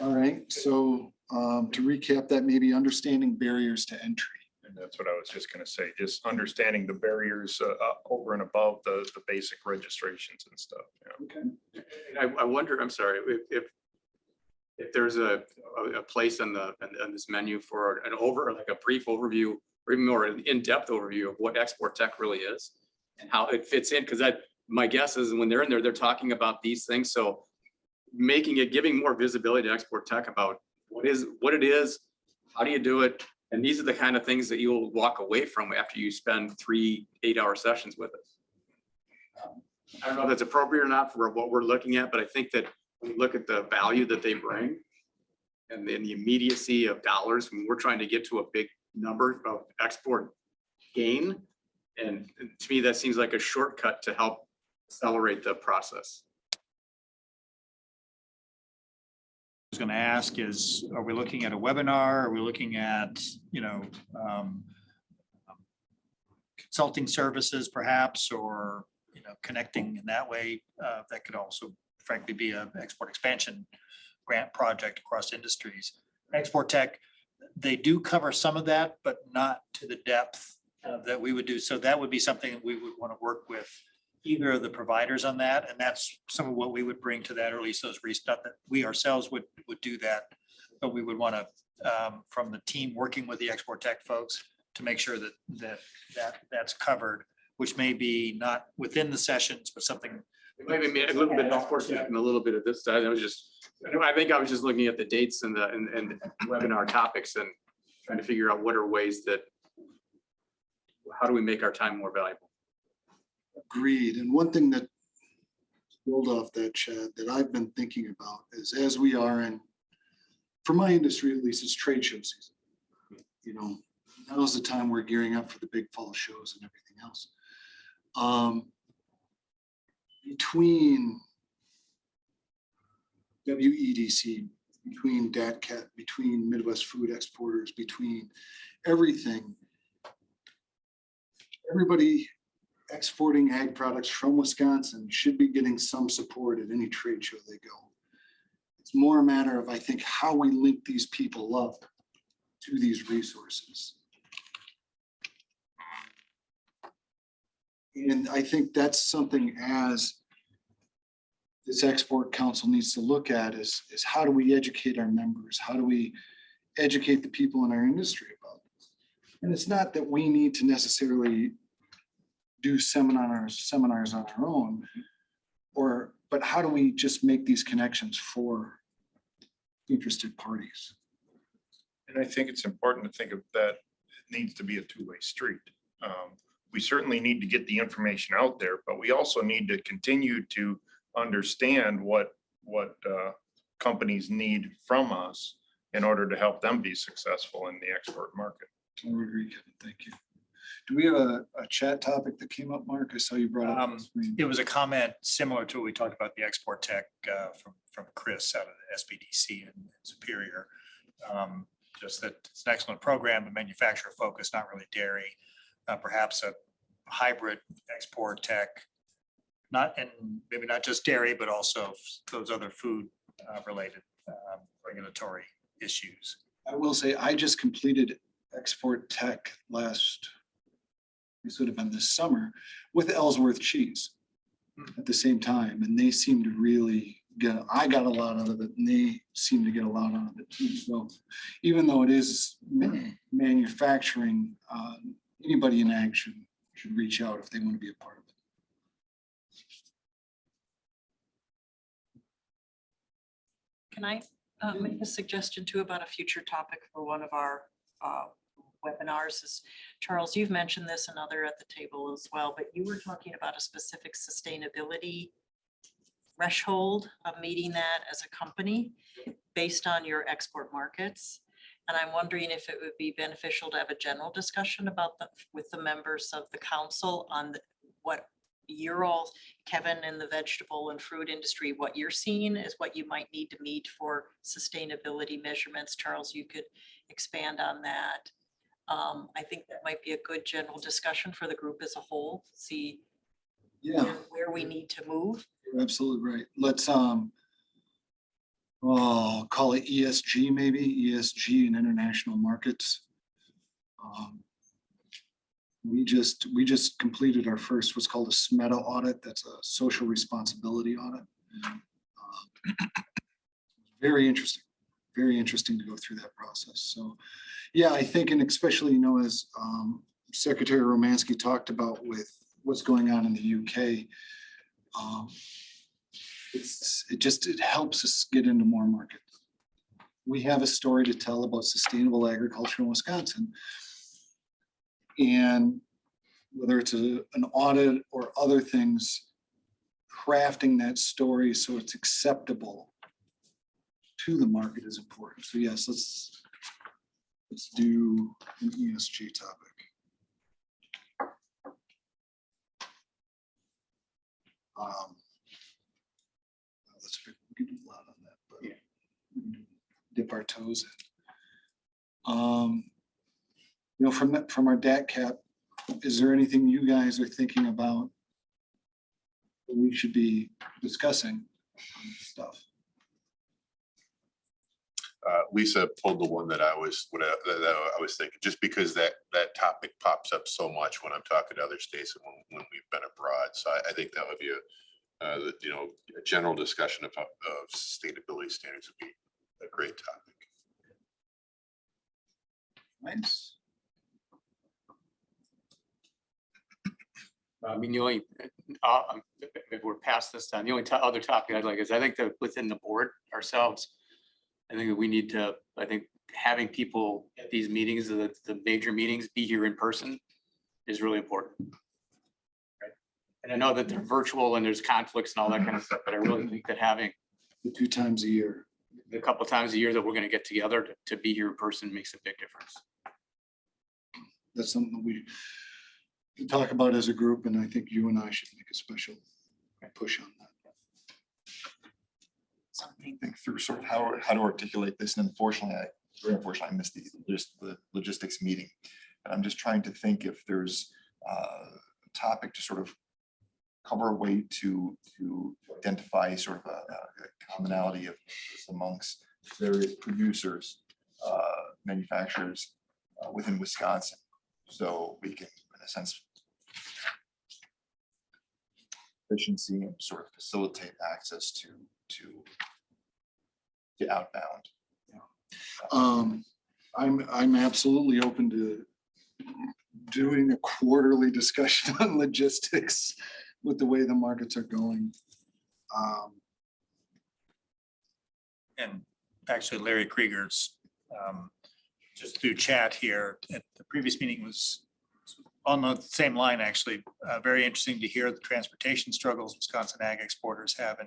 All right, so to recap that, maybe understanding barriers to entry. And that's what I was just gonna say, just understanding the barriers over and above the basic registrations and stuff. Okay. I wonder, I'm sorry, if there's a place on this menu for like a brief overview or even more in-depth overview of what export tech really is and how it fits in, because my guess is when they're in there, they're talking about these things. So giving more visibility to export tech about what it is, how do you do it? And these are the kind of things that you'll walk away from after you spend 3 8-hour sessions with us. I don't know if that's appropriate or not for what we're looking at, but I think that when we look at the value that they bring and then the immediacy of dollars, when we're trying to get to a big number of export gain. And to me, that seems like a shortcut to help accelerate the process. I was going to ask is, are we looking at a webinar? Are we looking at, consulting services perhaps, or, connecting in that way? That could also frankly be an export expansion grant project across industries. Export tech, they do cover some of that, but not to the depth that we would do. So that would be something that we would want to work with either of the providers on that. And that's some of what we would bring to that, or at least those not that we ourselves would do that, but we would want to, from the team working with the export tech folks, to make sure that's covered, which may be not within the sessions, but something. Maybe a little bit, of course, and a little bit of this side. I think I was just looking at the dates and the webinar topics and trying to figure out what are ways that, how do we make our time more valuable? Agreed. And one thing that build off that, Chad, that I've been thinking about is as we are in, for my industry at least, it's trade show season. Now's the time we're gearing up for the big fall shows and everything else. Between WEDC, between DATCAT, between Midwest Food Exporters, between everything, everybody exporting ag products from Wisconsin should be getting some support at any trade show they go. It's more a matter of, I think, how we link these people up to these resources. And I think that's something as this export council needs to look at is how do we educate our members? How do we educate the people in our industry about this? And it's not that we need to necessarily do seminars on our own, but how do we just make these connections for interested parties? And I think it's important to think of that, it needs to be a two-way street. We certainly need to get the information out there, but we also need to continue to understand what companies need from us in order to help them be successful in the export market. I would agree, Kevin. Thank you. Do we have a chat topic that came up, Mark? I saw you brought up. It was a comment similar to what we talked about the export tech from Chris out of the SBDC in Superior. Just that it's an excellent program, but manufacturer focused, not really dairy. Perhaps a hybrid export tech, and maybe not just dairy, but also those other food related regulatory issues. I will say, I just completed export tech this would have been this summer with Ellsworth Cheese at the same time. And they seem to really I got a lot out of it and they seem to get a lot out of it too. So even though it is manufacturing, anybody in ag should reach out if they want to be a part of it. Can I make a suggestion too about a future topic for one of our webinars? Is Charles, you've mentioned this and other at the table as well, but you were talking about a specific sustainability threshold of meeting that as a company based on your export markets. And I'm wondering if it would be beneficial to have a general discussion about with the members of the council on what you're all, Kevin, in the vegetable and fruit industry, what you're seeing is what you might need to meet for sustainability measurements. Charles, you could expand on that. I think that might be a good general discussion for the group as a whole, see where we need to move. You're absolutely right. Let's call it ESG, maybe ESG in international markets. We just completed our first what's called a SMETA audit. That's a social responsibility audit. Very interesting to go through that process. So yeah, I think, and especially, as Secretary Romansky talked about with what's going on in the UK, it helps us get into more markets. We have a story to tell about sustainable agriculture in Wisconsin. And whether it's an audit or other things, crafting that story so it's acceptable to the market is important. So yes, let's do an ESG topic. We can do a lot on that, but we can dip our toes in. From our DAT cap, is there anything you guys are thinking about that we should be discussing on this stuff? Lisa pulled the one that I was thinking, just because that topic pops up so much when I'm talking to other states and when we've been abroad. So I think that would be a general discussion of sustainability standards would be a great topic. Nice. I mean, the only, if we're past this time, the only other topic I'd like is, I think that within the board ourselves, I think that we need to, having people at these meetings, the major meetings, be here in person is really important. Right? And I know that they're virtual and there's conflicts and all that kind of stuff, but I really think that having the 2 times a year, the couple of times a year that we're going to get together to be here in person makes a big difference. That's something that we can talk about as a group, and I think you and I should make a special push on that. Think through sort of how to articulate this, and unfortunately, I missed the logistics meeting. And I'm just trying to think if there's topic to sort of cover a way to identify sort of a commonality of just amongst various producers, manufacturers within Wisconsin. So we can, in a sense, efficiency and sort of facilitate access to outbound. I'm absolutely open to doing a quarterly discussion on logistics with the way the markets are going. And actually Larry Krieger's just through chat here at the previous meeting was on the same line, actually. Very interesting to hear the transportation struggles Wisconsin ag exporters have in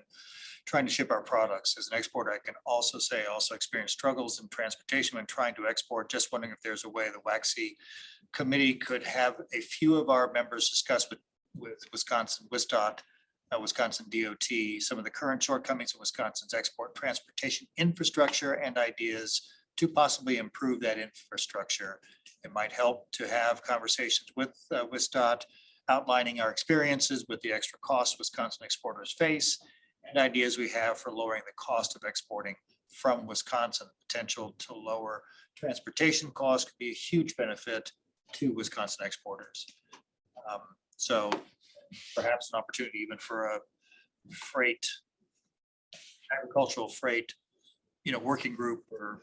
trying to ship our products. As an exporter, I can also say I also experience struggles in transportation when trying to export. Just wondering if there's a way the WAXI committee could have a few of our members discuss with Wisconsin WSDOT, Wisconsin DOT, some of the current shortcomings of Wisconsin's export transportation infrastructure and ideas to possibly improve that infrastructure. It might help to have conversations with WSDOT outlining our experiences with the extra costs Wisconsin exporters face and ideas we have for lowering the cost of exporting from Wisconsin. Potential to lower transportation costs could be a huge benefit to Wisconsin exporters. So perhaps an opportunity even for a agricultural freight, working group or,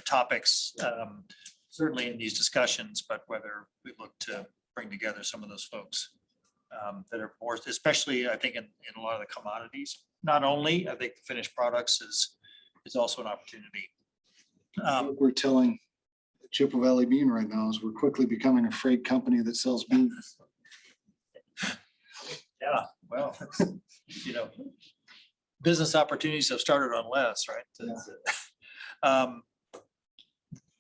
topics, certainly in these discussions, but whether we look to bring together some of those folks that are more, especially I think in a lot of the commodities. Not only, I think the finished products is also an opportunity. What we're telling Chippewa Valley Bean right now is we're quickly becoming a freight company that sells beans. Yeah, well, business opportunities have started on less, right?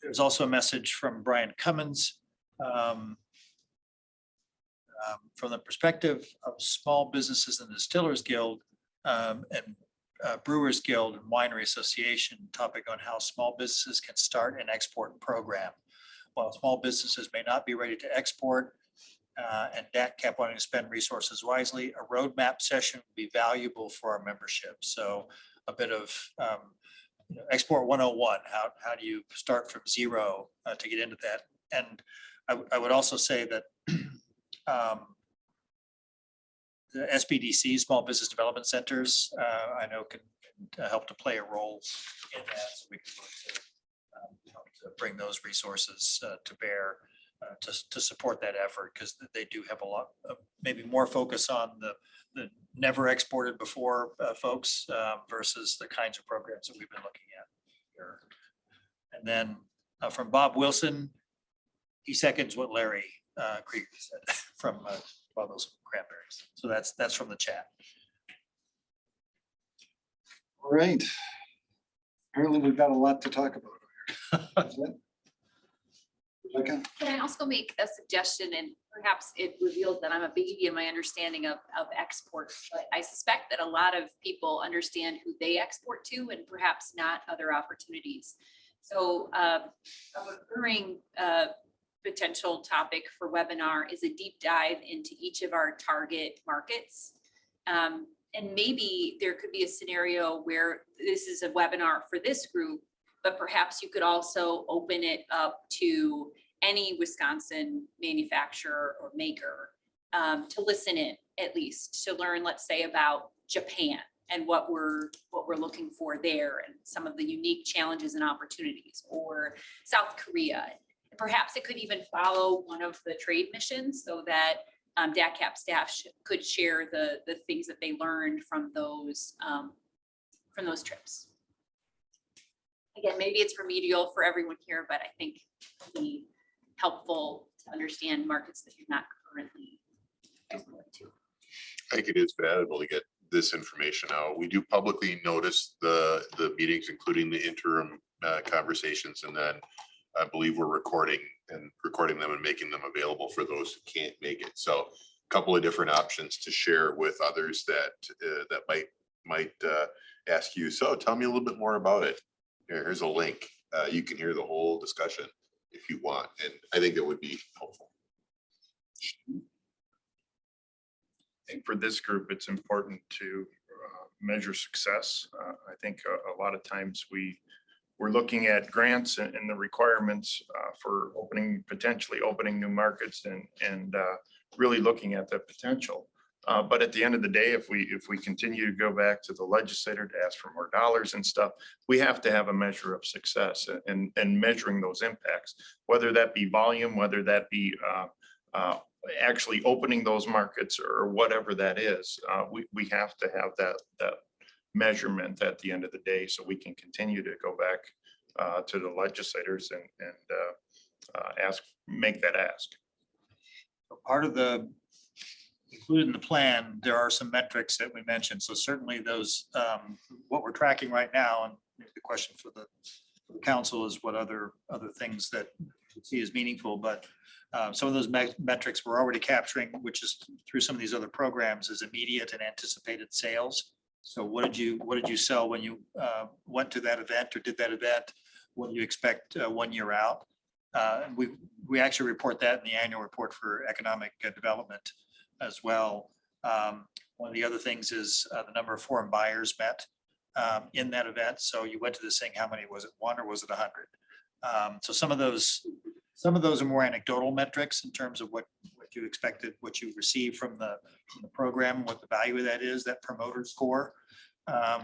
There's also a message from Brian Cummins. From the perspective of small businesses and Distillers Guild and Brewers Guild and Winery Association, topic on how small businesses can start an export program. While small businesses may not be ready to export and DATCAP wanting to spend resources wisely, a roadmap session would be valuable for our membership. So a bit of Export 101, how do you start from zero to get into that? And I would also say that the SBDC, Small Business Development Centers, I know can help to play a role in that. So we can look to help to bring those resources to bear to support that effort, because they do have a lot of maybe more focus on the never exported before folks versus the kinds of programs that we've been looking at here. And then from Bob Wilson, he seconds what Larry Krieger said from those cranberries. So that's from the chat. All right. Apparently we've got a lot to talk about. Can I also make a suggestion, and perhaps it reveals that I'm a baby in my understanding of export, but I suspect that a lot of people understand who they export to and perhaps not other opportunities. So a recurring potential topic for webinar is a deep dive into each of our target markets. And maybe there could be a scenario where this is a webinar for this group, but perhaps you could also open it up to any Wisconsin manufacturer or maker to listen in, at least to learn, let's say, about Japan and what we're looking for there and some of the unique challenges and opportunities, or South Korea. Perhaps it could even follow one of the trade missions so that DATCAP staff could share the things that they learned from those trips. Again, maybe it's remedial for everyone here, but I think it'd be helpful to understand markets that you're not currently exporting to. I think it is valuable to get this information out. We do publicly notice the meetings, including the interim conversations, and then I believe we're recording them and making them available for those who can't make it. So a couple of different options to share with others that might ask you, so tell me a little bit more about it. Here's a link. You can hear the whole discussion if you want, and I think that would be helpful. I think for this group, it's important to measure success. I think a lot of times we're looking at grants and the requirements for potentially opening new markets and really looking at the potential. But at the end of the day, if we continue to go back to the legislator to ask for more dollars and stuff, we have to have a measure of success and measuring those impacts, whether that be volume, whether that be actually opening those markets or whatever that is. We have to have that measurement at the end of the day, so we can continue to go back to the legislators and make that ask. Part of included in the plan, there are some metrics that we mentioned. So certainly those, what we're tracking right now, and maybe the question for the council is what other things that you see as meaningful, but some of those metrics we're already capturing, which is through some of these other programs, is immediate and anticipated sales. So what did you sell when you went to that event or did that event? What do you expect 1 year out? We actually report that in the annual report for economic development as well. One of the other things is the number of foreign buyers met in that event. So you went to this thing, how many was it, 1 or was it 100? So some of those are more anecdotal metrics in terms of what you expected, what you received from the program, what the value of that is, that promoter score.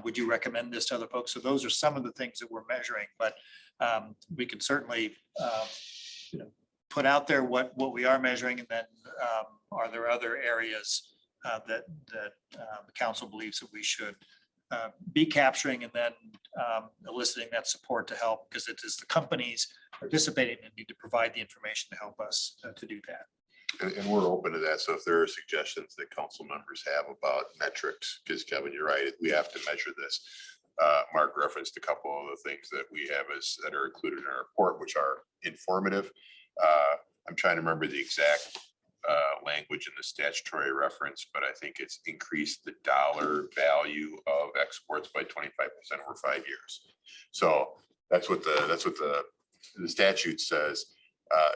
Would you recommend this to other folks? So those are some of the things that we're measuring, but we can certainly put out there what we are measuring, and then are there other areas that the council believes that we should be capturing, and then eliciting that support to help, because it is the companies participating that need to provide the information to help us to do that. And we're open to that. So if there are suggestions that council members have about metrics, because Kevin, you're right, we have to measure this. Mark referenced a couple of the things that we have that are included in our report, which are informative. I'm trying to remember the exact language in the statutory reference, but I think it's increased the dollar value of exports by 25% over 5 years. So that's what the statute says.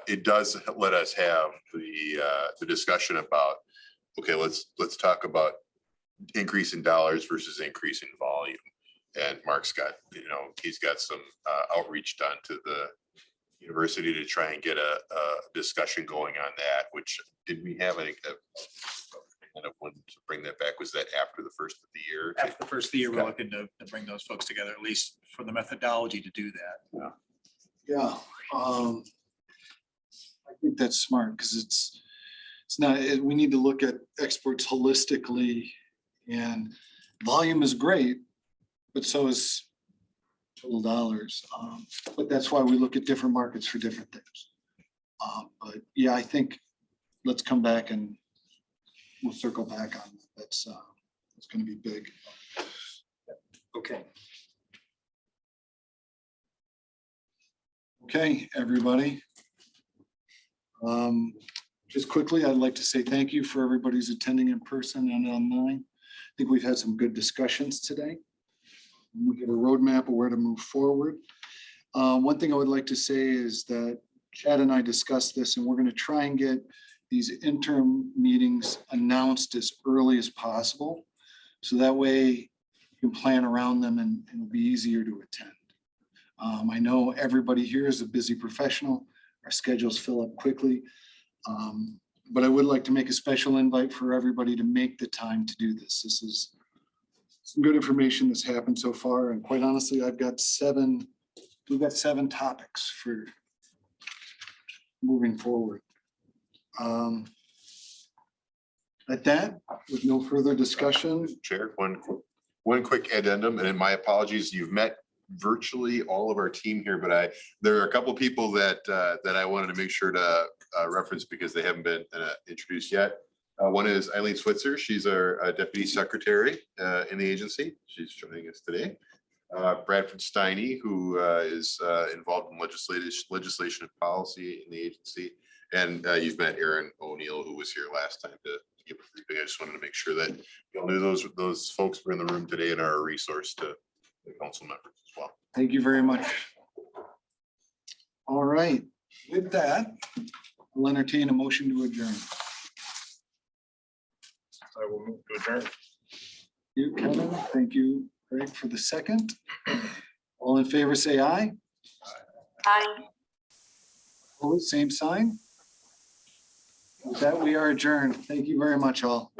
It does let us have the discussion about, okay, let's talk about increase in dollars versus increase in volume. And Mark's got, he's got some outreach done to the university to try and get a discussion going on that, which did we have kind of when to bring that back? Was that after the first of the year? After the first of the year, we're looking to bring those folks together, at least for the methodology to do that. Yeah. I think that's smart, because it's not, we need to look at exports holistically, and volume is great, but so is total dollars. But that's why we look at different markets for different things. But yeah, I think let's come back and we'll circle back on that. That's going to be big. Okay. Okay, everybody. Just quickly, I'd like to say thank you for everybody's attending in person and online. I think we've had some good discussions today. We have a roadmap of where to move forward. One thing I would like to say is that Chad and I discussed this, and we're going to try and get these interim meetings announced as early as possible. So that way you can plan around them and it'll be easier to attend. I know everybody here is a busy professional. Our schedules fill up quickly. But I would like to make a special invite for everybody to make the time to do this. This is some good information that's happened so far. And quite honestly, we've got 7 topics for moving forward. At that, with no further discussion. Chair, one quick addendum, and my apologies, you've met virtually all of our team here, but there are a couple people that I wanted to make sure to reference because they haven't been introduced yet. One is Eileen Switzer. She's our deputy secretary in the agency. She's joining us today. Bradford Steiny, who is involved in legislation and policy in the agency. And you've met Aaron O'Neill, who was here last time to give a briefing. I just wanted to make sure that you all knew those folks were in the room today and are a resource to the council members as well. Thank you very much. All right, with that, I'll entertain a motion to adjourn. I will move to adjourn. You, Kevin, thank you, Greg, for the second. All in favor, say aye. Aye. Opposed, same sign. With that, we are adjourned. Thank you very much, all.